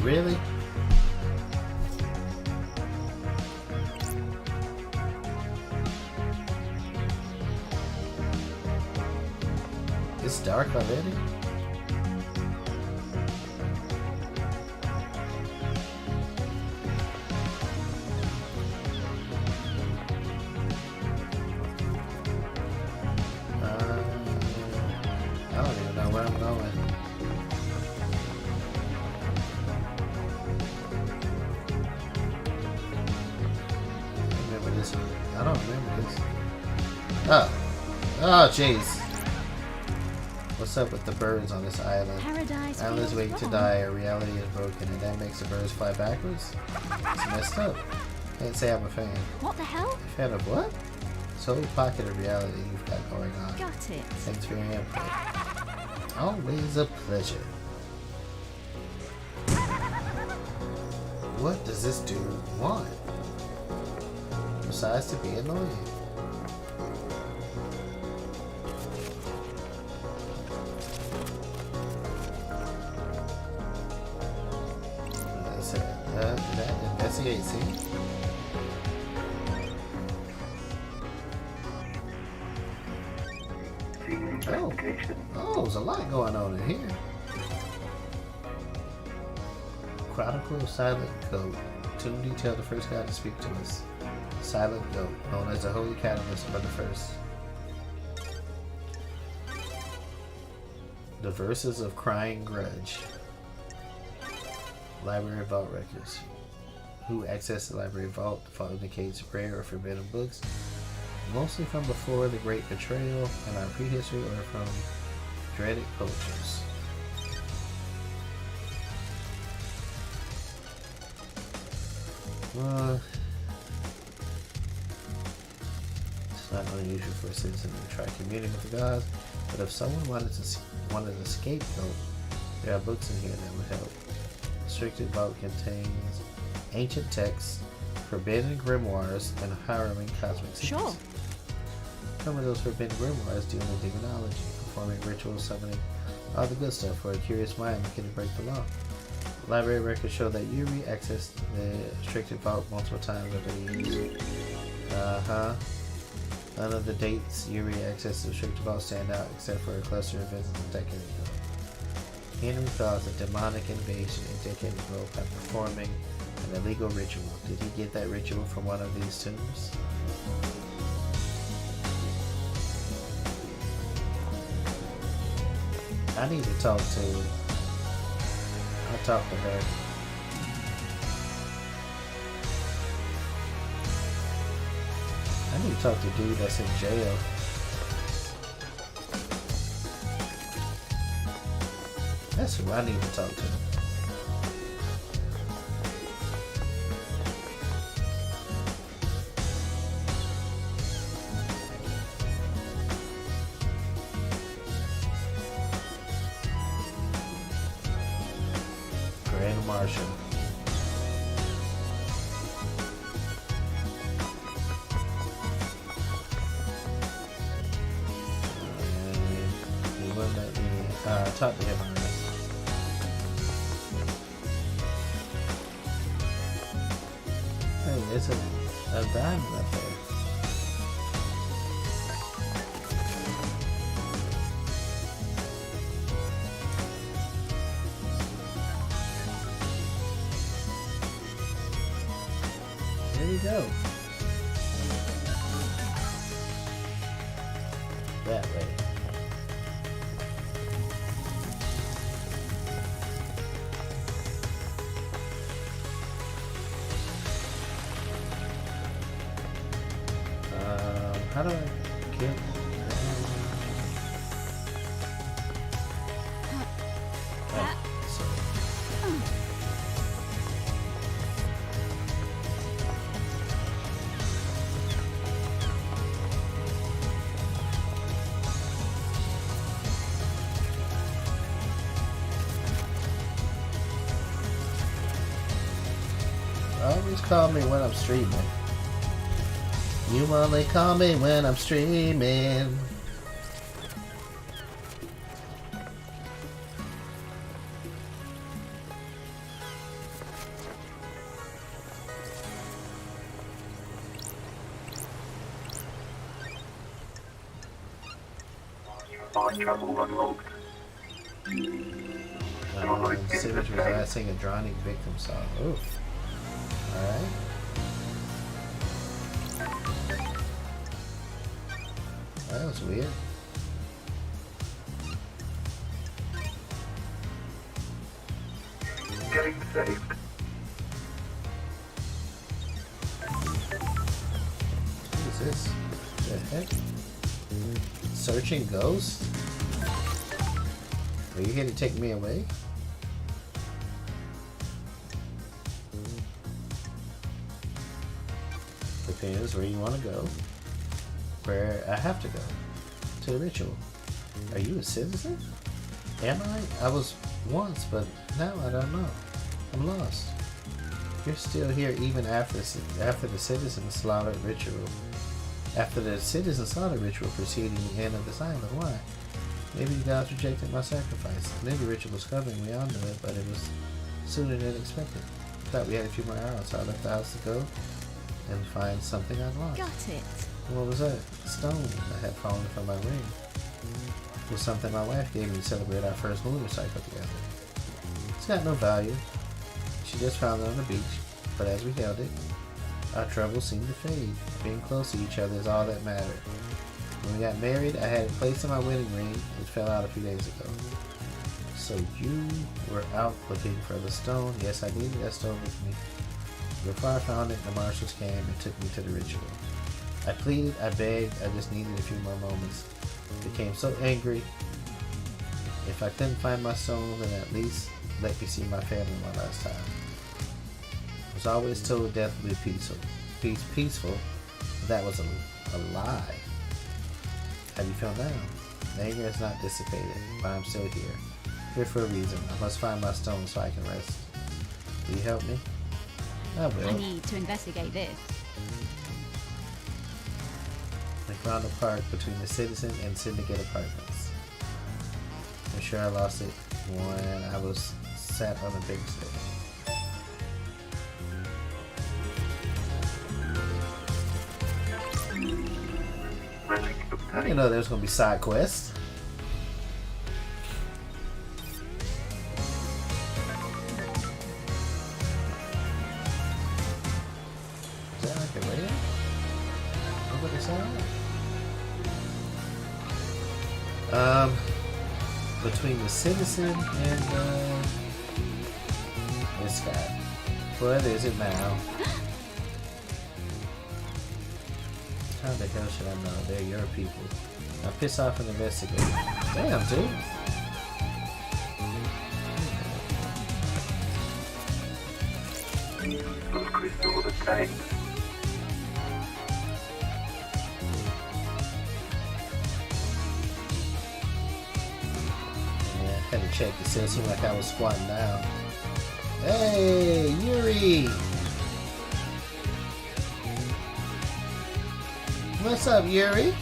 Really? It's dark already? I don't even know where I'm going. I remember this one. I don't remember this. Oh. Oh, jeez. What's up with the birds on this island? Paradise Island's feels waiting to wrong. die, our reality is broken, and that makes the birds fly backwards? It's messed up. Can't say I'm a fan. What the hell? Fan of what? So pocket of reality you've got going on. Got it. Thanks for your input. Always a pleasure. What does this dude want? Besides to be annoying. That's it. That investigate scene. Investigation. Oh, there's a lot going on in here. Chronicle of Silent Goat. Tomb detailed the first god to speak to us. Silent Goat, known as the Holy Catalyst for the First. The Verses of Crying Grudge. Library Vault Records. Who accessed the Library Vault? The vault indicates rare or forbidden books, mostly from before the Great Betrayal and our prehistory, or from dreaded cultures. It's not unusual for a citizen to try communing with the gods, but if someone wanted a scapegoat, there are books in here that would help. The Restricted Vault contains ancient texts, forbidden grimoires, and harrowing cosmic secrets. Sure. Some of those forbidden grimoires deal with demonology, performing rituals, summoning, all the good stuff for a curious mind looking to break the law. Library records show that Yuri accessed the restricted vault multiple times over the years. None of the dates Yuri accessed the restricted vault stand out except for a cluster of events a decade ago. Henry caused a demonic invasion a decade ago by performing an illegal ritual. Did he get that ritual from one of these tombs? I need to talk to... I'll talk to her. I need to talk to the dude that's in jail. That's who I need to talk to. Grand Marshal. He wouldn't let me talk to him on this. Hey, there's a diamond up there. There you go. That way. How do I kill? Always call me when I'm streaming. You only call me when I'm streaming. On travel unlocked. Savage was asking a drowning victim song. Oof. Alright. That was weird. Getting saved. What is this? The heck? Searching ghosts? Are you here to take me away? Depends where you want to go. Where I have to go. To the ritual. Are you a citizen? Am I? I was once, but now I don't know. I'm lost. You're still here even after the citizen slaughter ritual. After the citizen slaughter ritual preceding the end of this island. Why? Maybe the gods rejected my sacrifice. I knew the ritual was coming, we all knew it, but it was sooner than expected. I thought we had a few more hours, so I left the house to go and find something I'd lost. Got it. What was that? A stone that had fallen from my ring. It was something my wife gave me to celebrate our first motorcycle together. It's got no value. She just found it on the beach, but as we held it, our troubles seemed to fade. Being close to each other is all that mattered. When we got married, I had it placed in my wedding ring, which fell out a few days ago. So you were out looking for the stone? Yes, I needed that stone with me. Before I found it, the marshals came and took me to the ritual. I pleaded, I begged, I just needed a few more moments. I became so angry. If I couldn't find my stone, then at least let me see my family one last time. I was always told death would be peaceful. That was a lie. How do you feel now? The anger is not dissipated, but I'm still here. Here for a reason. I must find my stone so I can rest. Will you help me? I will. I need to investigate this. I found a park between the Citizen and Syndicate apartments. I'm sure I lost it when I was sat on a big stick. I didn't know there was going to be side quests. Is that like a rail? Nobody saw it? Between the Citizen and this guy. What is it now? How the hell should I know? They're your people. Now piss off and investigate. Damn, dude. Those crystal the tank. Yeah, I had to check. It still seemed like I was squatting down. Hey, Yuri! What's up, Yuri?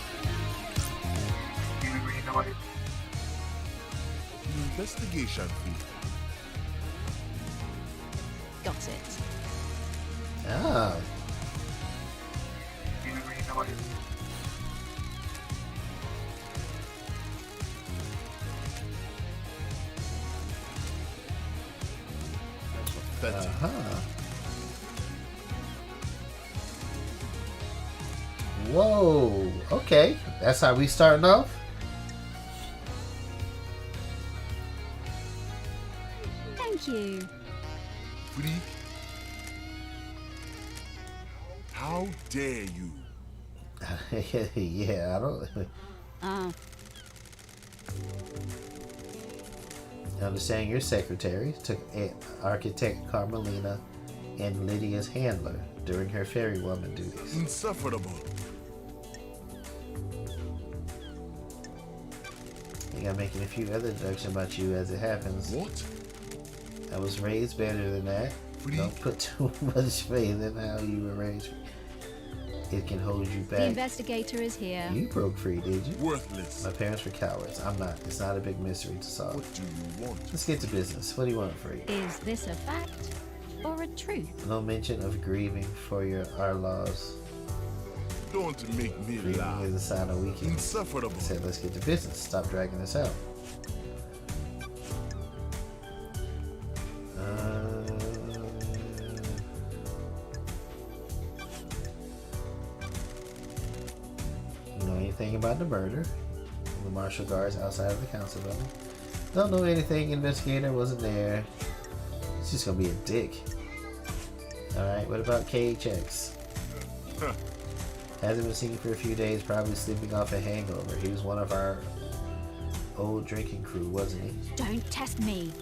Investigation fee. Got it. Oh. Uh-huh. Whoa. Okay. That's how we starting off? Thank you. Freak. How dare you? Yeah, I don't... Oh, I understand your secretary took architect Carmelina and Lydia's handler during her fairy woman duties. Insufferable. I think I'm making a few other deductions about you as it happens. What? I was raised better than that. Freak. Don't put too much faith in how you were raised. It can hold you the back. investigator is here. You broke free, did you? Worthless. My parents were cowards. I'm not. It's not a big mystery to solve. What do you want? Let's get to business. What do you want, free? Is this a fact or a truth? No mention of grieving for our laws. Don't make me Grieving laugh. is a sign of weakness. Insufferable. I said, let's get to business. Stop dragging this out. You know anything about the murder? The martial guards outside of the council building. Don't know anything. Investigator wasn't there. It's just gonna be a dick. Alright, what about KHX? Huh. Hasn't been seen for a few days, probably sleeping off a hangover. He was one of our old drinking crew, wasn't he? Don't test me.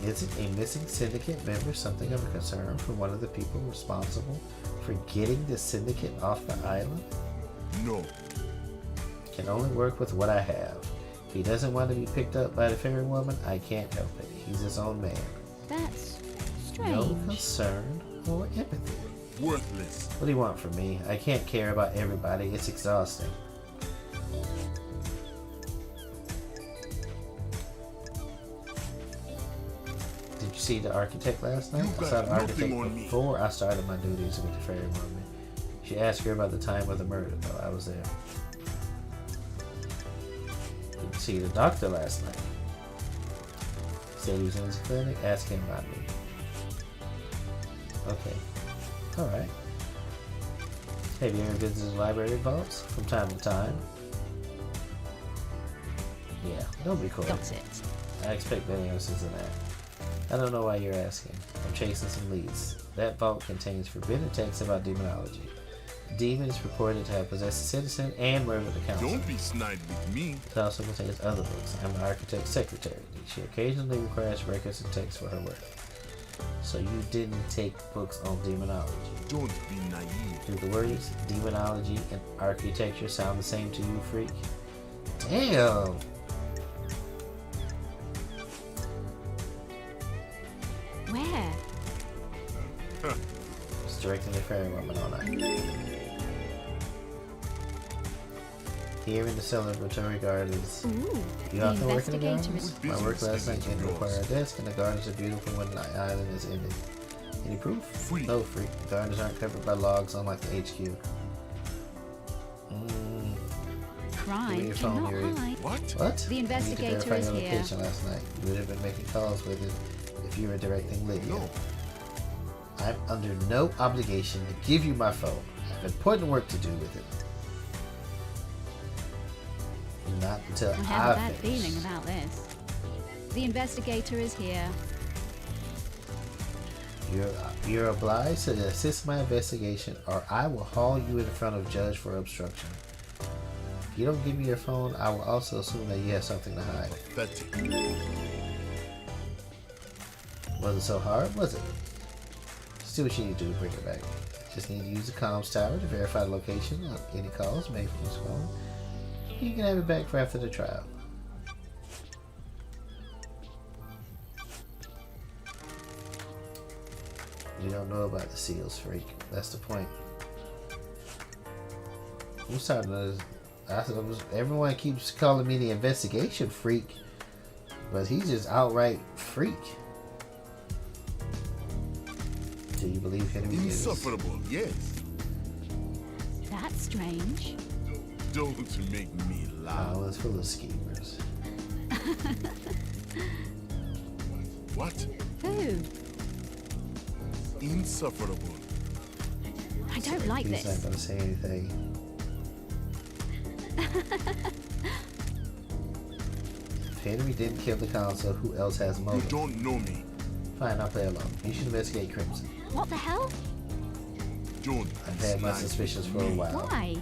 Isn't a missing syndicate member something of a concern for one of the people responsible for getting the syndicate off the island? No. Can only work with what I have. If he doesn't want to be picked up by the fairy woman, I can't help it. He's his own man. That's No strange. concern or empathy. Worthless. What do you want from me? I can't care about everybody. It's exhausting. Did you see the architect last night? You I got saw the nothing architect on me. before I started my duties with the fairy woman. She asked her about the time of the murder, though. I was there. Did you see the doctor last night? Said he was in his clinic. Ask him about me. Okay. Alright. Have you ever visited the library vaults from time to time? Yeah, don't be coy. Got it. I expect better answers than that. I don't know why you're asking. I'm chasing some leads. That vault contains forbidden texts about demonology. A demon is reported to have possessed a citizen and murdered the council. Don't be snide with me. It also contains other books. I'm the architect's secretary. She occasionally requires records and texts for her work. So you didn't take books on demonology. Don't be naive. Do the words demonology and architecture sound the same to you, freak? Damn! Where? It's directing the fairy woman all night. Here in the celebratory gardens. Ooh, You the often work in the investigator gardens? is... My work last night Business didn't is require a yours. desk, and the gardens are beautiful when the island is ended. Any proof? Free. No, freak. The gardens aren't covered by logs, unlike the HQ. Give me Crime your phone, cannot Yuri. hide. What? What? The investigator I need to verify is your here. location last night. You would have been making calls with him if you were directing Lydia. No. I'm under no obligation to give you my phone. I have important work to do with it. Not until I have a bad finish. feeling about this. The investigator is here. You're obliged to assist my investigation, or I will haul you in front of judge for obstruction. If you don't give me your phone, I will also assume that you have something to hide. Pathetic. Was it so hard? Was it? Just do what you need to do to bring it back. Just need to use the comms tower to verify the location of any calls made from this phone. You can have it back for after the trial. You don't know about the seals, freak. That's the point. I'm starting to... everyone keeps calling me the investigation freak, but he's just outright freak. Do you believe Henry is? Insufferable, yes. That's strange. Don't make me laugh. Oh, it's full of schemers. What? Who? Insufferable. I don't like He's this. not gonna say anything. If Henry didn't kill the council, who else has You motive? don't know me. Fine, I'll play along. You should investigate Crimson. What the hell? Don't I've be had my snide suspicions for with a me. while. Why?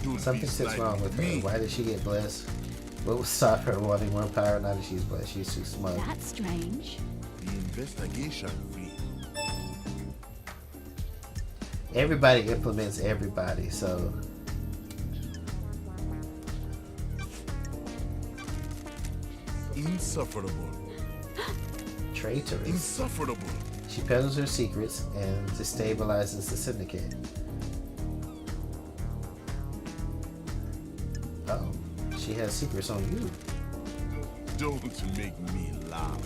Don't Something be sits snide wrong with her. me. Why did she get blessed? What would stop her wanting more power now that she's blessed? She's too smug. That's strange. The investigation fee. Everybody implements everybody, so Insufferable. traitorous. Insufferable. She peddles her secrets and destabilizes the syndicate. Oh, she has secrets on you. Don't make me laugh.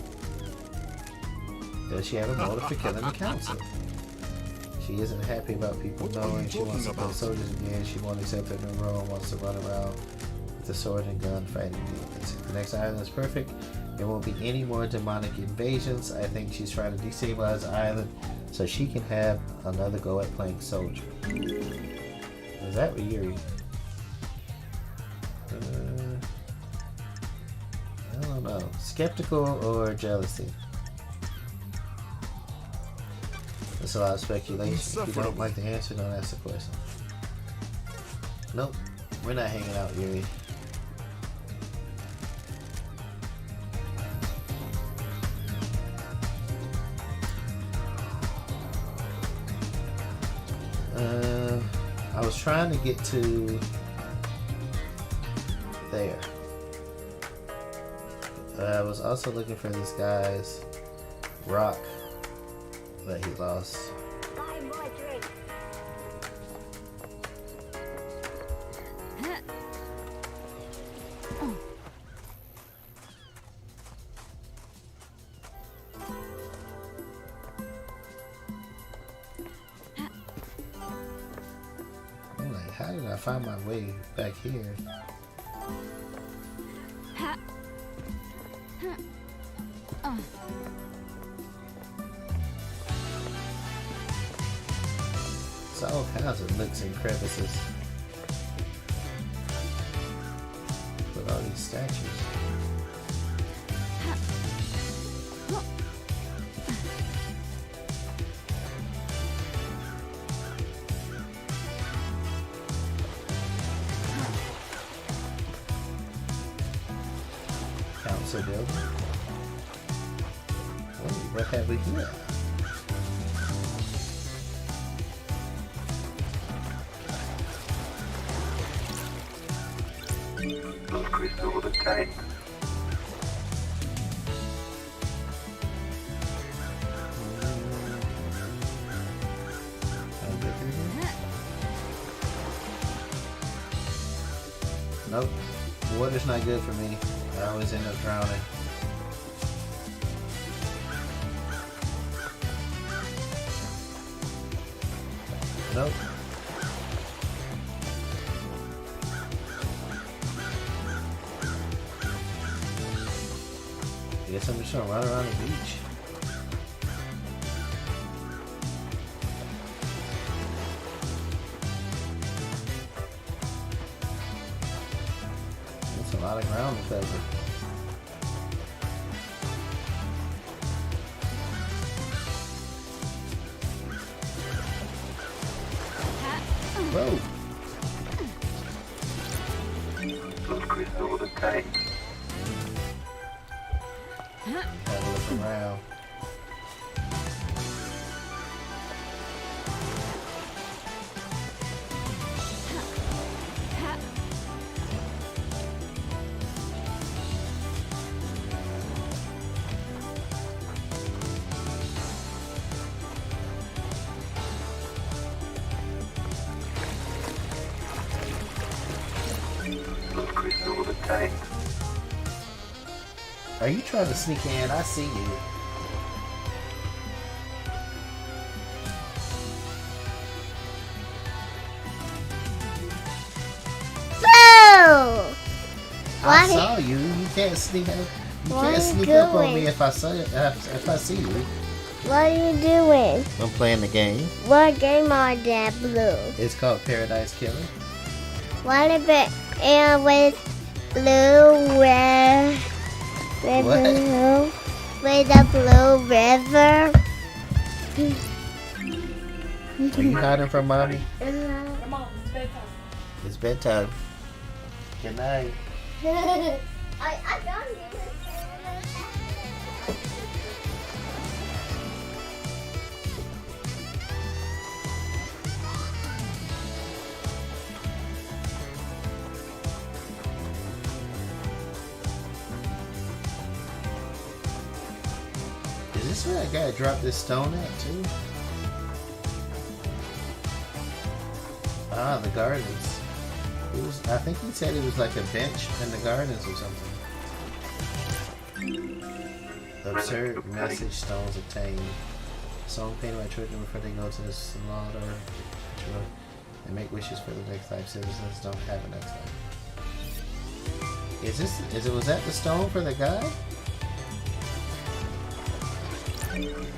Does she have a motive for killing the council? She isn't happy about people What are knowing you she wants to talking play about? soldiers again. She won't accept her new role and wants to run around with a sword and gun fighting demons. If the next island is perfect, there won't be any more demonic invasions. I think she's trying to destabilize the island so she can have another go at playing soldier. Is that what Yuri? I don't know. Skeptical or jealousy? That's a lot of speculation. If you don't Insufferable. like the answer, don't ask the question. Nope. We're not hanging out, Yuri. was trying to get to there. I was also looking for this guy's rock that he lost. Buy more drink. I'm like, how did I find my way back here? It's all kinds of nooks and crevices with all these statues. Council building. What have we here? Those crystals are tight. Nope. Water's not good for me. I always end up drowning. Nope. I guess I'm just gonna run around the beach. That's a lot of ground to cover. Whoa! Those crystals are tight. Have a look around. Those crystals are tight. Are you trying to sneak in? I see you. Boo! I saw you. You can't sneak. You can't sneak up on me if I see you. What are you doing? I'm playing the game. What game are that blue? It's called Paradise Killer. What about and with blue red? With What? blue, with a blue river. Are you hiding from mommy? Come on, it's bedtime. It's bedtime. Good night. I don't need it. Is this where I gotta drop this stone at too? Ah, the gardens. It was, I think he said it was like a bench in the gardens or something. Absurd message stones obtained. Song painted by children before they go to the slaughter and make wishes for the next life. Citizens don't have a next life. Was that the stone for the guy?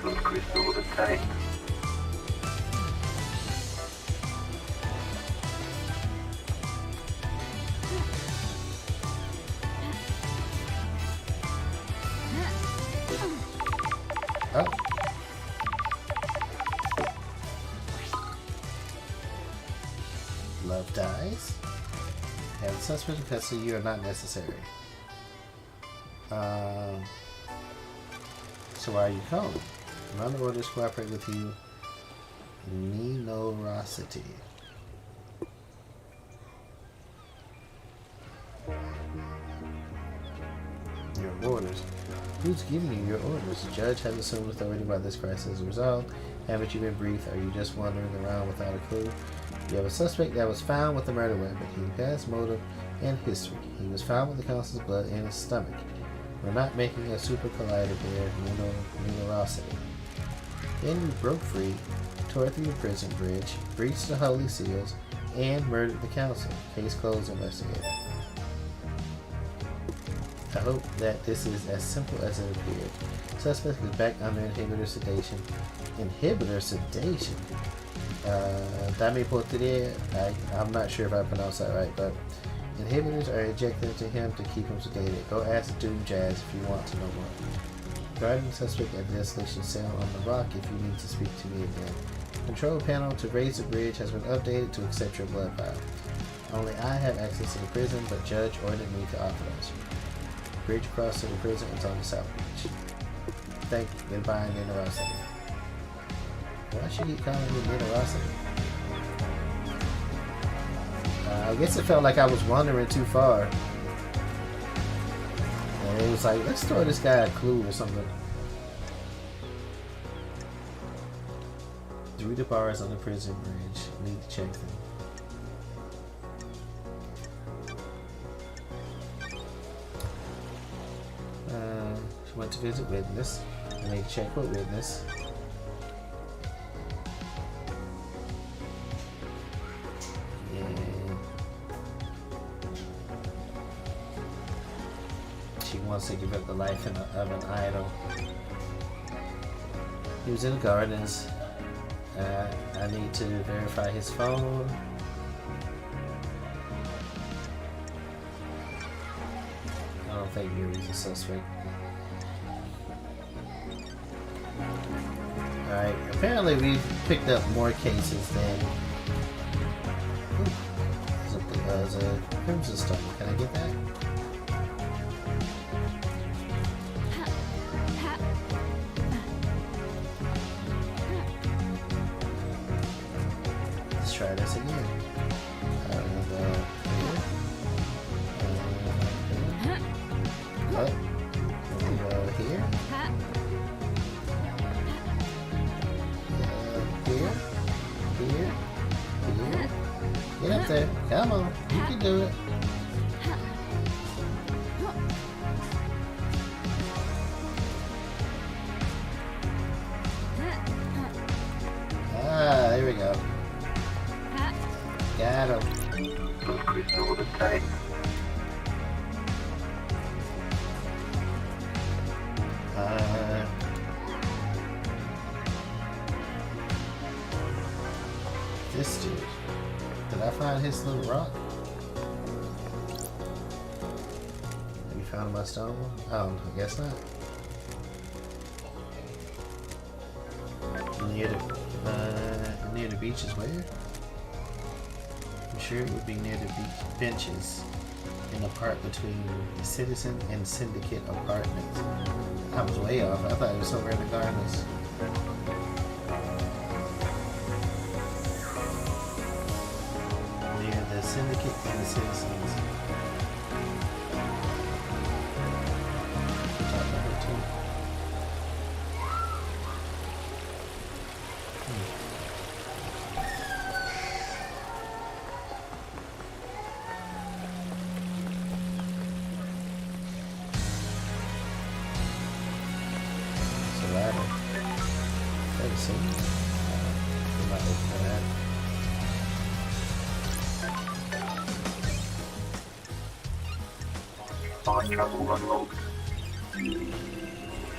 Those crystals are tight. Oh. Love dies. Yeah, the suspect and custody you are not necessary. So why are you calling? Run the orders, cooperate with you. Minorosity. Your orders? Who's giving you your orders? The judge has assumed authority by this crisis is resolved. Haven't you been briefed? Are you just wandering around without a clue? You have a suspect that was found with a murder weapon. He has motive and history. He was found with the council's blood in his stomach. We're not making a super collider here, numerosity. Then you broke free, tore through the prison bridge, breached the holy seals, and murdered the council. Case closed, investigator. I hope that this is as simple as it appeared. Suspect is back under inhibitor sedation. Inhibitor sedation? Dame potere, I'm not sure if I pronounced that right, but inhibitors are injected into him to keep him sedated. Go ask Doom Jazz if you want to know more. Guarding the suspect at the desolation cell on the rock if you need to speak to me again. Control panel to raise the bridge has been updated to accept your blood vial. Only I have access to the prison, but Judge ordered me to authorize you. Bridge across to the prison is on the south beach. Thank you. Goodbye, Generosity. Why should he call me Generosity? I guess it felt like I was wandering too far. And it was like, let's throw this guy a clue or something. Through the bars on the prison bridge. Need to check them. She went to visit witness. I need to check with witness. And she wants to give up the life of an idol. He was in the gardens. I need to verify his phone. I don't think Yuri's a suspect. Alright, apparently we've picked up more cases than... There's a Crimson Stone. Can I get that? Let's try this again. Here. Up. We'll go here. Here. Get up there. Come on. You can do it. Ah, there we go. Got him. Those crystals are tight. This dude. Did I find his little rock? Have you found my stone? Oh, I guess not. Near the beach is where? I'm sure it would be near the beach benches in the park between the Citizen and Syndicate apartments. I was way off. I thought it was somewhere in the gardens. Near the Syndicate and the Citizens. Top number 2. It's a ladder. Have you seen it? We might open that. On travel unlocked.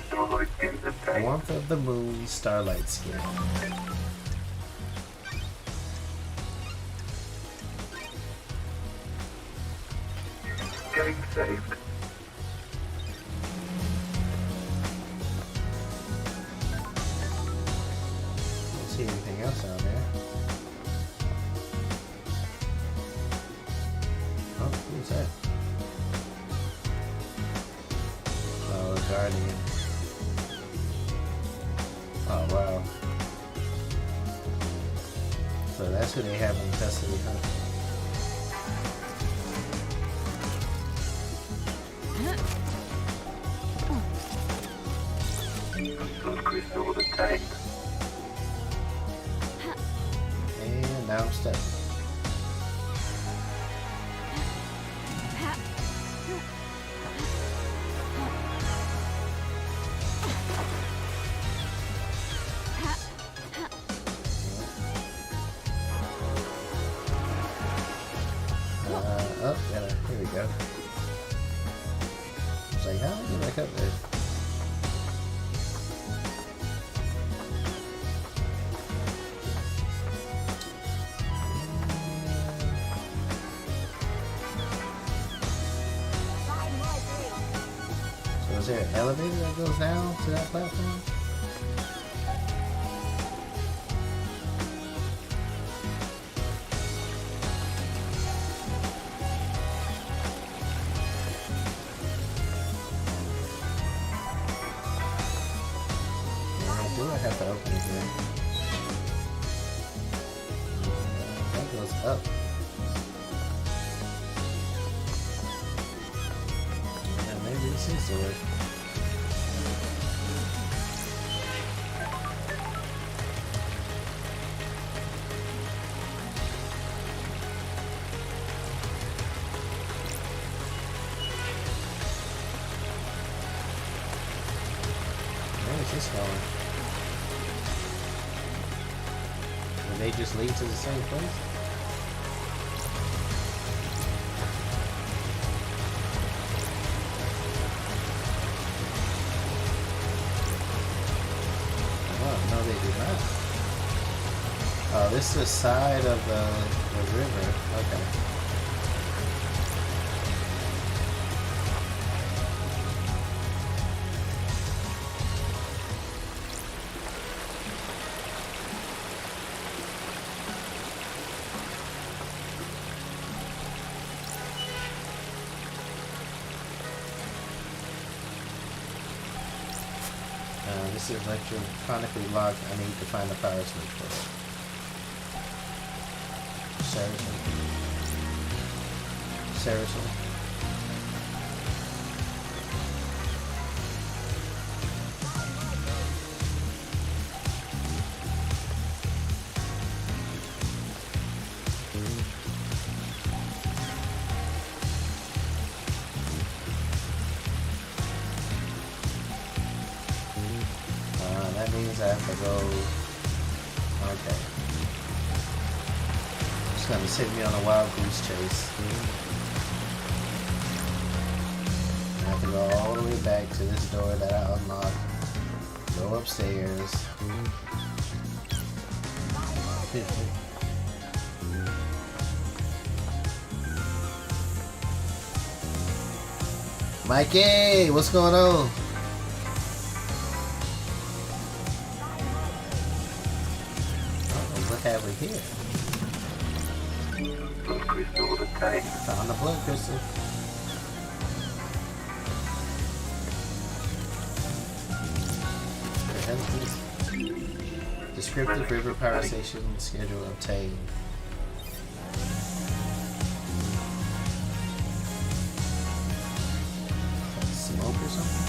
Starlight in the tank. Warmth of the Moon Starlight Skin. Getting saved. Don't see anything else out there. Oh, who's that? Oh, a Guardian. Oh, wow. So that's who they have in custody, huh? Oh, yeah, here we go. It's like, how do I get back up there? So is there an elevator that goes down to that platform? I have to open it here. That goes up. Yeah, maybe this is the way. Where is this going? They just lead to the same place? Oh, no, they do not. Oh, this is the side of the river. Okay. This is electronically locked. I need to find the power switch for it. Saracen. That means I have to go. Okay. It's gonna send me on a wild goose chase. I have to go all the way back to this door that I unlocked. Go upstairs. Mikey, what's going on? What have we here? Blood crystal obtained. Found the blood crystal. Descriptive river power station schedule obtained. Smoke or something?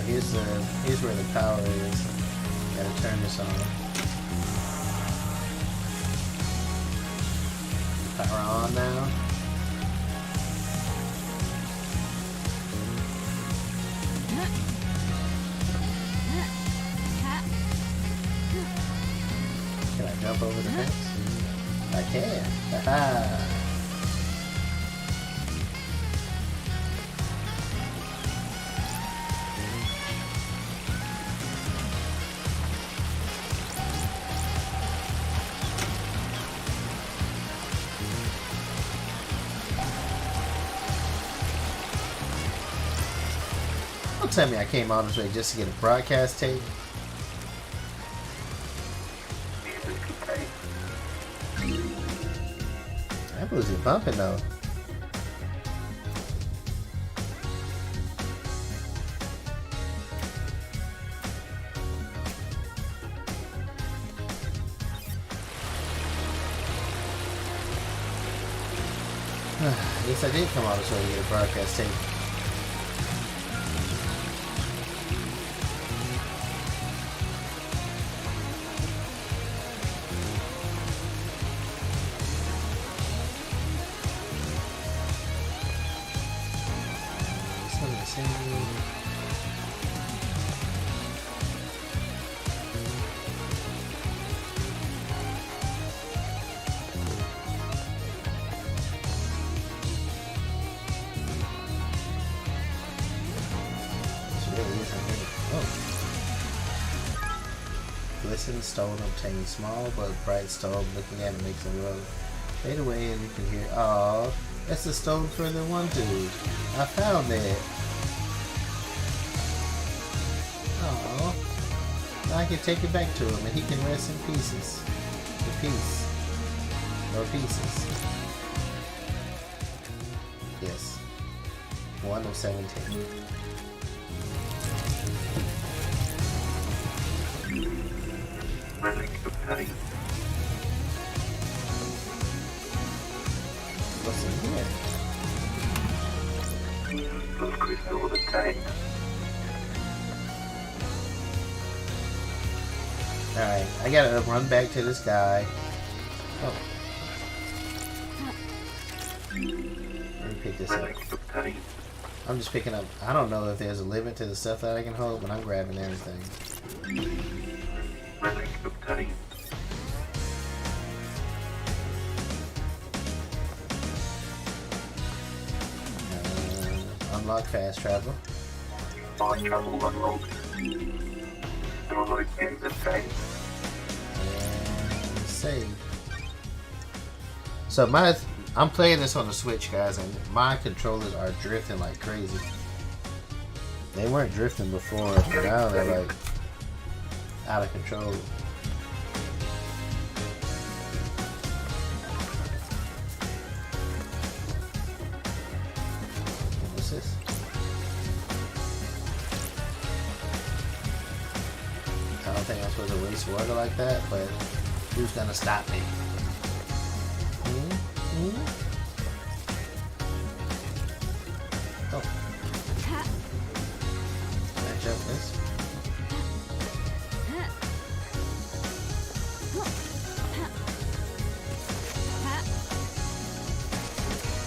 Here's where the power is. Gotta turn this on. Power on now. Can I jump over the fence? I can. Haha. Don't tell me I came all this way just to get a broadcast tape. That was it bumping though. I guess I did come all this way to get a broadcast tape. glisten stone obtained. Small but bright stone. Looking at it makes a world fade away, and you can hear, "Oh, that's the stone for the one dude. I found it. Oh, I can take it back to him, and he can rest in pieces. The peace, or pieces. Yes, 1 of 17. Relic obtained. What's in here? Blood crystal obtained. Alright, I gotta run back to this guy. Oh. Let me pick this up. Relic obtained. I'm just picking up. I don't know if there's a limit to the stuff that I can hold, but I'm grabbing everything. Relic obtained. Unlock fast travel. Fast travel unlocked. Alloy pins obtained. And save. So I'm playing this on the Switch, guys, and my controllers are drifting like crazy. They weren't drifting before, but now they're like out of control. What's this? I don't think I'm supposed to waste water like that, but who's gonna stop me? Oh. Can I jump this?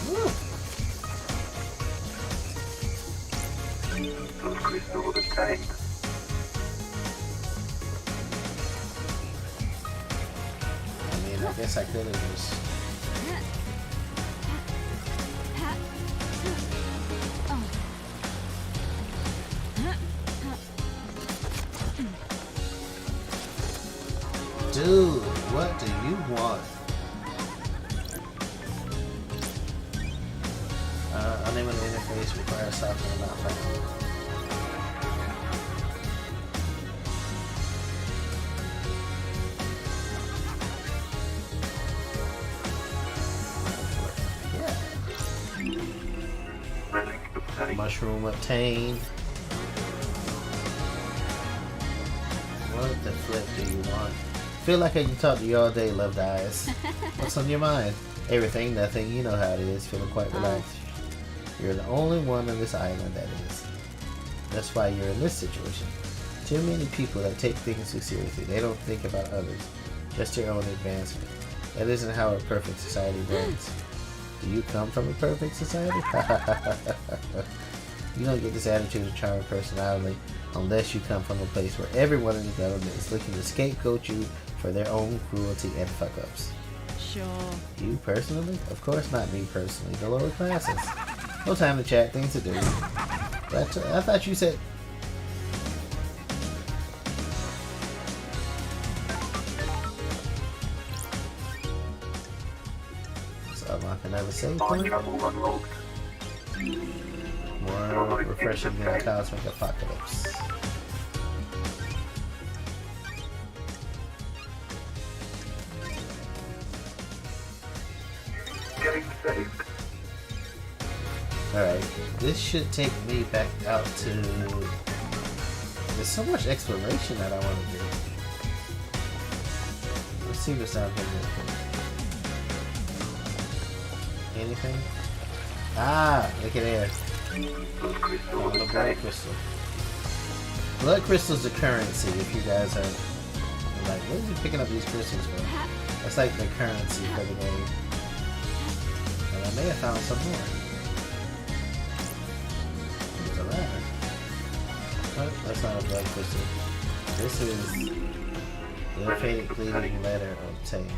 Woo. Blood crystal obtained. I mean, I guess I could have just. Dude, what do you want? Unable to interface requires software not found. Relic obtained. Mushroom obtained. What the flip do you want? Feel like I can talk to you all day, loved eyes. What's on your mind? Everything, nothing, you know how it is. Feeling quite relaxed. You're the only one on this island that is. That's why you're in this situation. Too many people that take things too seriously. They don't think about others. Just their own advancement. That isn't how a perfect society runs. Do you come from a perfect society? You don't get this attitude of charming personality unless you come from a place where everyone in the government is looking to scapegoat you for their own cruelty and fuck-ups. Sure. You personally? Of course not me personally. The lower classes. No time to chat, things to do. I thought you said... So unlock another save Fast point. travel unlocked. More refreshing than a cosmic apocalypse. Getting saved. Alright, this should take me back out to... There's so much exploration that I want to do. Let's see what's down here real quick. Anything? Ah, look at there. Blood crystal Oh, the blood obtained. crystal. Blood crystal's the currency, if you guys are like, what is he picking up these crystals for? That's like the currency for the game. And I may have found some more. There's a ladder. Oh, that's not a blood crystal. This is the faded bleeding letter obtained.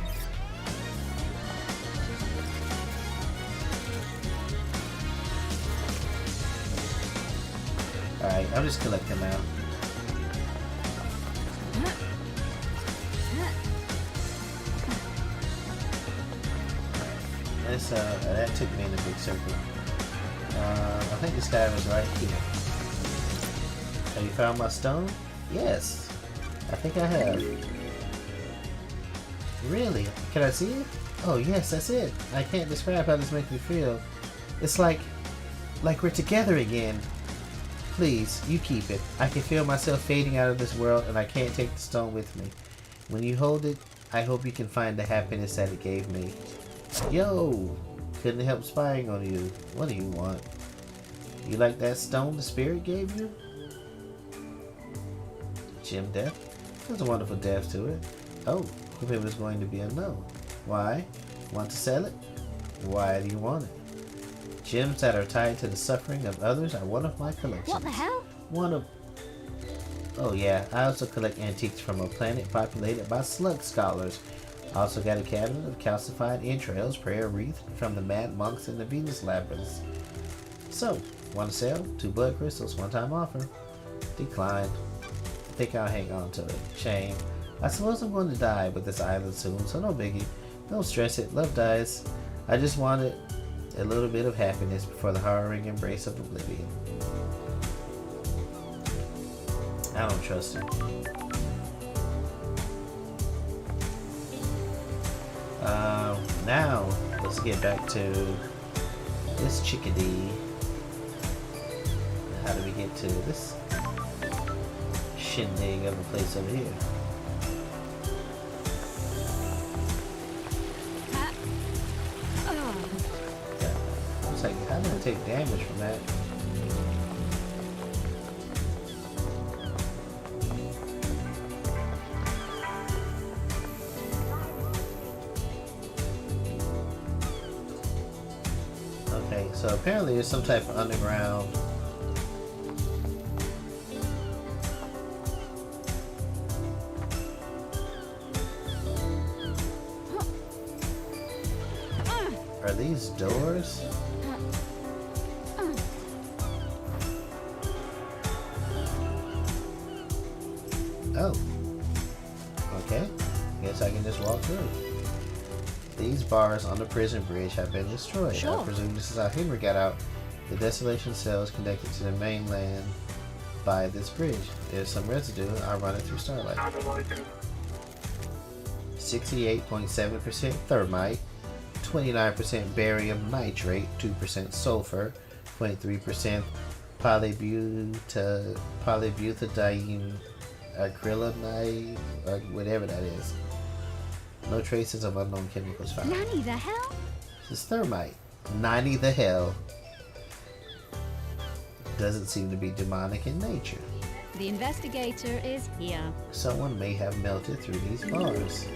Alright, I'm just collecting now. That's that took me in a big circle. I think this guy was right here. Have you found my stone? Yes. I think I have. Really? Can I see it? Oh yes, that's it. I can't describe how this makes me feel. It's like we're together again. Please, you keep it. I can feel myself fading out of this world and I can't take the stone with me. When you hold it, I hope you can find the happiness that it gave me. Yo! Couldn't help spying on you. What do you want? You like that stone the spirit gave you? Gem death? There's a wonderful depth to it. Oh, if it was going to be a no. Why? Want to sell it? Why do you want it? Gems that are tied to the suffering of others are one of my collections. What the hell? Oh yeah, I also collect antiques from a planet populated by slug scholars. I also got a cabinet of calcified entrails, prayer wreath from the mad monks in the Venus labyrinths. So, want to sell? 2 blood crystals, one-time offer. Declined. I think I'll hang on to it. Shame. I suppose I'm going to die with this island soon, so no biggie. Don't stress it. Love dies. I just wanted a little bit of happiness before the harrowing embrace of oblivion. I don't trust him. Now, let's get back to this chickadee. How do we get to this shindig of a place over here? Yeah. Looks like, how did I take damage from that? Okay, so apparently there's some type of underground Are these doors? Oh. Okay. Guess I can just walk through. These bars on the prison bridge have been destroyed. Sure. I presume this is how Henry got out. The desolation cell is connected to the mainland by this bridge. There's some residue. I'll run it through Starlight. 68.7% thermite, 29% barium nitrate, 2% sulfur, 0.3% polybutadiene acrylamide, whatever that is. No traces of unknown chemicals found. Nanny the hell? This is thermite. 90 the hell. Doesn't seem to be demonic in nature. The investigator is here. Someone may have melted through these bars.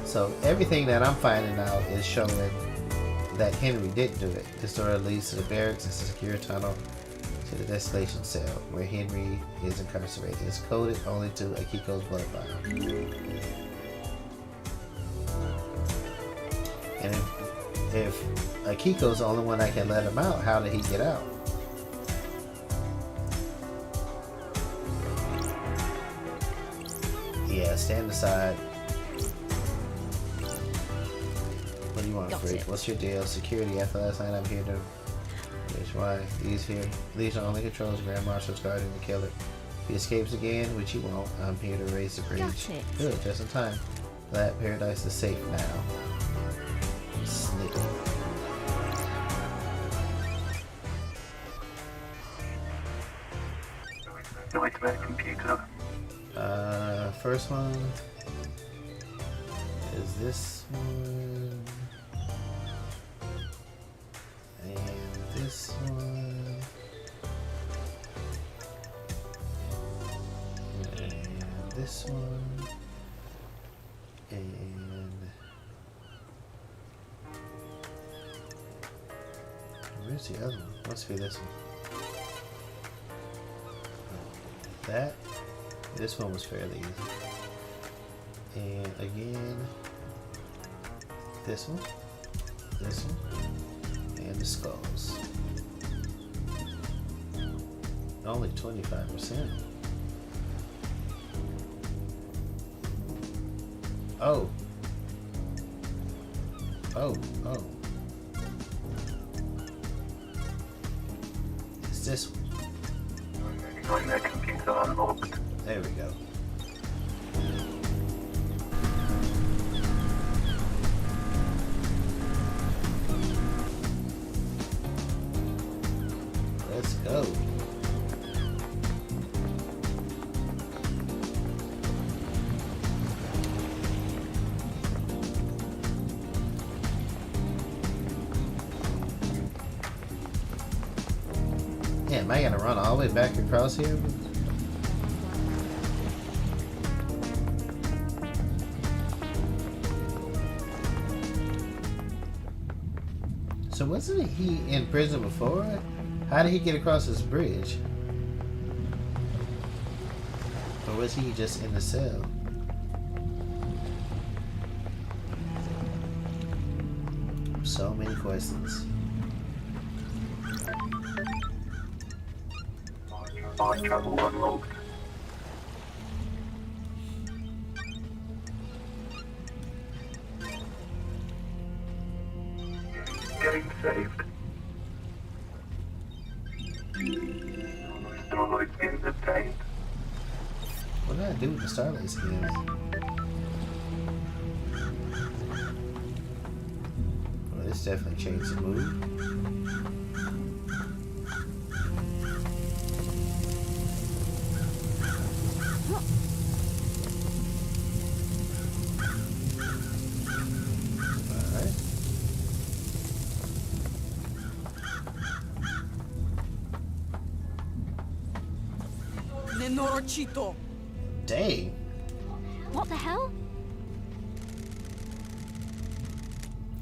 So everything that I'm finding out is showing that Henry didn't do it. This door leads to the barracks and a secure tunnel to the desolation cell where Henry is incarcerated. It's coded only to Akiko's blood vial. And if Akiko's the only one that can let him out, how did he get out? Yeah, stand aside. What do you want, freak? What's your deal? Security. After last night, I'm here to... Why? These are only controls Grand Marshal's guarding the killer. If he escapes again, which he won't, I'm here to raise the bridge. Got it. Good, just in time. Glad paradise is safe now. Snake. Nightmare computer. First one is this one, and this one, and this one, and where's the other one? Must be this one. That. This one was fairly easy. And again, this one, and the skulls. Only 25%. Oh, Oh. It's this one. Join the computer unlocked. There we go. Let's go. Yeah, am I gonna run all the way back across here? So wasn't he in prison before? How did he get across this bridge? Or was he just in the cell? So many questions. Fast travel unlocked. Getting saved. Starlight skins obtained. What did I do with the Starlight skins? Well, this definitely changed the mood. Alright. Nenorochito. Dang. What the hell?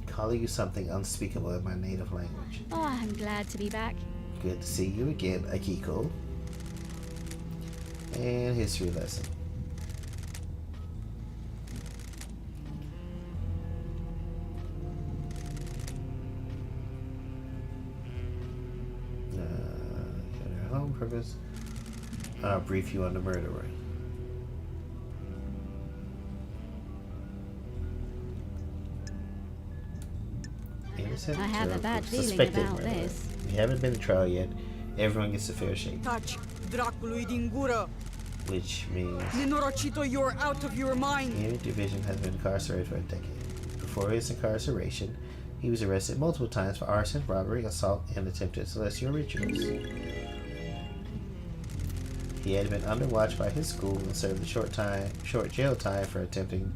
Calling you something unspeakable in my native language. Oh, I'm glad to be back. Good to see you again, Akiko. And history lesson. Home purpose. I'll brief you on the murderer. Innocent I have a or bad feeling suspected about murderer. this. You haven't been to trial yet. Everyone gets a fair shake, Touch Dracului din gură. which means Nenorochito, you're out of your mind. Henry Division has been incarcerated for a decade. Before his incarceration, he was arrested multiple times for arson, robbery, assault, and attempted celestial rituals. He had been under watch by his school and served a short jail time for attempting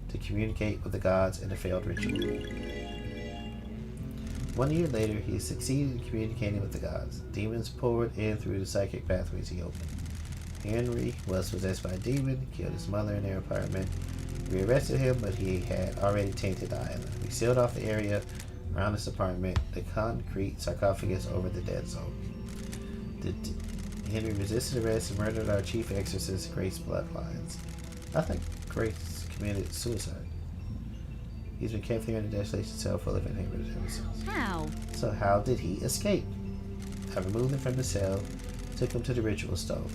to communicate with the gods in a failed ritual. 1 year later, he succeeded in communicating with the gods. Demons poured in through the psychic pathways he opened. Henry was possessed by a demon, killed his mother in their apartment. We arrested him, but he had already tainted the island. We sealed off the area around his apartment, the concrete sarcophagus over the dead zone. Henry resisted arrest and murdered our chief exorcist, Grace Bloodlines. I think Grace committed suicide. He's been kept here in a desolation cell full of inhabitants ever since. How? So how did he escape? I removed him from the cell, took him to the ritual stone.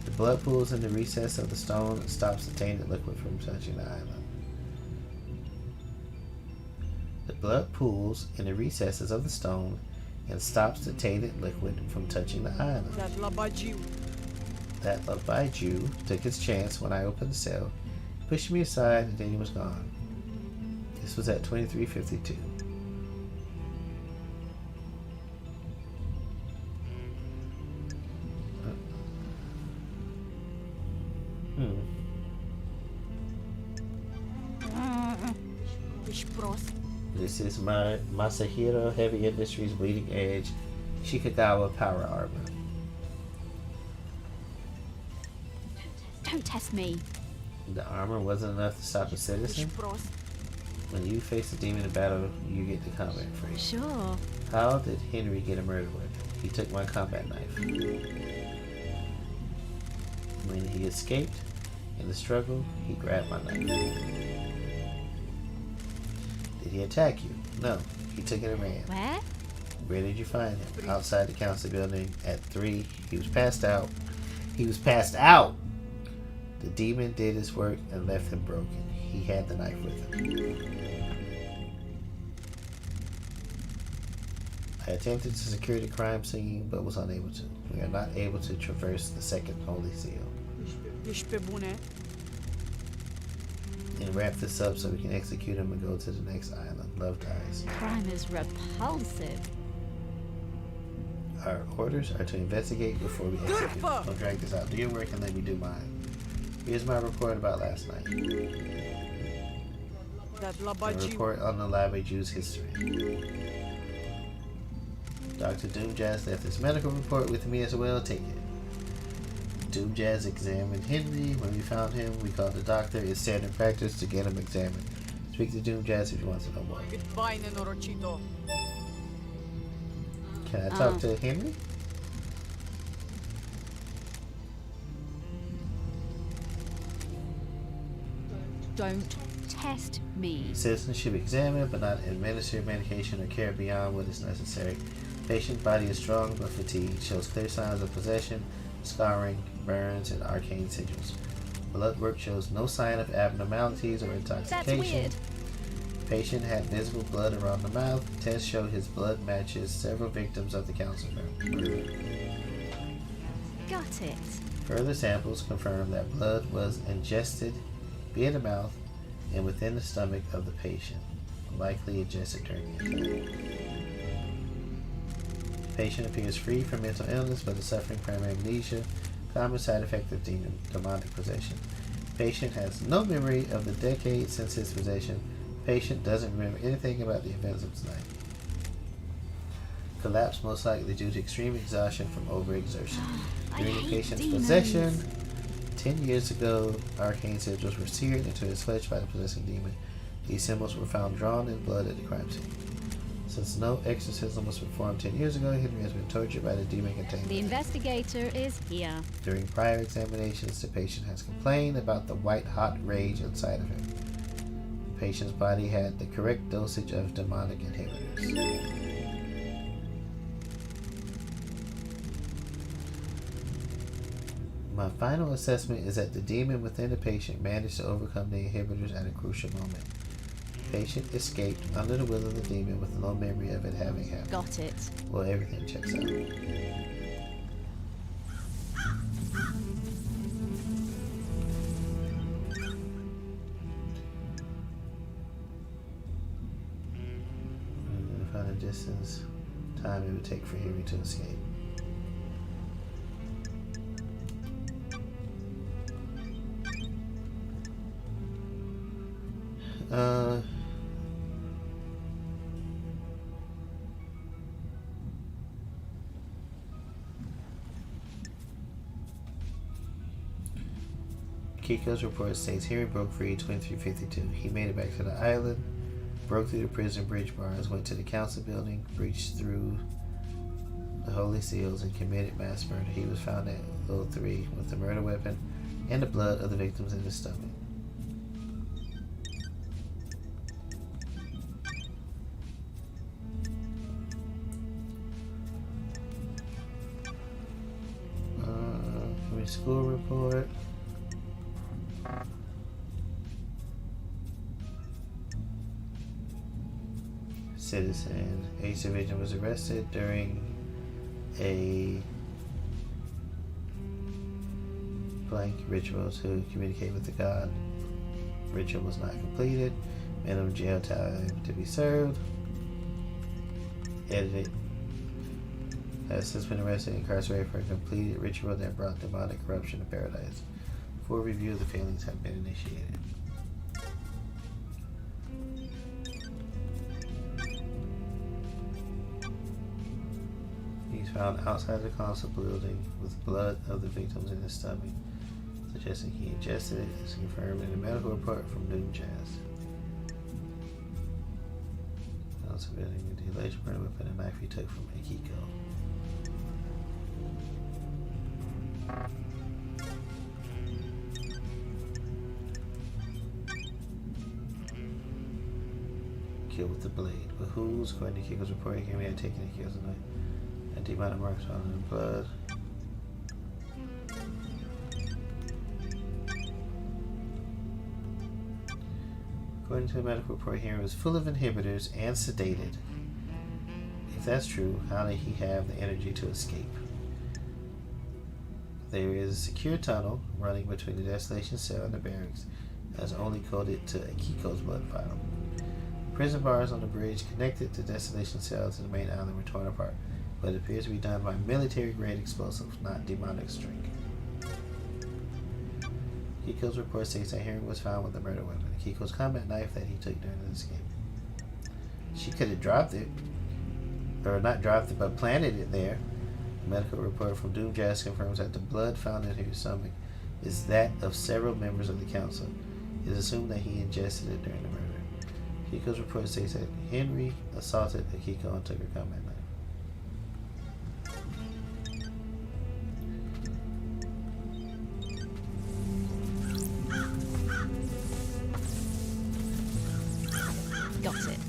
The blood pools in the recess of the stone and stops the tainted liquid from touching the island. The blood pools in the recesses of the stone and stops the tainted liquid from touching the island. That Labajiu. That Labaiju took his chance when I opened the cell, pushed me aside, and then he was gone. This was at 2352. This is my Masahiro Heavy Industries Bleeding Edge Shikagawa Power Armor. Don't test me. The armor wasn't enough to stop a citizen. When you face a demon in battle, you get the combat free. Sure. How did Henry get a murder weapon? He took my combat knife. When he escaped in the struggle, he grabbed my knife. Did he attack you? No. He took it and ran. Where? Where did you find him? Outside the council building at 3. He was passed out. He was passed out! The demon did his work and left him broken. He had the knife with him. I attempted to secure the crime scene, but was unable to. We are not able to traverse the second holy seal. Ești pe bune? And wrap this up so we can execute him and go to the next island. Love dies. Crime is repulsive. Our orders are to investigate before we execute. Durpa! Don't drag this out. Do your work and let me do mine. Here's my report about last night. That A labagiu. report on the Lave Jew's history. Dr. Doomjazz left his medical report with me as well. Take it. Doomjazz examined Henry. When we found him, we called the doctor. It's standard practice to get him examined. Speak to Doomjazz if you want to know more. Goodbye, nenorocito. Can I talk to Henry? Don't test me. Citizens should be examined but not administer medication or care beyond what is necessary. Patient body is strong but fatigued. Shows clear signs of possession, scarring, burns, and arcane sigils. Blood work shows no sign of abnormalities or intoxication. That's weird. Patient had visible blood around the mouth. Tests show his blood matches several victims of the council murder. Got it. Further samples confirm that blood was ingested via the mouth and within the stomach of the patient, likely ingested during the attack. The patient appears free from mental illness but is suffering from amnesia, common side effect of demonic possession. Patient has no memory of the decades since his possession. Patient doesn't remember anything about the events of tonight. Collapse most likely due to extreme exhaustion from overexertion. I During the hate patient's demons. possession, 10 years ago, arcane sigils were seared into his flesh by the possessing demon. These symbols were found drawn in blood at the crime scene. Since no exorcism was performed 10 years ago, Henry has been tortured by the demon contained. The investigator is here. During prior examinations, the patient has complained about the white-hot rage inside of him. The patient's body had the correct dosage of demonic inhibitors. My final assessment is that the demon within the patient managed to overcome the inhibitors at a crucial moment. The patient escaped under the will of the demon with no memory of it having happened. Got it. Well, everything checks out. Find the distance, time it would take for Henry to escape. Kiko's report states Henry broke free 2352. He made it back to the island, broke through the prison bridge bars, went to the council building, breached through the holy seals, and committed mass murder. He was found at Low 3 with the murder weapon and the blood of the victims in his stomach. School report. Citizen. A civilian was arrested during a blank ritual to communicate with the god. Ritual was not completed. Minimum jail time to be served. Edited. Has since been arrested and incarcerated for a completed ritual that brought demonic corruption to paradise. For review, the failings have been initiated. He's found outside the council building with blood of the victims in his stomach, suggesting he ingested it, as confirmed in a medical report from Doomjazz. Council building with the alleged murder weapon and knife he took from Akiko. Kill with the blade. But who's going to Kiko's reporting him? We had taken the kills tonight. And demonic marks on his blood. According to the medical report here, it was full of inhibitors and sedated. If that's true, how did he have the energy to escape? There is a secure tunnel running between the Desolation Cell and the barracks that's only coded to Akiko's blood vial. Prison bars on the bridge connected the Desolation Cell to the main island were torn apart, but it appears to be done by military-grade explosives, not demonic strength. Akiko's report states that Henry was found with the murder weapon, Akiko's combat knife that he took during the escape. She could have dropped it, or not dropped it, but planted it there. A medical report from Doom Jazz confirms that the blood found in her stomach is that of several members of the council. It is assumed that he ingested it during the murder. Akiko's report states that Henry assaulted Akiko and took her combat knife. Got it.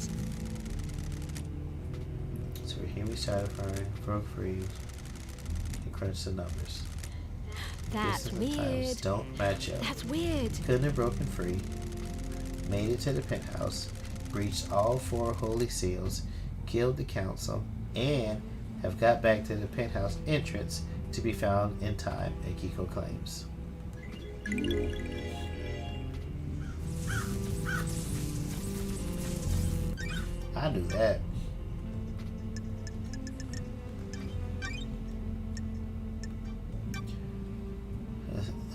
So Henry started firing, broke free, and crunched the numbers. That's Distance and times weird. don't match up. That's weird. Couldn't have broken free. Made it to the penthouse, breached all 4 holy seals, killed the council, and have got back to the penthouse entrance to be found in time, Akiko claims. I knew that.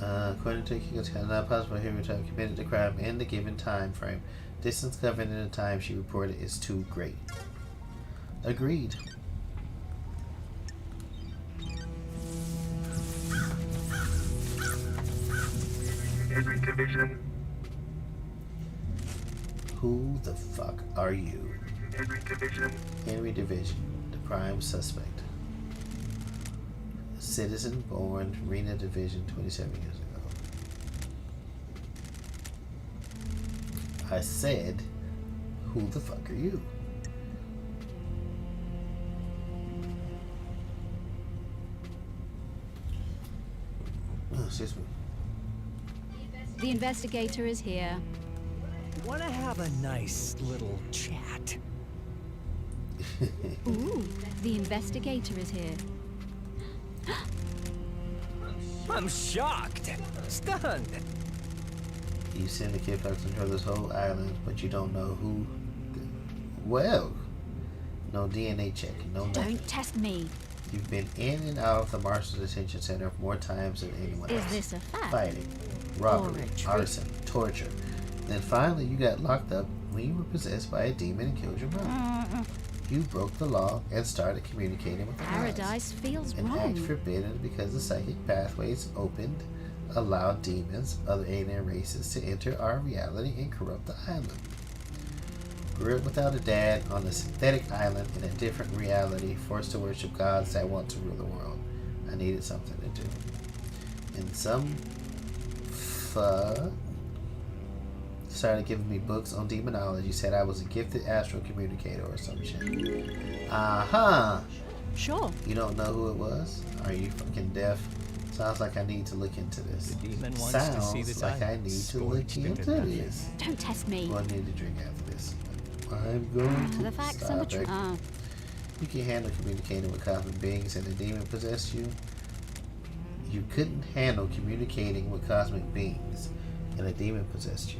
According to Akiko, it's not possible Henry to have committed the crime in the given time frame. Distance covered in the time she reported is too great. Agreed. Henry Division. Who the fuck are you? Henry Division. Henry Division, the prime suspect. Citizen born Rena Division 27 years ago. I said, who the fuck are you? Oh, excuse me. The investigator is here. Wanna have a nice little chat? Ooh, the investigator is here. I'm shocked, stunned. You send the kid to control this whole island, but you don't know who. Well, no DNA check, no nothing. Don't test me. You've been in and out of the Marshall Detention Center more times than anyone Is else. this a fact? Fighting, robbery, Or a trick? arson, torture. Then finally you got locked up when you were possessed by a demon and killed your mother. You broke the law and started communicating with the gods. Paradise feels An act wrong. forbidden because the psychic pathways opened allowed demons, other alien races, to enter our reality and corrupt the island. Grew up without a dad on a synthetic island in a different reality, forced to worship gods that want to rule the world. I needed something to do. And some fuck started giving me books on demonology, said I was a gifted astral communicator or some shit. Sure. You don't know who it was? Are you fucking deaf? Sounds like I need to look into this. The demon wants Sounds to see the like I need to look scorched into into nothing. this. Don't test me. Well, I need to drink after this. I'm going to The facts stop and the truth. it. You can handle communicating with cosmic beings and the demon possessed you. You couldn't handle communicating with cosmic beings and a demon possessed you.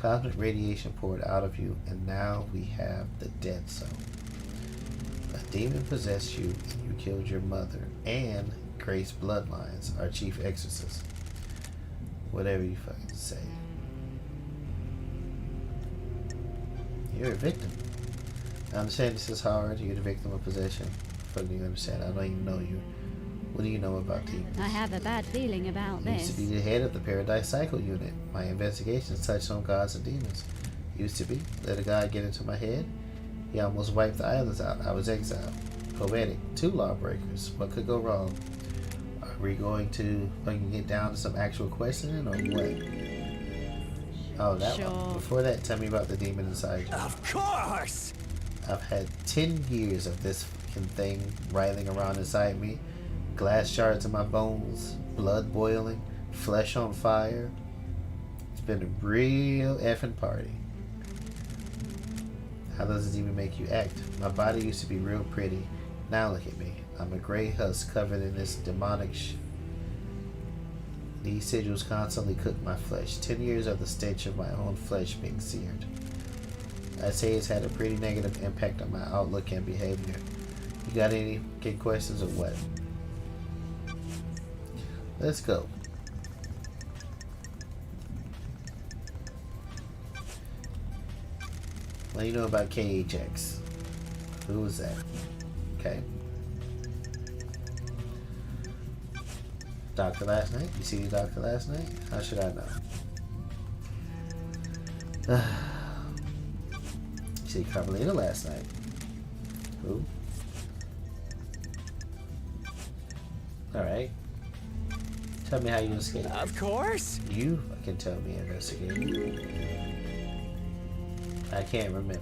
Cosmic radiation poured out of you, and now we have the dead zone. A demon possessed you, and you killed your mother, and Grace Bloodlines, our chief exorcist. Whatever you fucking say. You're a victim. I understand this is hard. You're the victim of possession. Fuck do you understand? I don't even know you. What do you know about demons? I have a bad feeling about Used this. to be the head of the Paradise Cycle Unit. My investigations touched on gods and demons. Used to be. Let a god get into my head. He almost wiped the islands out. I was exiled. Poetic. 2 lawbreakers. What could go wrong? Are we going to fucking get down to some actual questioning or what? Oh, that Sure. one. Before that, tell me about the demon inside you. Of course! I've had 10 years of this fucking thing writhing around inside me. Glass shards in my bones, blood boiling, flesh on fire. It's been a real effing party. How does this even make you act? My body used to be real pretty. Now look at me. I'm a gray husk covered in this demonic These sigils constantly cook my flesh. 10 years of the stench of my own flesh being seared. I'd say it's had a pretty negative impact on my outlook and behavior. You got any questions or what? Let's go. Well, you know about KHX. Who was that? Okay. Doctor last night? You see the doctor last night? How should I know? You see Carmelita last night. Who? Alright. Tell me how you escaped. Of course. You can tell me, investigator. I can't remember.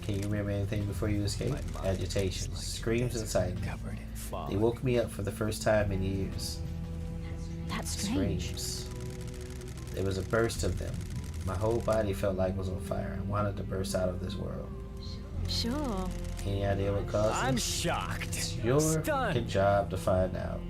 Can you remember anything before you escaped? Agitation. Screams inside me. Covered in fog. They woke me up for the first time in years. That's strange. Screams. There was a burst of them. My whole body felt like it was on fire. I wanted to burst out of this world. Sure. Any idea what caused it? I'm shocked. It's your Stunned. fucking job to find out.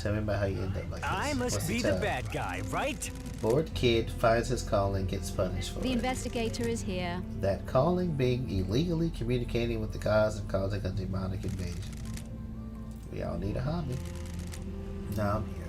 Tell me about how you end up like this. I must What's be the the tell? bad guy, right? Bored kid finds his calling, gets punished for The it. investigator is here. That calling being illegally communicating with the gods and causing a demonic invasion. We all need a hobby. Now I'm here.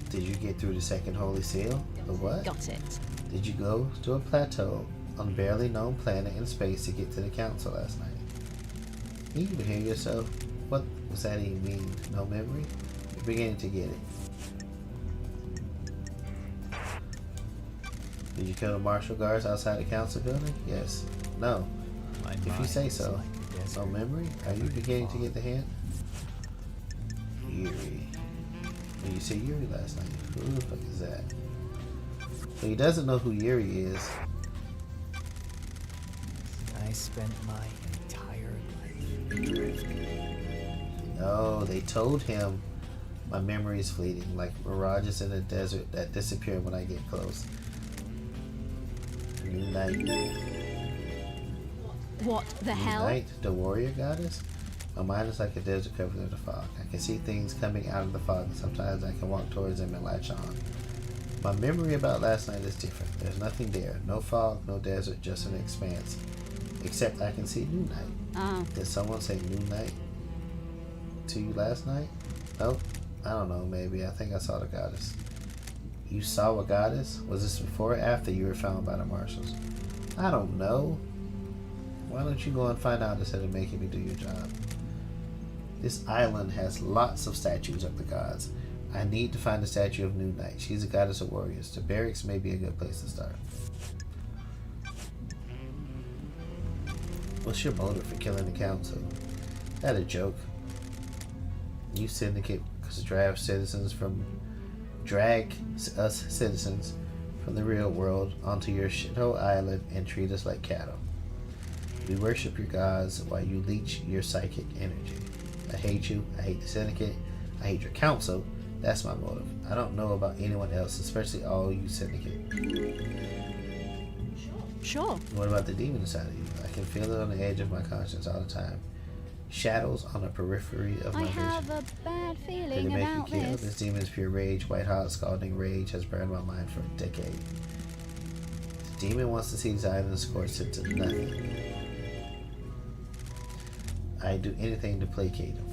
Did you get through the second holy seal? The what? Got it. Did you go to a plateau on a barely known planet in space to get to the council last night? You even hear yourself? What does that even mean? No memory? You're beginning to get it. Did you kill the martial guards outside the council building? Yes. No. My If you mind say is so. like a desert. No memory? Are you beginning to get the hint? Yuri. Well, you see Yuri last night. Who the fuck is that? So he doesn't know who Yuri is. I spent my entire life. No, they told him my memory is fleeting, like mirages in the desert that disappear when I get close. New Night. What the New hell? Night, the warrior goddess? My mind is like a desert covered in the fog. I can see things coming out of the fog, and sometimes I can walk towards them and latch on. My memory about last night is different. There's nothing there. No fog, no desert, just an expanse. Except I can see New Night. Oh, Did someone say New Night to you last night? Nope. I don't know, maybe. I think I saw the goddess. You saw a goddess? Was this before or after you were found by the marshals? I don't know. Why don't you go and find out instead of making me do your job? This island has lots of statues of the gods. I need to find the statue of New Night. She's a goddess of warriors. The barracks may be a good place to start. What's your motive for killing the council? That a joke. You syndicate because drag us citizens from the real world onto your shithole island and treat us like cattle. We worship your gods while you leech your psychic energy. I hate you. I hate the syndicate. I hate your council. That's my motive. I don't know about anyone else, especially all you syndicate. sure. What about the demon inside of you? I can feel it on the edge of my conscience all the time. Shadows on the periphery of my I vision. have a bad Did it feeling make you about kill? this. This demon is pure rage. White hot scalding rage has burned my mind for a decade. The demon wants to see these islands scorched into nothing. I'd do anything to placate him.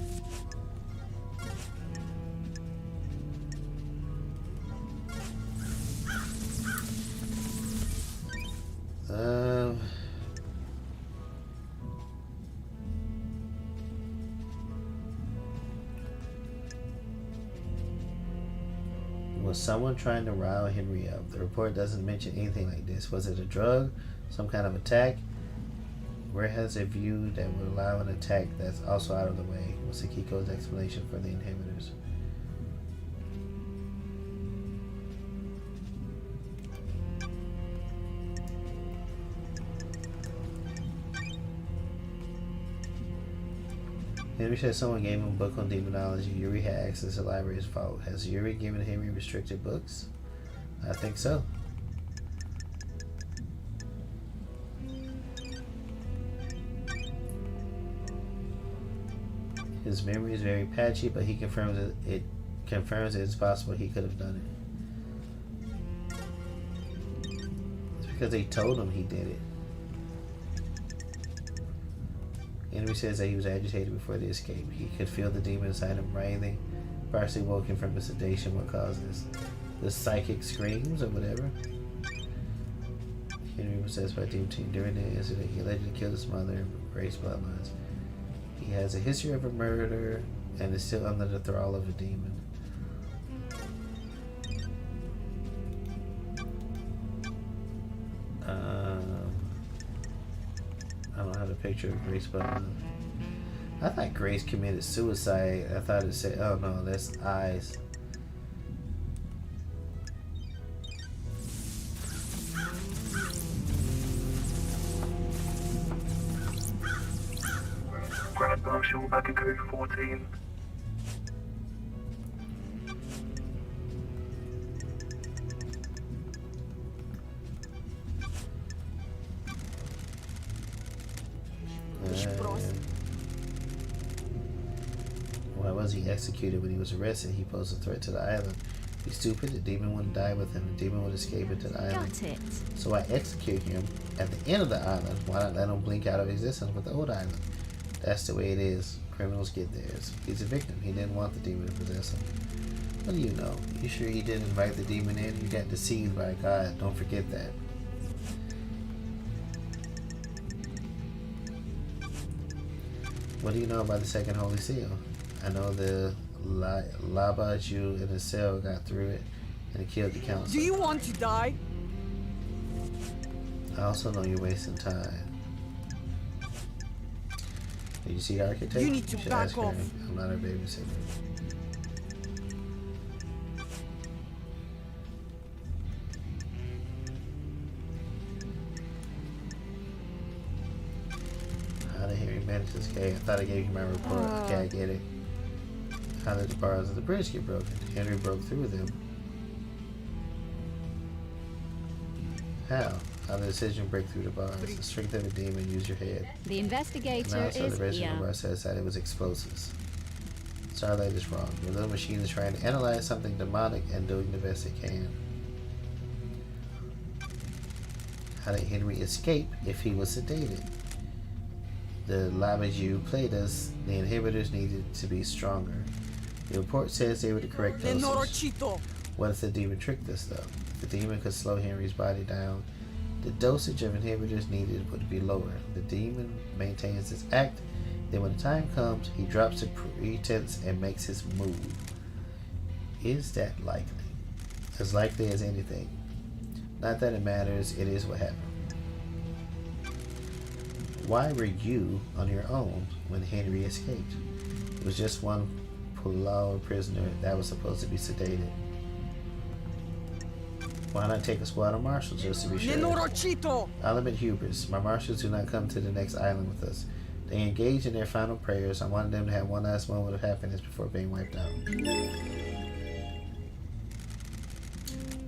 Was someone trying to rile Henry up? The report doesn't mention anything like this. Was it a drug? Some kind of attack? Where has a view that would allow an attack that's also out of the way? Was Akiko's explanation for the inhibitors? Henry says someone gave him a book on demonology. Yuri had access to the library's vault. Has Yuri given Henry restricted books? I think so. His memory is very patchy, but he confirms it confirms it's possible he could have done it. It's because they told him he did it. Henry says that he was agitated before the escape. He could feel the demon inside him writhing, partially woken from the sedation. What caused this? The psychic screams or whatever. Henry was possessed by demon team during the incident. He allegedly killed his mother and raised bloodlines. He has a history of a murder and is still under the thrall of a demon. I don't have a picture of Grace, but I thought Grace committed suicide. I thought it said, oh no, that's eyes. Grand Marshal back at code 14. Why was he executed when he was arrested? He posed a threat to the island. He's stupid. The demon wouldn't die with him. The demon would escape into the island. Got it. So I execute him at the end of the island. Why not let him blink out of existence with the old island? That's the way it is. Criminals get theirs. He's a victim. He didn't want the demon to possess him. What do you know? You sure he didn't invite the demon in? You got deceived by God. Don't forget that. What do you know about the second Holy Seal? I know the Laba Jew in the cell got through it and it killed the council. Do you want to die? I also know you're wasting time. Did you see the architect? You need to should back ask her. off. I'm not her babysitter. How did Henry manage this case? I thought I gave you my report. Okay, I get it. How did the bars of the bridge get broken? Henry broke through them. How? How did the decision break through the bars? The strength of a demon, use your head. The And investigator also is the rest of here. the bar says that it was explosives. Starlight is wrong. Your little machine is trying to analyze something demonic and doing the best it can. How did Henry escape if he was sedated? The Labaju played us. The inhibitors needed to be stronger. The report says they were the correct dosage. Lenorochito. What if the demon tricked us, though? If the demon could slow Henry's body down, the dosage of inhibitors needed would be lower. The demon maintains his act, then when the time comes, he drops the pretense and makes his move. Is that likely? As likely as anything. Not that it matters, it is what happened. Why were you on your own when Henry escaped? It was just one Pulau prisoner that was supposed to be sedated. Why not take a squad of marshals just to be sure? Lenorochito. I'll admit hubris. My marshals do not come to the next island with us. They engage in their final prayers. I wanted them to have one last moment of happiness before being wiped out.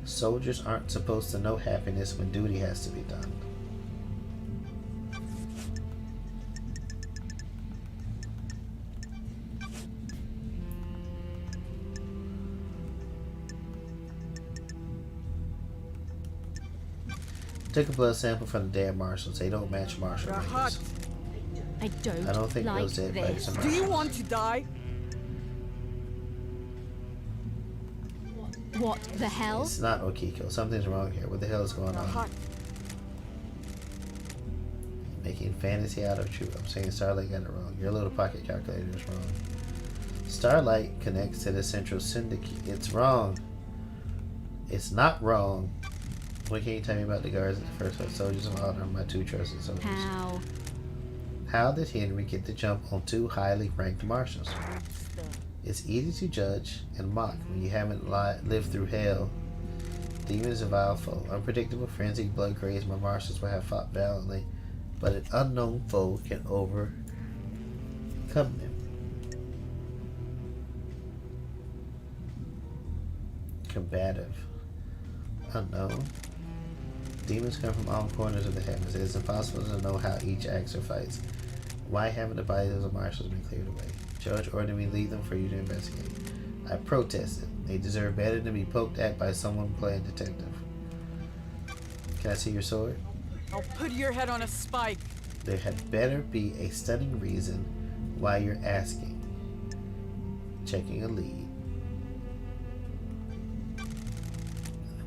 Soldiers aren't supposed to know happiness when duty has to be done. Took a blood sample from the dead marshals. They don't match marshal Rahat. rings. I don't think like those dead bodies this. are Do you marshals. want to die? What the hell? It's not Okiko. Something's wrong here. What the hell is going on? Rahat. Making fantasy out of truth. I'm saying Starlight got it wrong. Your little pocket calculator is wrong. Starlight connects to the central syndicate. It's wrong. It's not wrong. What can you tell me about the guards at the First Class Soldiers of Honor, my two trusted soldiers? How? How did Henry get the jump on two highly ranked marshals? It's easy to judge and mock when you haven't lived through hell. Demons are vile foe. Unpredictable, frenzied, blood-crazed, my marshals will have fought valiantly, but an unknown foe can overcome them. Combative. Unknown. Demons come from all corners of the heavens. It is impossible to know how each acts or fights. Why haven't the bodies of the marshals been cleared away? Judge ordered me to leave them for you to investigate. I protested. They deserve better than to be poked at by someone playing detective. Can I see your sword? I'll put your head on a spike. There had better be a stunning reason why you're asking. Checking a lead.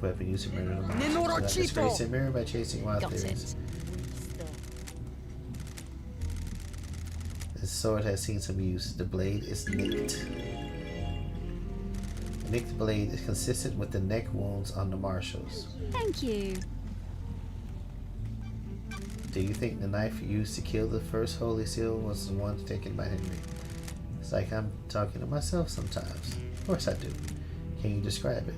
Weapon used to murder the monsters. Disgrace and mirror by chasing wild Got theories. it. This sword has seen some use. The blade is nicked. The nicked blade is consistent with the neck wounds on the marshals. Thank you. Do you think the knife used to kill the first Holy Seal was the one taken by Henry? It's like I'm talking to myself sometimes. Of course I do. Can you describe it?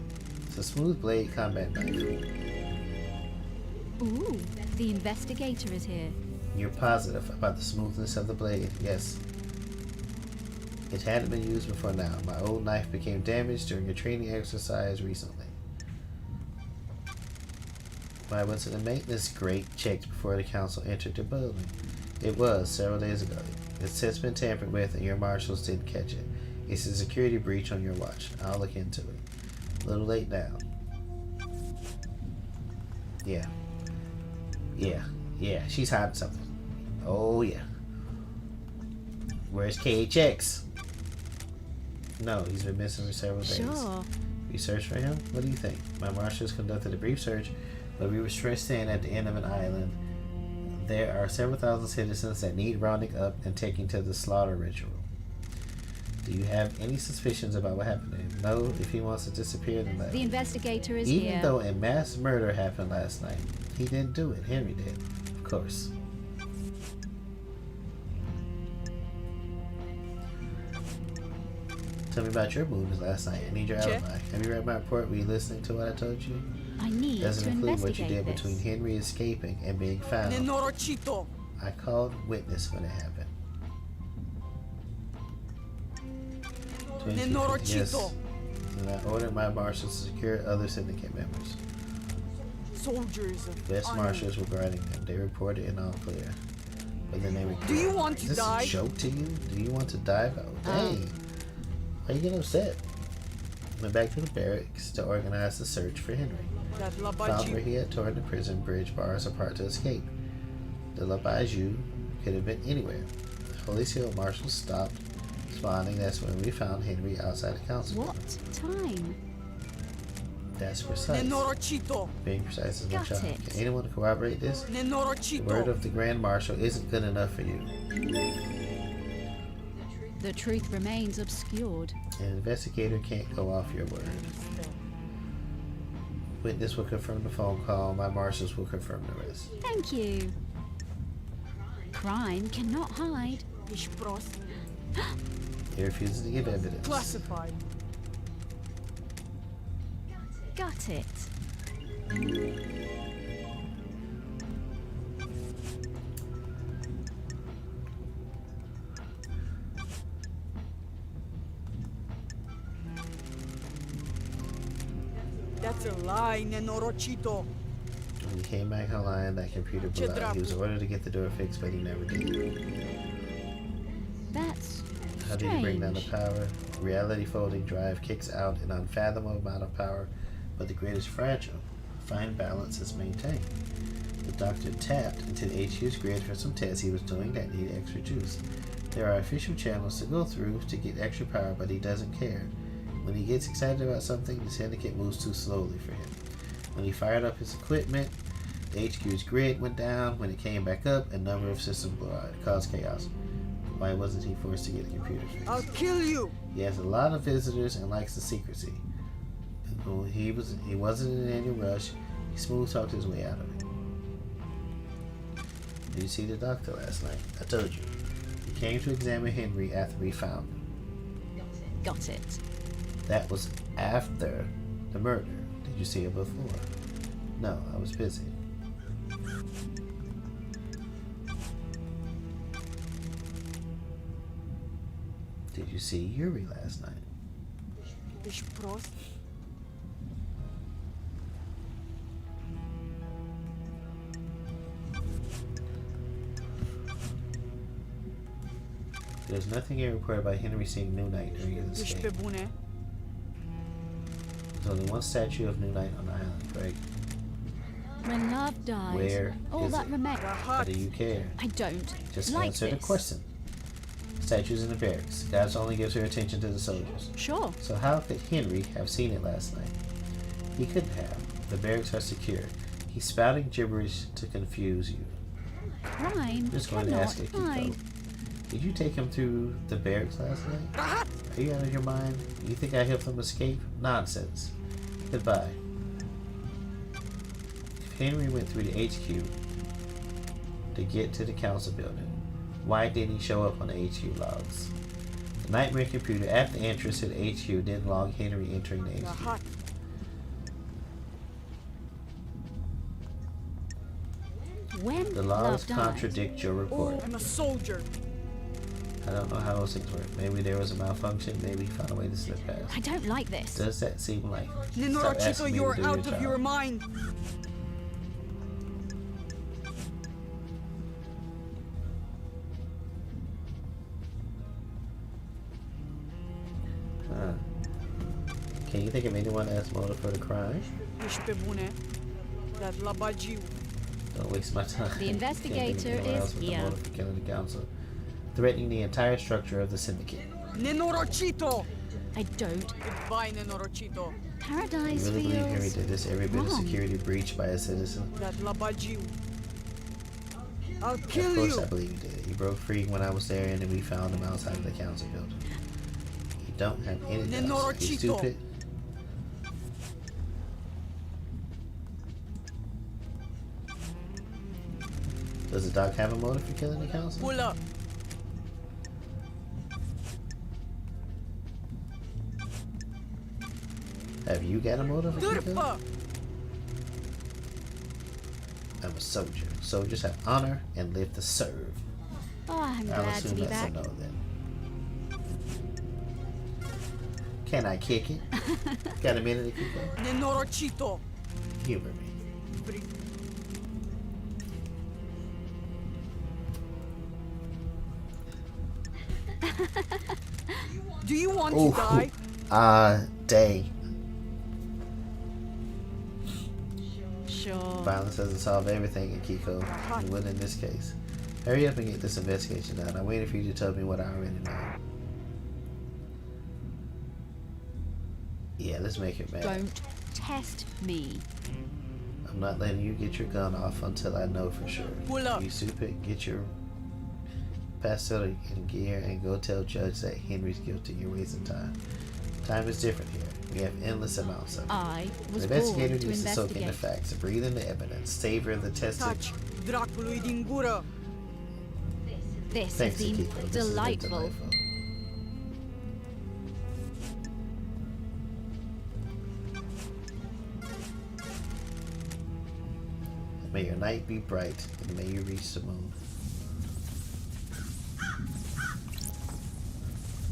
It's a smooth blade combat knife. Ooh, the investigator is here. You're positive about the smoothness of the blade? Yes. It hadn't been used before now. My old knife became damaged during a training exercise recently. Why wasn't the maintenance grate checked before the council entered the building? It was, several days ago. It's since been tampered with and your marshals didn't catch it. It's a security breach on your watch. I'll look into it. A little late now. Yeah. Yeah, she's hiding something. Oh yeah. Where's KHX? No, he's been missing for several days. Sure. We searched for him? What do you think? My marshals conducted a brief search, but we were stressed in at the end of an island. There are several thousand citizens that need rounding up and taking to the slaughter ritual. Do you have any suspicions about what happened to him? No, if he wants to disappear, then let The him. investigator is Even here. though a mass murder happened last night, he didn't do it. Henry did, of course. Tell me about your movements last night. I need your Check. alibi. Have you read my report? Were you listening to what I told you? I need Doesn't to include what you investigate did this. between Henry escaping and being found. Nenorochito. I called witness when it happened. Yes. Nenorochito. And I ordered my marshals to secure other syndicate members. Soldiers of Best honor. marshals were guarding them. They reported in all clear. But then they were. Do you want Is to this die? a joke to you? Do you want to die? Oh, dang. Why you getting upset? Went back to the barracks to organize the search for Henry. That Found where Labaji. he had torn the prison bridge bars apart to escape. The La Bijou could have been anywhere. The Holy Seal marshals stopped spawning. That's when we found Henry outside the council. What time? That's precise. Nenorochito. Being precise is my Got job. it. Can anyone corroborate this? The word Nenorochito. of the Grand Marshal isn't good enough for you. The truth remains obscured. An investigator can't go off your word. Witness will confirm the phone call. My marshals will confirm the rest. Thank you. Crime cannot hide. Ishpros. He refuses to give evidence. Classified. Got it. That's a lie, Nenorochito. When he came back online, that computer blew out. He was ordered to get the door fixed, but he never did. That's How did he bring down the strange. power? Reality folding drive kicks out an unfathomable amount of power, but the grid is fragile. Fine balance is maintained. The doctor tapped into the HQ's grid for some tests he was doing that needed extra juice. There are official channels to go through to get extra power, but he doesn't care. When he gets excited about something, the syndicate moves too slowly for him. When he fired up his equipment, the HQ's grid went down. When it came back up, a number of systems blew out. It caused chaos. Why wasn't he forced to get a computer fixed? I'll kill you. He has a lot of visitors and likes the secrecy. He wasn't in any rush. He smooth talked his way out of it. Did you see the doctor last night? I told you. He came to examine Henry after we found him. Got it. That was after the murder. Did you see it before? No, I was busy. Did you see Yuri last night? Ishpros. There's nothing here reported about Henry seeing New Knight during his Ești escape. pe bune? There's only one statue of New Knight on the island, Craig. When love dies, Where all is that it? remains. How do you care? I don't Just like answer the this. question. Statues in the barracks. Goddess only gives her attention to the soldiers. Sure. So how could Henry have seen it last night? He couldn't have. The barracks are secure. He's spouting gibberish to confuse you. Crime Just going to cannot ask you, hide. Kiko. Did you take him through the barracks last night? Are you out of your mind? You think I helped him escape? Nonsense. Goodbye. If Henry went through the HQ to get to the council building, why didn't he show up on the HQ logs? The Nightmare computer at the entrance to the HQ didn't log Henry entering the HQ. Rahat. When The love logs dies, contradict your report. I'm a soldier. I don't know how those things work. Maybe there was a malfunction. Maybe he found a way to slip past. I don't like this. Does that seem like? Stop Nenorocito, asking me to you're do out of job. your mind. Huh. Can you think of anyone as motive for the crime? Ești pe bune? That labagiu. Don't waste my time. The Can't think of investigator anyone is else with a here. motive for killing the council, threatening the entire structure of the syndicate. Nenorocito! I don't. Goodbye, Nenorocito. You Paradise really believe Henry feels did this? Every bit of wrong. security breach by a citizen? That labagiu. I'll Of kill course you. I believe he did it. He broke free when I was there and then we found him outside of the council building. You don't have any doubts. You Nenorocito. stupid. Does the doc have a motive for killing the council? Pull up. Have you got a motive for killing? Dârpă! I'm a soldier. Soldiers have honor and live to serve. Oh, I'm I'll glad to assume be that's back. a no then. Can I kick it? Got a minute to kick it? Nenorocito. Humor me. Do you want Ooh. to die? Day. Sure. Violence doesn't solve everything in Kiko. It wouldn't in this case. Hurry up and get this investigation done. I'm waiting for you to tell me what I already know. Yeah, let's make it mad. Don't test me. I'm not letting you get your gun off until I know for sure. Pull up. You stupid, get your pastel in gear and go tell Judge that Henry's guilty. You're wasting time. Time is different here. We have endless amounts of it. I The was born investigator to needs to soak in the investigate. facts, breathe in the evidence, savor the tested. Taci, dracului din gură. This Thanks, has been Akiko. This has been delightful. delightful. May your night be bright, and may you reach the moon.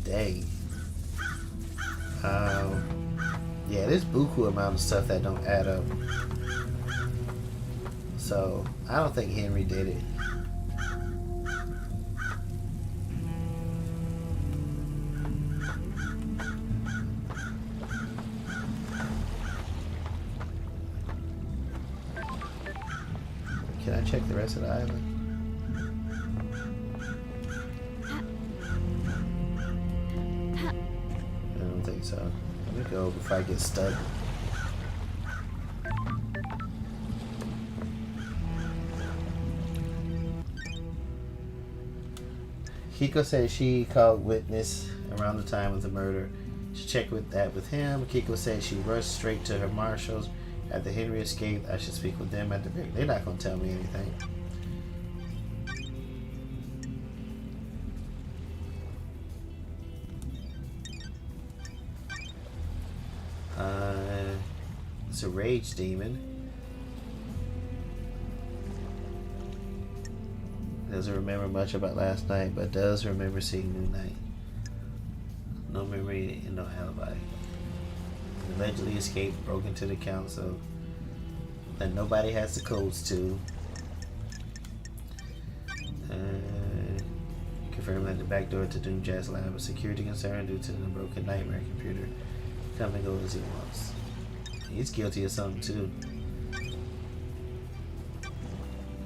Dang. Yeah, there's buku amount of stuff that don't add up. So, I don't think Henry did it. Can I check the rest of the island? I don't think so. Let me go before I get stuck. Kiko said she called witness around the time of the murder. She checked with him. Kiko said she rushed straight to her marshals. After Henry escaped, I should speak with them at the break. They're not going to tell me anything. It's a rage demon. Doesn't remember much about last night, but does remember seeing New Knight. No memory and no alibi. Allegedly escaped, broke into the council that nobody has the codes to. confirmed that the back door to Doomjazz lab was security concern due to the broken nightmare computer. Come and go as he wants. He's guilty of something too.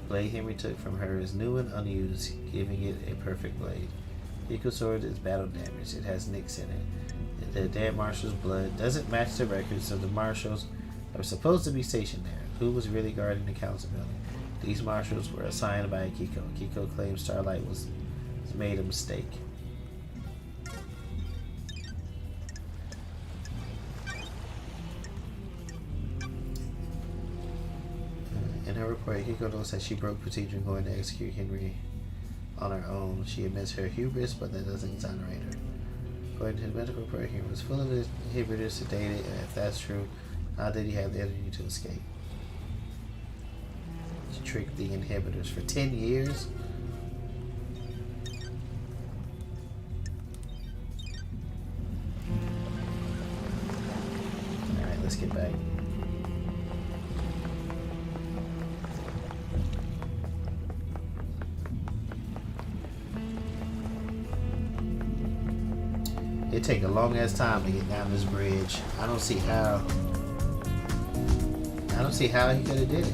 Blade Henry took from her is new and unused, giving it a perfect blade. Hiko's sword is battle damaged. It has nicks in it. The dead marshal's blood doesn't match the records of the marshals that were supposed to be stationed there. Who was really guarding the council building? These marshals were assigned by Akiko. Akiko claims Starlight was made a mistake. In her report, Akiko notes that she broke procedure going to execute Henry on her own. She admits her hubris, but that doesn't exonerate her. According to the medical report, Henry was full of inhibitors, sedated, and if that's true, how did he have the energy to escape? She tricked the inhibitors for 10 years? Alright, let's get back. It take a long ass time to get down this bridge. I don't see how he could have did it.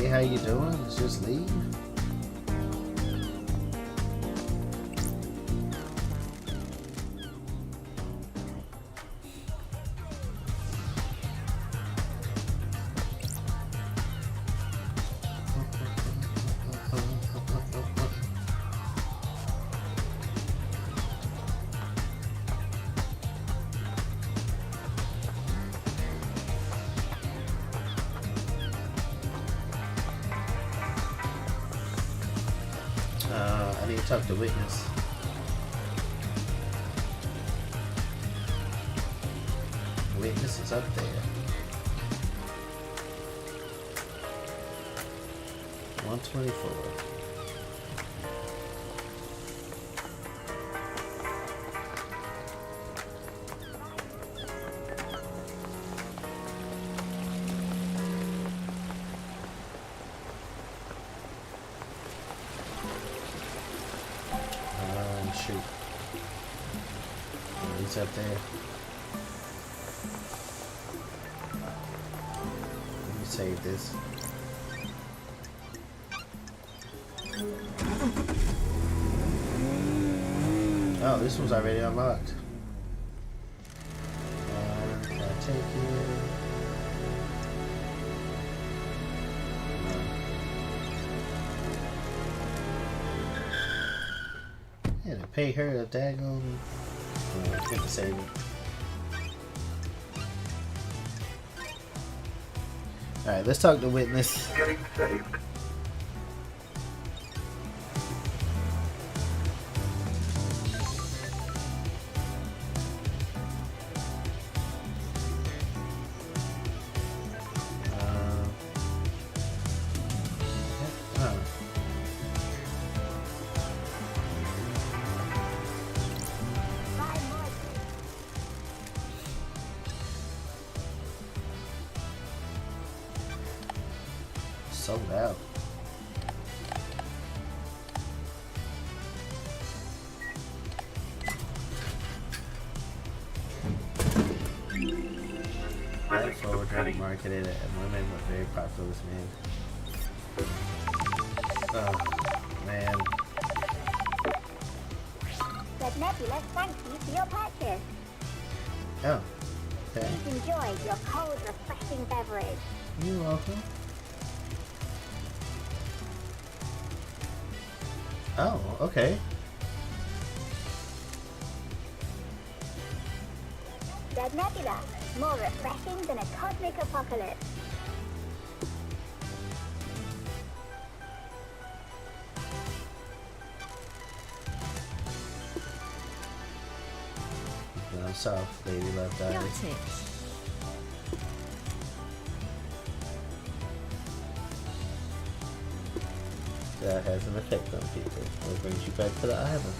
How you doing? Let's just leave. I need to talk to Witness. Witness is up there. 124. Shoot. Oh, he's up there. Let me save this. Oh, this one's already unlocked. Can I take it? Yeah, to pay her a daggone. Get to save it. Alright, let's talk to Witness. Getting saved. Sold out. Right forward drug marketed at women but very popular with men. Oh man. Red Nebula, thank you for your purchase. Oh. Okay. Please enjoy your cold, refreshing beverage. You're welcome. Oh, okay. Red Nebula, more refreshing than a cosmic apocalypse. Down south, lady left eye. Got it. God has an effect on people. What brings you back to the island?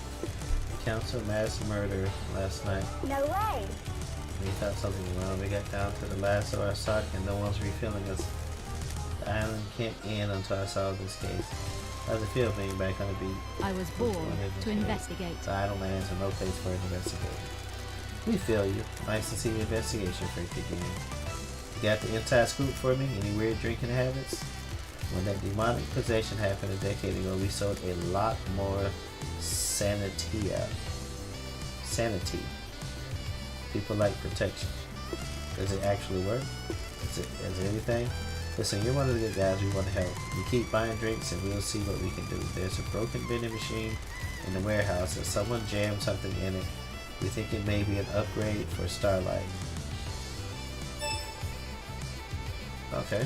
Council mass murder last night. No way. We thought something was wrong. We got down to the last of our stock and no one's refilling us. The island can't end until I solve this case. How's it feel being back on the beat? I was born to investigate. The Idlelands are no place for an investigator. We feel you. Nice to see your investigation freak again. You got the entire scoop for me? Any weird drinking habits? When that demonic possession happened a decade ago, we sold a lot more sanity. People like protection. Does it actually work? Is it anything? Listen, you're one of the good guys. We want to help. You keep buying drinks and we'll see what we can do. There's a broken vending machine in the warehouse and someone jammed something in it. We think it may be an upgrade for Starlight. Okay.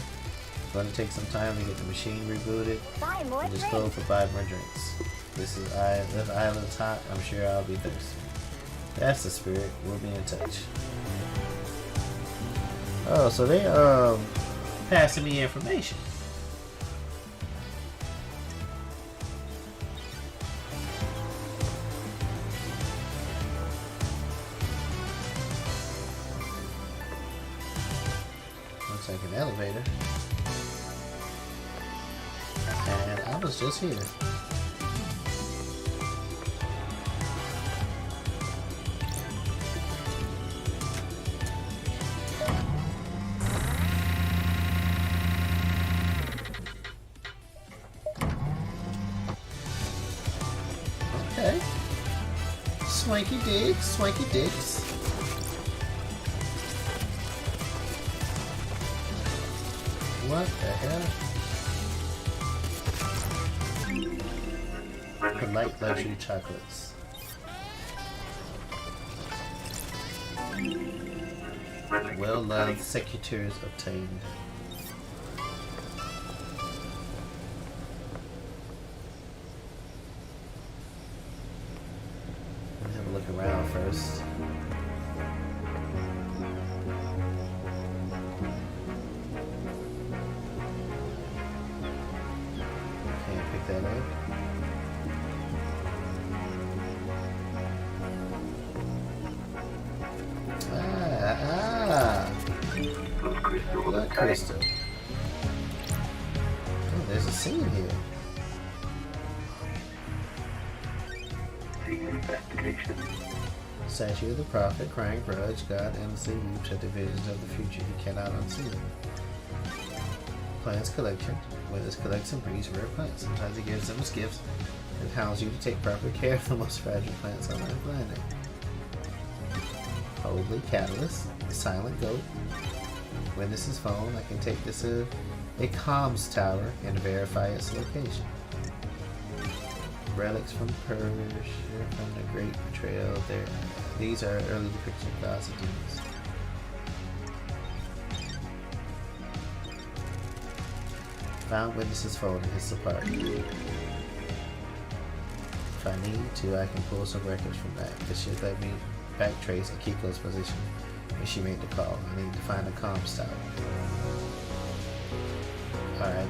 It's going to take some time to get the machine rebooted. Buy more And just drinks. go for 5 more drinks. This island's hot. I'm sure I'll be thirsty. That's the spirit. We'll be in touch. Oh, so they passing me information. Looks like an elevator. And I was just here. Okay. Swanky digs, swanky digs. What the hell? Polite luxury chocolates. Well-loved secateurs obtained. Let's have a look around first. Can't pick that up. Blood crystal. Oh, there's a scene here. Investigation. Statue of the prophet, crying grudge, God endlessly weeps at the visions of the future he cannot unsee. Plants collection. Withers collects and breeds rare plants. Sometimes he gives them as gifts and hounds you to take proper care of the most fragile plants on our planet. Holy Catalyst, the Silent Goat. When this is phone, I can take this to a comms tower and verify its location. Relics from Persia, from the Great Betrayal. There, these are early depictions of gods and demons. Found witnesses phone in his apartment. If I need to, I can pull some records from that. This should let me backtrace Akiko's position when she made the call. I need to find a comms tower. Alright.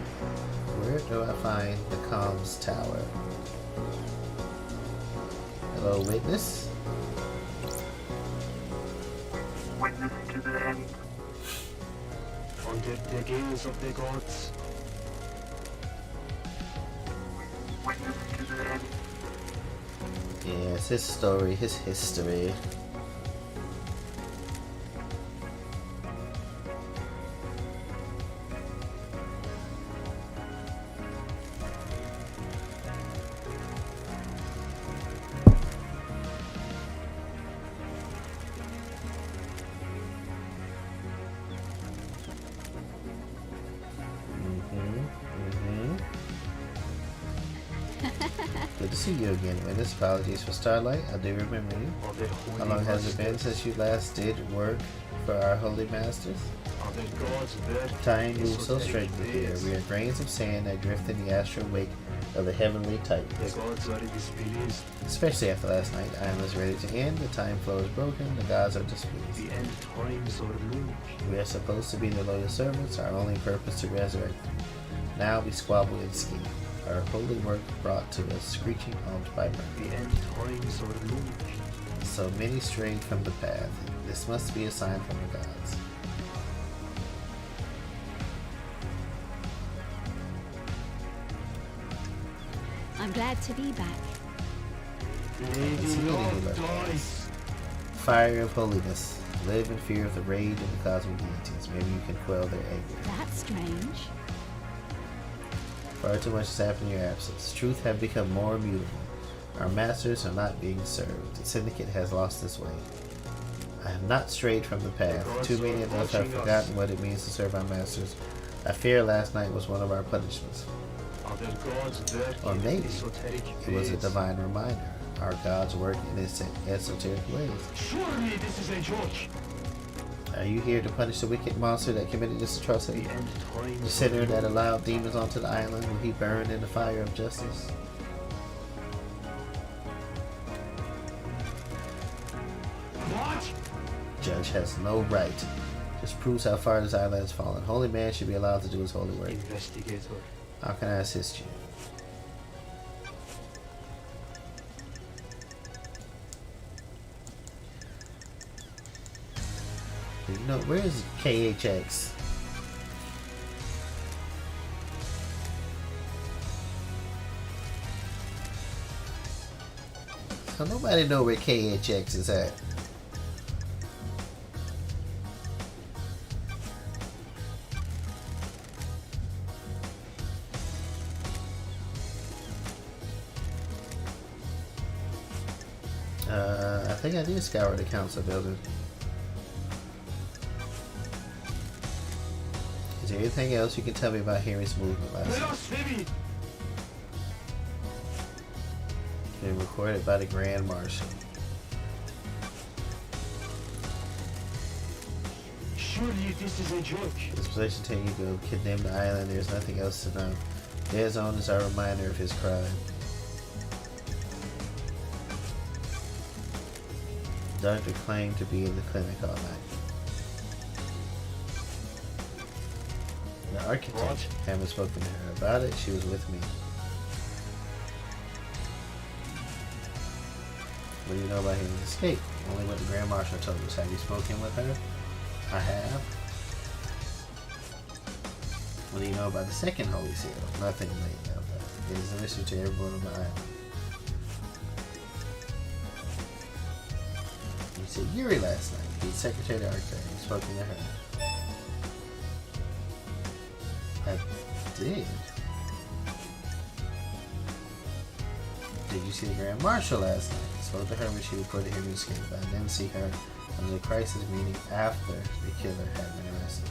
Where do I find the comms tower? Hello, witness? Witness to the end. Under the gaze of the gods. Witness to the end. Yes, his story, his history. Good to see you again, witness. Apologies for Starlight. I do remember you. How long has it been since you last did work for our holy masters? Time moves so strangely here. We are grains of sand that drift in the astral wake of the heavenly titans. Especially after last night, I am ready to end. The time flow is broken. The gods are displeased. The end times are moved. We are supposed to be the loyal servants. Our only purpose to resurrect them. Now we squabble and scheme. our holy work brought to a screeching halt by The murder. end times are looming. So many strayed from the path. This must be a sign from the gods. I'm glad to be back. Lady Lord dies. Fire of holiness. Live in fear of the rage of the cosmic deities. Maybe you can quell their anger. That's strange. Far too much has happened in your absence. Truth have become more immutable. Our masters are not being served. The syndicate has lost its way. I have not strayed from the path. Too many of us have forgotten what it means to serve our masters. I fear last night was one of our punishments. Are there gods there Or in maybe esoteric it was a ways? divine reminder. Our gods work in esoteric ways. Surely this is a joke. Are you here to punish the wicked monster that committed this atrocity? The end times The are sinner that looming. allowed demons onto the island will he burned in the fire of justice? What? Judge has no right. This proves how far this island has fallen. Holy man should be allowed to do his holy work. Investigator. How can I assist you? You know, where is KHX? So nobody know where KHX is at. I think I did scour the council building. Is there anything else you can tell me about Henry's movement last night? Blasphemy! Been recorded by the Grand Marshal. Surely this is a joke. This possession telling you to condemn the island. There's nothing else to know. Dead Zone is our reminder of his crime. Doctor claimed to be in the clinic all night. The architect What? haven't spoken to her about it. She was with me. What do you know about his escape? Only what the Grand Marshal told us. Have you spoken with her? I have. What do you know about the second Holy Seal? Nothing late of that. It is a mystery to everyone on the island. You said Yuri last night. He's Secretary of the Architect. You've spoken to her. I did. Did you see the Grand Marshal last night? I spoke to her when she reported him escape. I didn't see her under the crisis meeting after the killer had been arrested.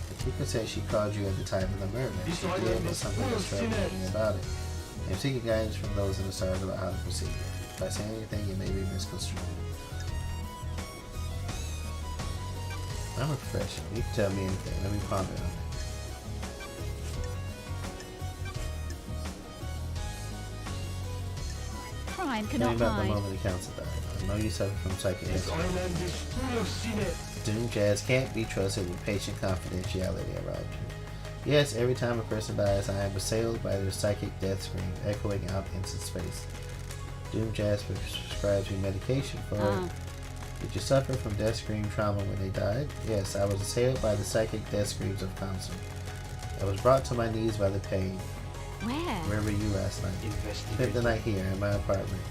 The keeper said she called you at the time of the murder. This She island did, but is something full was of troubling sinners. about it. I'm seeking guidance from those in the stars about how to proceed. If I say anything, it may be misconstrued. I'm a professional. You can tell me anything. Let me ponder on it. Crime Tell me cannot about the hide. moment the council died. I know you suffer from psychic This injury. island is full of sinners. Doom Jazz can't be trusted with patient confidentiality around you. Yes, every time a person dies, I am assailed by their psychic death scream echoing out into space. Doom Jazz prescribes you medication for it. Did you suffer from death scream trauma when they died? Yes, I was assailed by the psychic death screams of counsel. I was brought to my knees by the pain. Where? Where were you last night? Spent the night here in my apartment.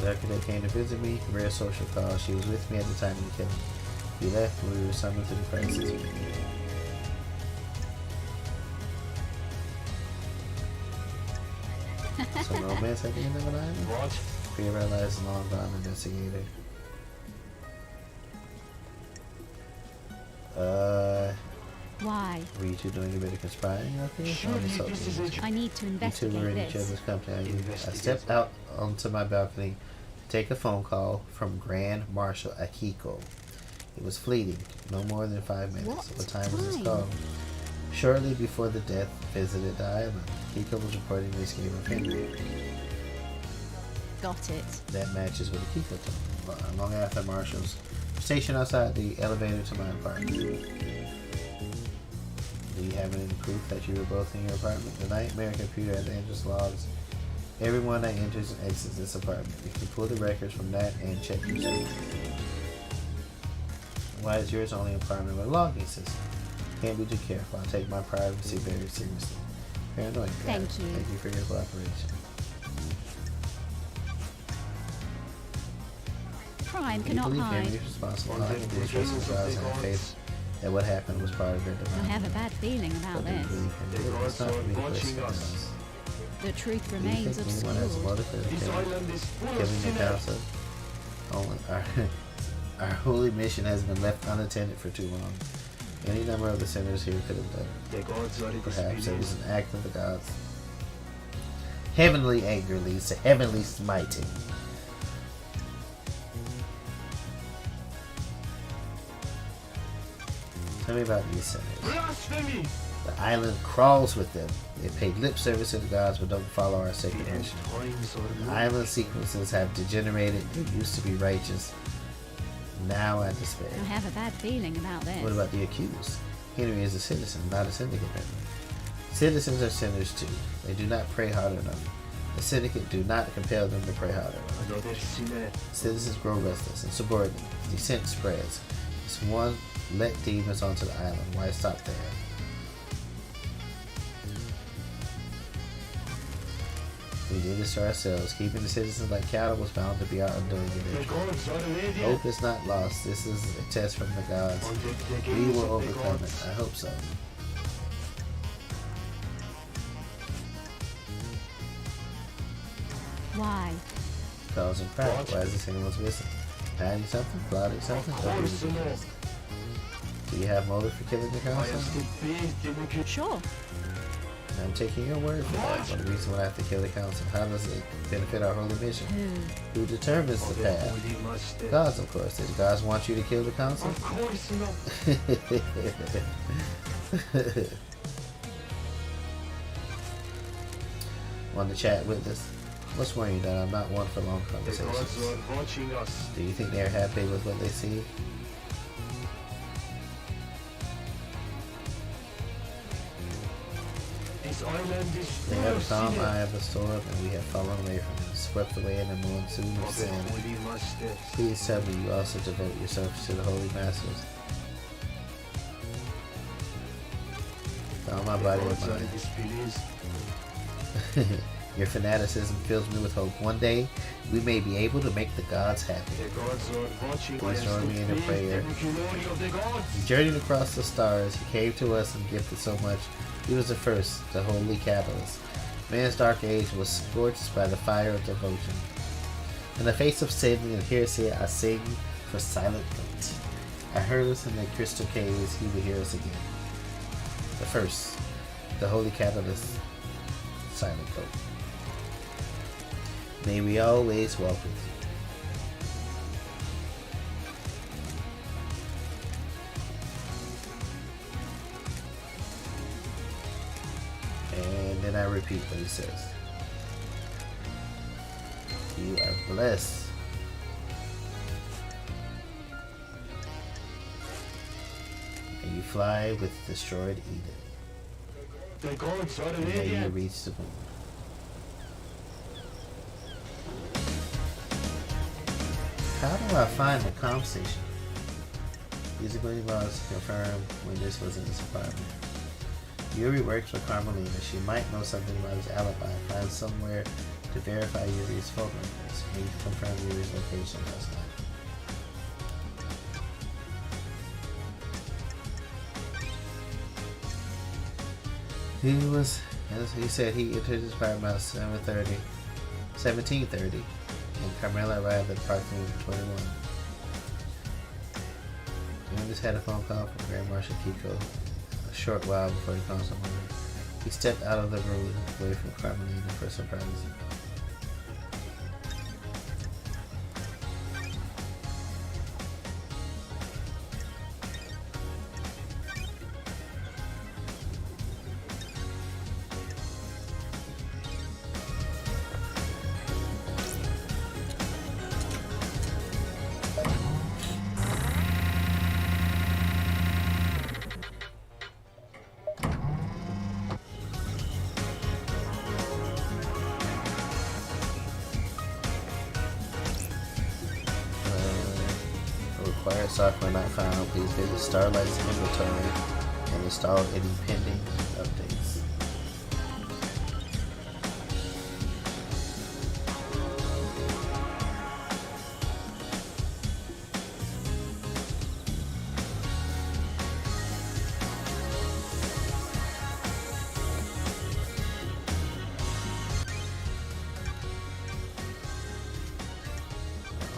The architect came to visit me, rare social call. She was with me at the time of the killing. We left when we were summoned to the crisis. So romance at the end of an island? What? Fear realized long gone investigator. Why? Were you two doing a bit of conspiring out there? Surely Honest this is a hope. joke. I need to You two were in investigate each other's this. company. I stepped out onto my balcony to take a phone call from Grand Marshal Akiko. It was fleeting, no more than 5 minutes. What What time was this time? call? Shortly before the death visited the island. Akiko was reporting the escape of Henry. Got it. That matches what Akiko told me. Long after Marshals stationed outside the elevator to my apartment. you have any proof that you were both in your apartment? The nightmare computer at the entrance logs everyone that enters and exits this apartment. You can pull the records from that and check your screen. Why is yours only apartment with a logging system? Can't be too careful. I take my privacy very seriously. Paranoid. Thank you. Thank you for your cooperation. Crime Can you cannot believe hide. Henry is responsible? All I can do is trust his eyes and faith that what happened was part of their I demise. have a bad feeling about But do you this. believe Henry? It's not for me to question this. The truth Do you remains think anyone has a obscured. motive for killing the council? Only our holy mission has been left unattended for too long. Any number of the sinners here could have done it. Perhaps it was an act of the gods. Heavenly anger leads to heavenly smiting. Tell me about these sinners. The island crawls with them. They pay lip service to the gods but don't follow our sacred mission. The island sequences have degenerated. They used to be righteous. Now I despair. I have a bad feeling about this. What about the accused? Henry is a citizen, not a syndicate member. Citizens are sinners too. They do not pray hard enough. The syndicate do not compel them to pray hard enough. Citizens grow restless and subordinate. Dissent spreads. This one let demons onto the island. Why stop there? We did this to ourselves. Keeping the citizens like cattle was bound to be our undoing eventually. Hope is not lost. This is a test from the gods. We will overcome it. I hope so. Why? Cause and crack. Why is this anyone's missing? Hiding something? Plotting something? Don't be ridiculous. Do you have motive for killing the council? Sure. I'm taking your word for that. But the reason why I have to kill the council, how does it benefit our holy mission? Who determines the path? Gods, of course. Did gods want you to kill the council? Of course not. Want to chat with us? What's worrying that I'm not one for long The gods conversations? are watching us. Do you think they're happy with what they see? This island is They full have of a calm sinners. eye of the storm, and we have fallen away from them, swept away in a monsoon of Of the sin. holy masters. Please tell me you also devote yourselves to the holy masters. Found my The body gods and are mind. displeased. Your fanaticism fills me with hope. One day, we may be able to make the gods happy. The gods are watching. Please I join am me in a displeased prayer. in the glory of the gods. He journeyed across the stars. He came to us and gifted so much. He was the first, the holy catalyst. Man's dark age was scorched by the fire of devotion. In the face of sin and heresy, I sing for silent night. I heard us in the crystal caves. He would hear us again. The first, the holy catalyst, silent hope. May we always walk with you. And then I repeat what he says. You are blessed. And you fly with destroyed Eden. The gods are And may you radiant. reach the moon. How do I find the comm station? Musically was confirmed when this was in his apartment. Yuri works for Carmelina. She might know something about his alibi. Find somewhere to verify Yuri's phone records. He confirmed Yuri's location last night. As he said, he entered his apartment about 17:30, and Carmela arrived at approximately 21. He just had a phone call from Grand Marshal Kiko a short while before he called someone. He stepped out of the room away from Carmelina for surprise. copyright software not found, please visit Starlight's inventory and install any pending updates.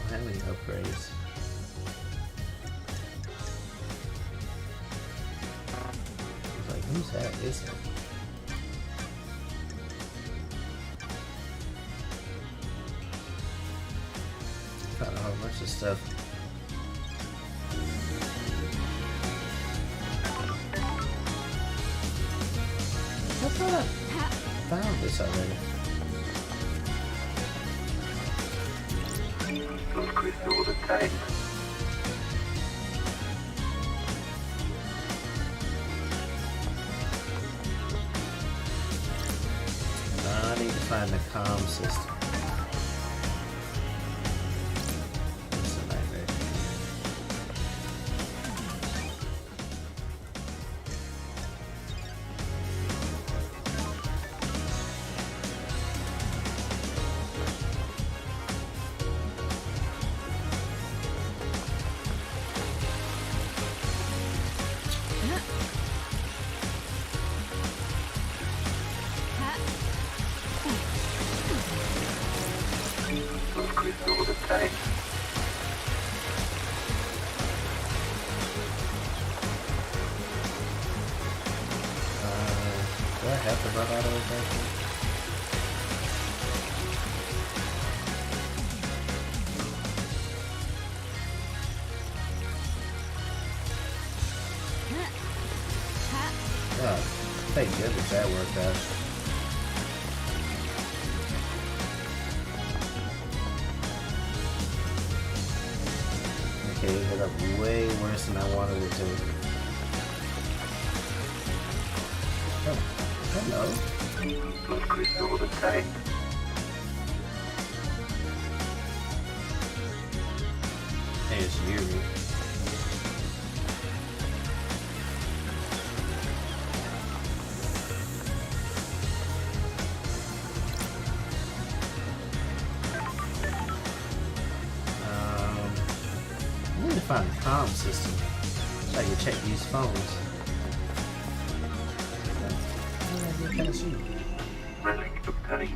How many upgrades? It's like, who's that? Is it? Found a whole bunch of stuff. I thought I found this already. Those crystals are tight. Now I need to find the comm system. It's a nightmare. Those crystals are tight. Do I have to run out of those? Oh, thank goodness that worked out. Okay, it ended up way worse than I wanted it to. Oh, hello. Those crystals are tight. There's Yuri. I need to find a comm system so I can check these phones. How do I get past you? Relic of tight.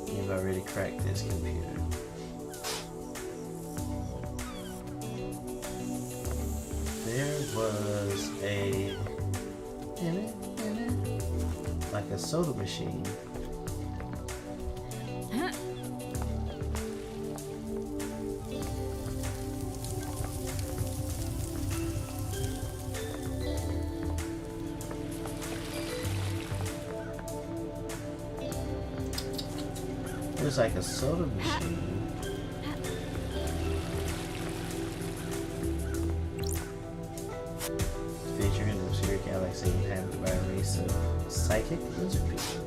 You've already cracked this computer. There was a like a soda machine. There's like a soda machine. Featuring an obscure galaxy inhabited by a race of psychic lizard people.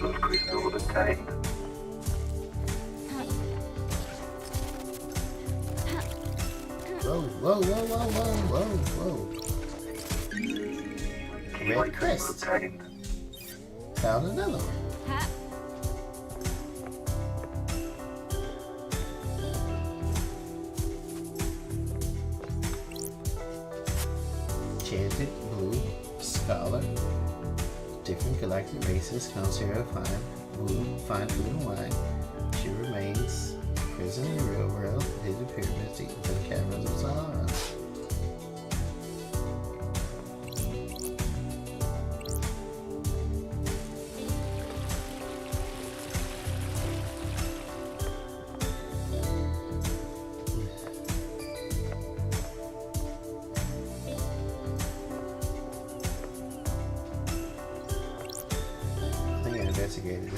Those crystals are tight. Whoa, whoa, whoa, whoa, whoa, whoa, whoa. Red crest. Tight. Found another one. Enchanted, blue, scholar. Different galactic races come here to find food and wine. She remains prison in the real world, hidden pyramids deep into the caverns of Sahara.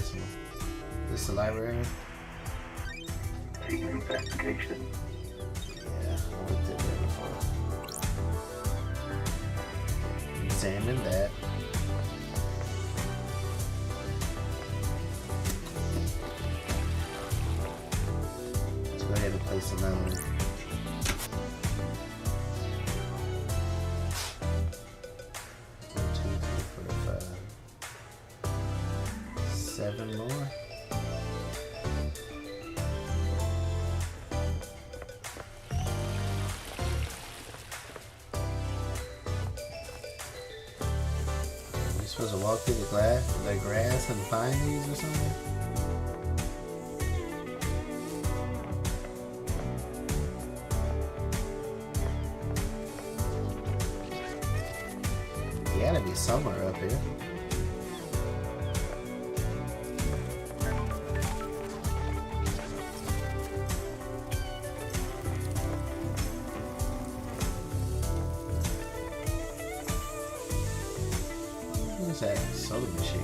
this one? This the library? Secret investigation. Yeah, I looked at that before. Examine that. Let's go ahead and place another one. 1, 2, 3, 4, 5. 7 more. Supposed to walk through the grass and find these or something? You gotta be somewhere up here. What's that? Soda machine.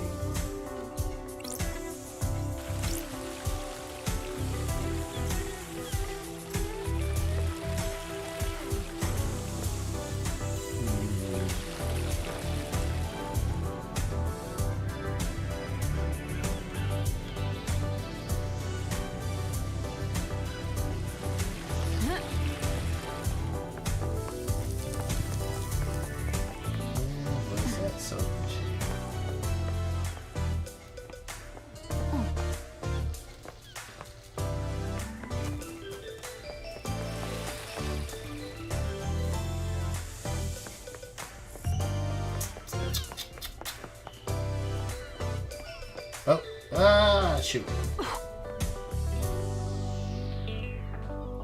What's that soda machine? Oh, shoot.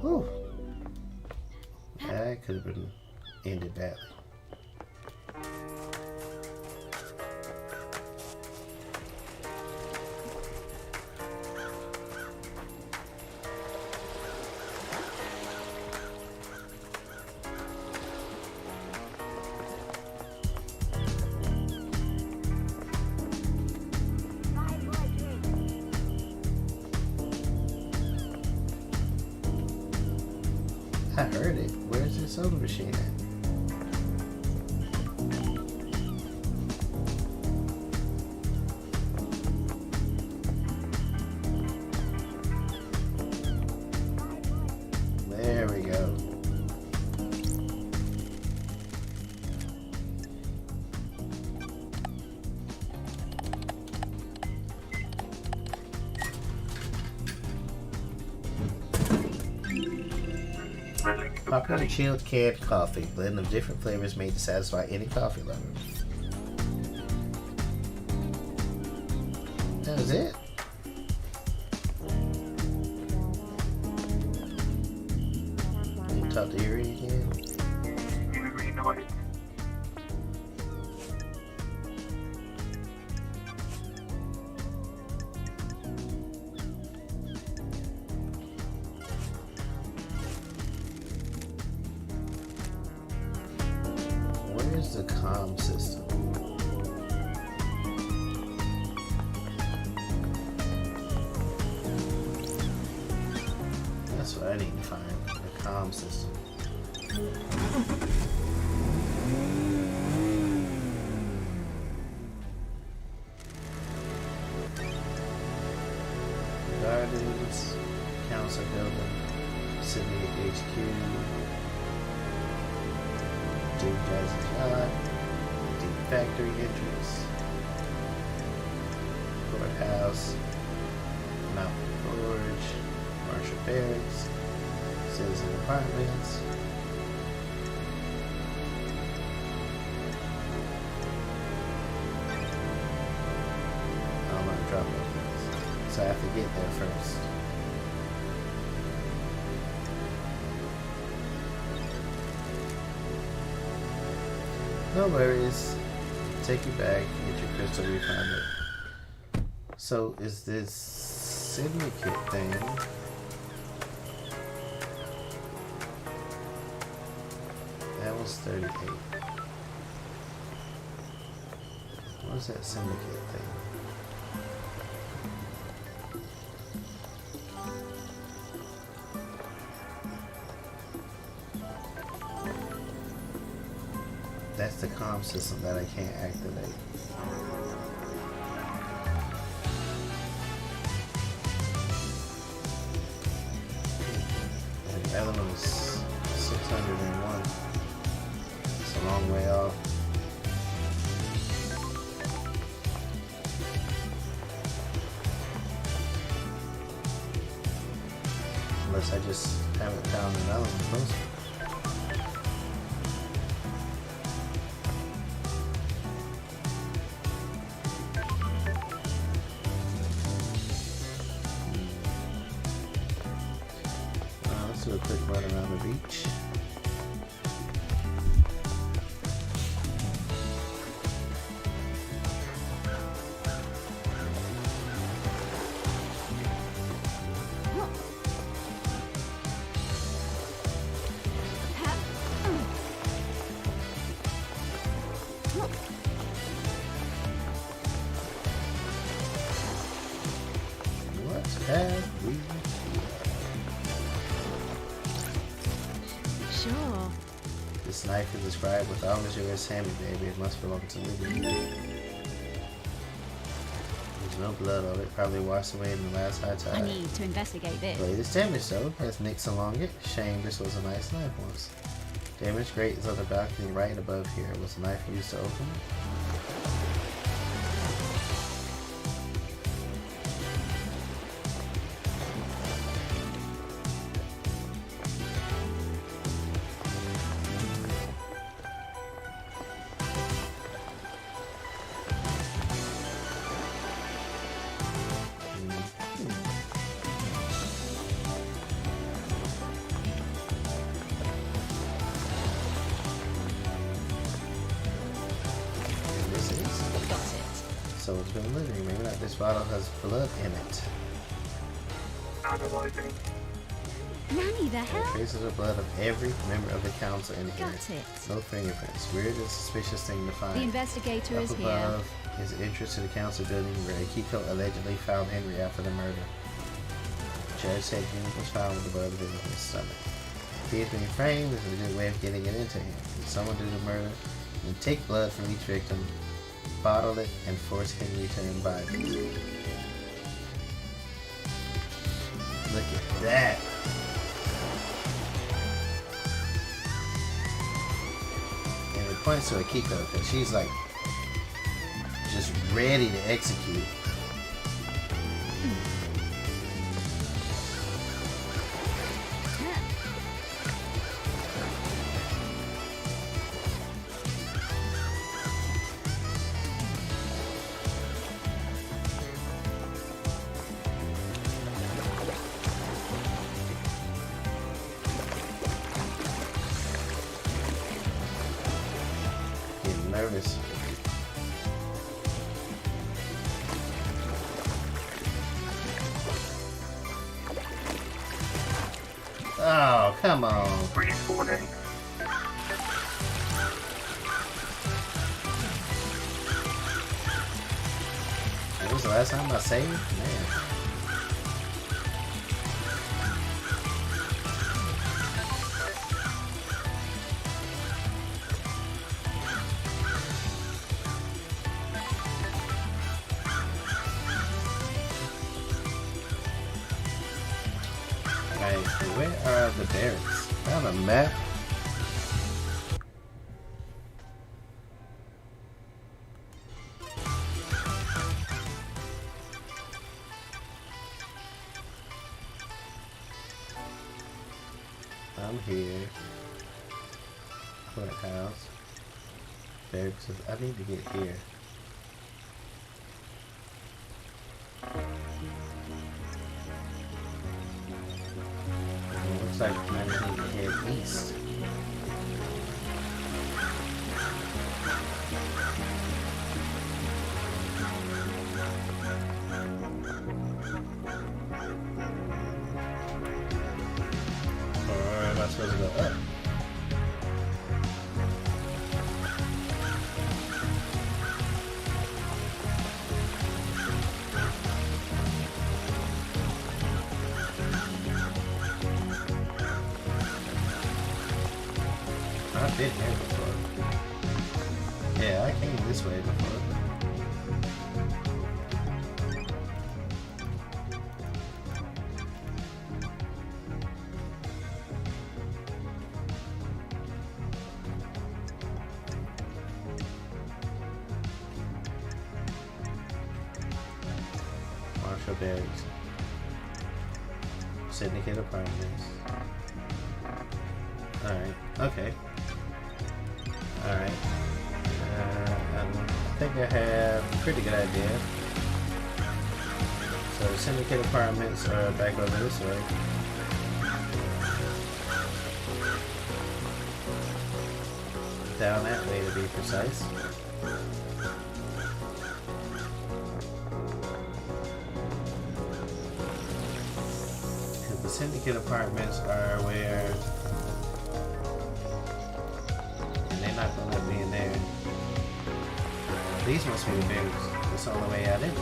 Whew. That could have been ended badly. I heard it. Where's the soda machine at? There we go. Popular chilled canned coffee, blend of different flavors made to satisfy any coffee lover. That was it? Can you talk to Yuri again? Yuri noise. Where's the comm system? That's what I need to find. The comm system. Gardens, council building, Sydney HQ, Duke Jazz's yacht, Deep Factory entrance, courthouse, Mountain Gorge, Marshall Barracks, Citizen Apartments. I'm gonna drop off, so I have to get there first. No worries. Take you back, get your crystal refunded. So is this syndicate thing? That was 38. What is that syndicate thing? the comm system that I can't activate. And the other one is 601. It's a long way off. Unless I just haven't found another one closer. Let's do a quick run around the beach. What have we? Sure. This knife is described with all as yours, Sammy, baby. It must belong to Libby. There's no blood on it. Probably washed away in the last high I tide. need to investigate this. Blade is damaged though. Has nicks along it. Shame this was a nice knife once. Damaged grate is on the balcony right above here. Was the knife used to open it? This is. Got it. So it's been living. Maybe not. This bottle has blood in it. Analyzing. Nanny, the hell? Traces of blood of every member of the council in here. Got it. No fingerprints. Weird and suspicious thing to find. The investigator Up is here. above is the entrance to the council building where Akiko allegedly found Henry after the murder. Judge said Henry was found with the blood in his stomach. If he is being framed, this is a good way of getting it into him. If someone do the murder, then take blood from each victim, bottle it, and force Henry to imbibe it. Look at that. And it points to Akiko because she's like just ready to execute. Getting nervous. Oh, come on. Freeze warning. When was the last time I saved? Man. Alright, so where are the barracks? Found a map. I'm here. Courthouse. Barracks. I need to get here. It looks like I need to head east. Or am I supposed to go up? I've been here before. Yeah, I came this way before. Marshall Barracks. Syndicate Apartments. Alright, okay. Alright. I think I have a pretty good idea. So Syndicate Apartments are back over this way. Down that way to be precise. The Syndicate Apartments are where, and they're not gonna let me in there. These must be the bears. It's all the way out anyway.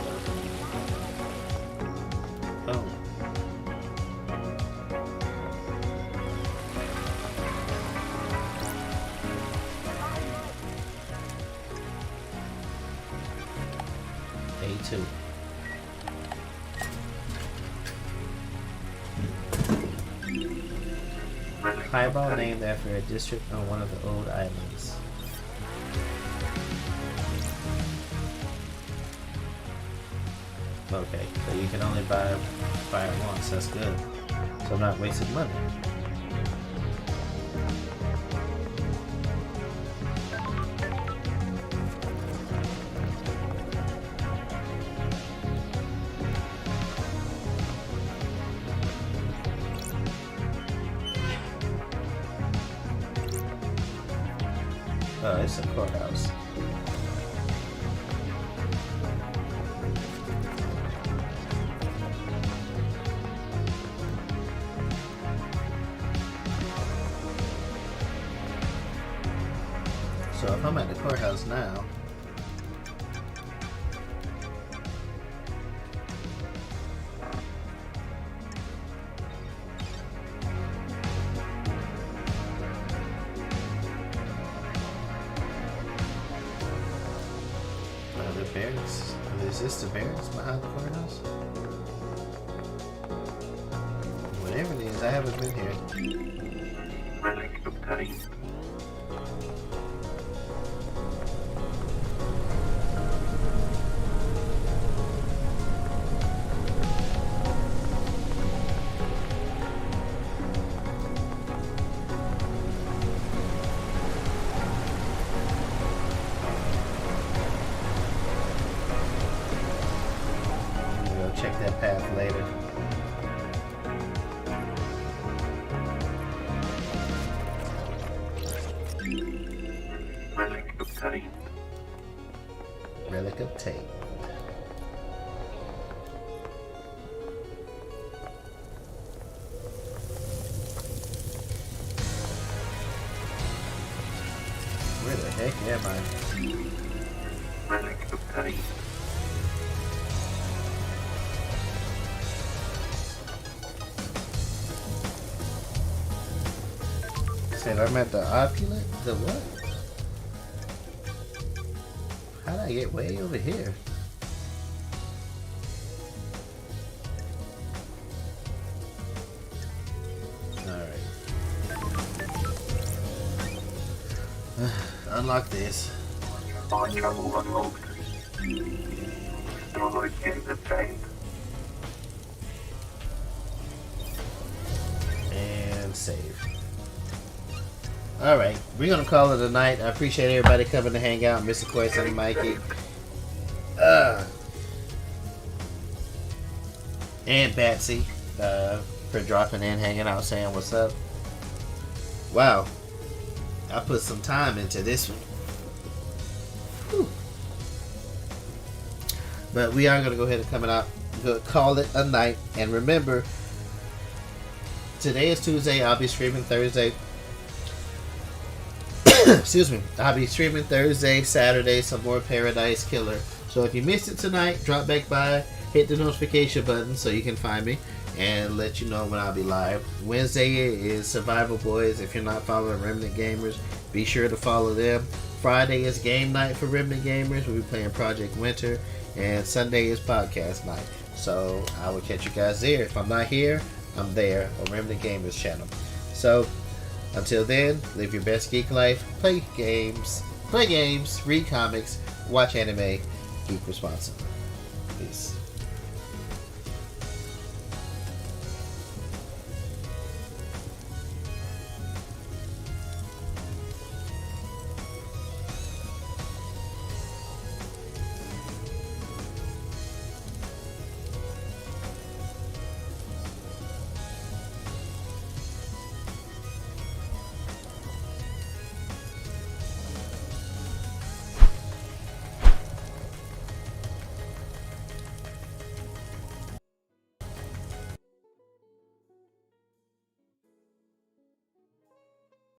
Oh. A2. Highball named after a district on one of the old islands. Okay, so you can only buy it once, that's good. So I'm not wasting money. Oh, it's a courthouse. So if I'm at the courthouse now, the barracks. Is this the barracks behind the courthouse? Whatever it is, I haven't been here. Relic obtained. We'll check that path later. Relic obtained. Relic obtained. Where the heck am I? Relic obtained. Said I'm at the opulent? The what? How did I get way over here? Alright. Unlock this. Mine travel unlocked. Droid gates obtained. And save. Alright, we're gonna call it a night. I appreciate everybody coming to hang out. Mr. Quest and Mikey. And Batsy for dropping in, hanging out, saying what's up. Wow. I put some time into this one. Whew. But we are gonna go ahead and call it a night. And remember, today is Tuesday. I'll be streaming Thursday. Excuse me. I'll be streaming Thursday, Saturday, some more Paradise Killer. So if you missed it tonight, drop back by, hit the notification button so you can find me and let you know when I'll be live. Wednesday is Survival Boys. If you're not following Remnant Gamers, be sure to follow them. Friday is game night for Remnant Gamers. We'll be playing Project Winter. And Sunday is podcast night. So I will catch you guys there. If I'm not here, I'm there on Remnant Gamers channel. So until then, live your best geek life. Play games, read comics, watch anime, geek responsibly. Peace.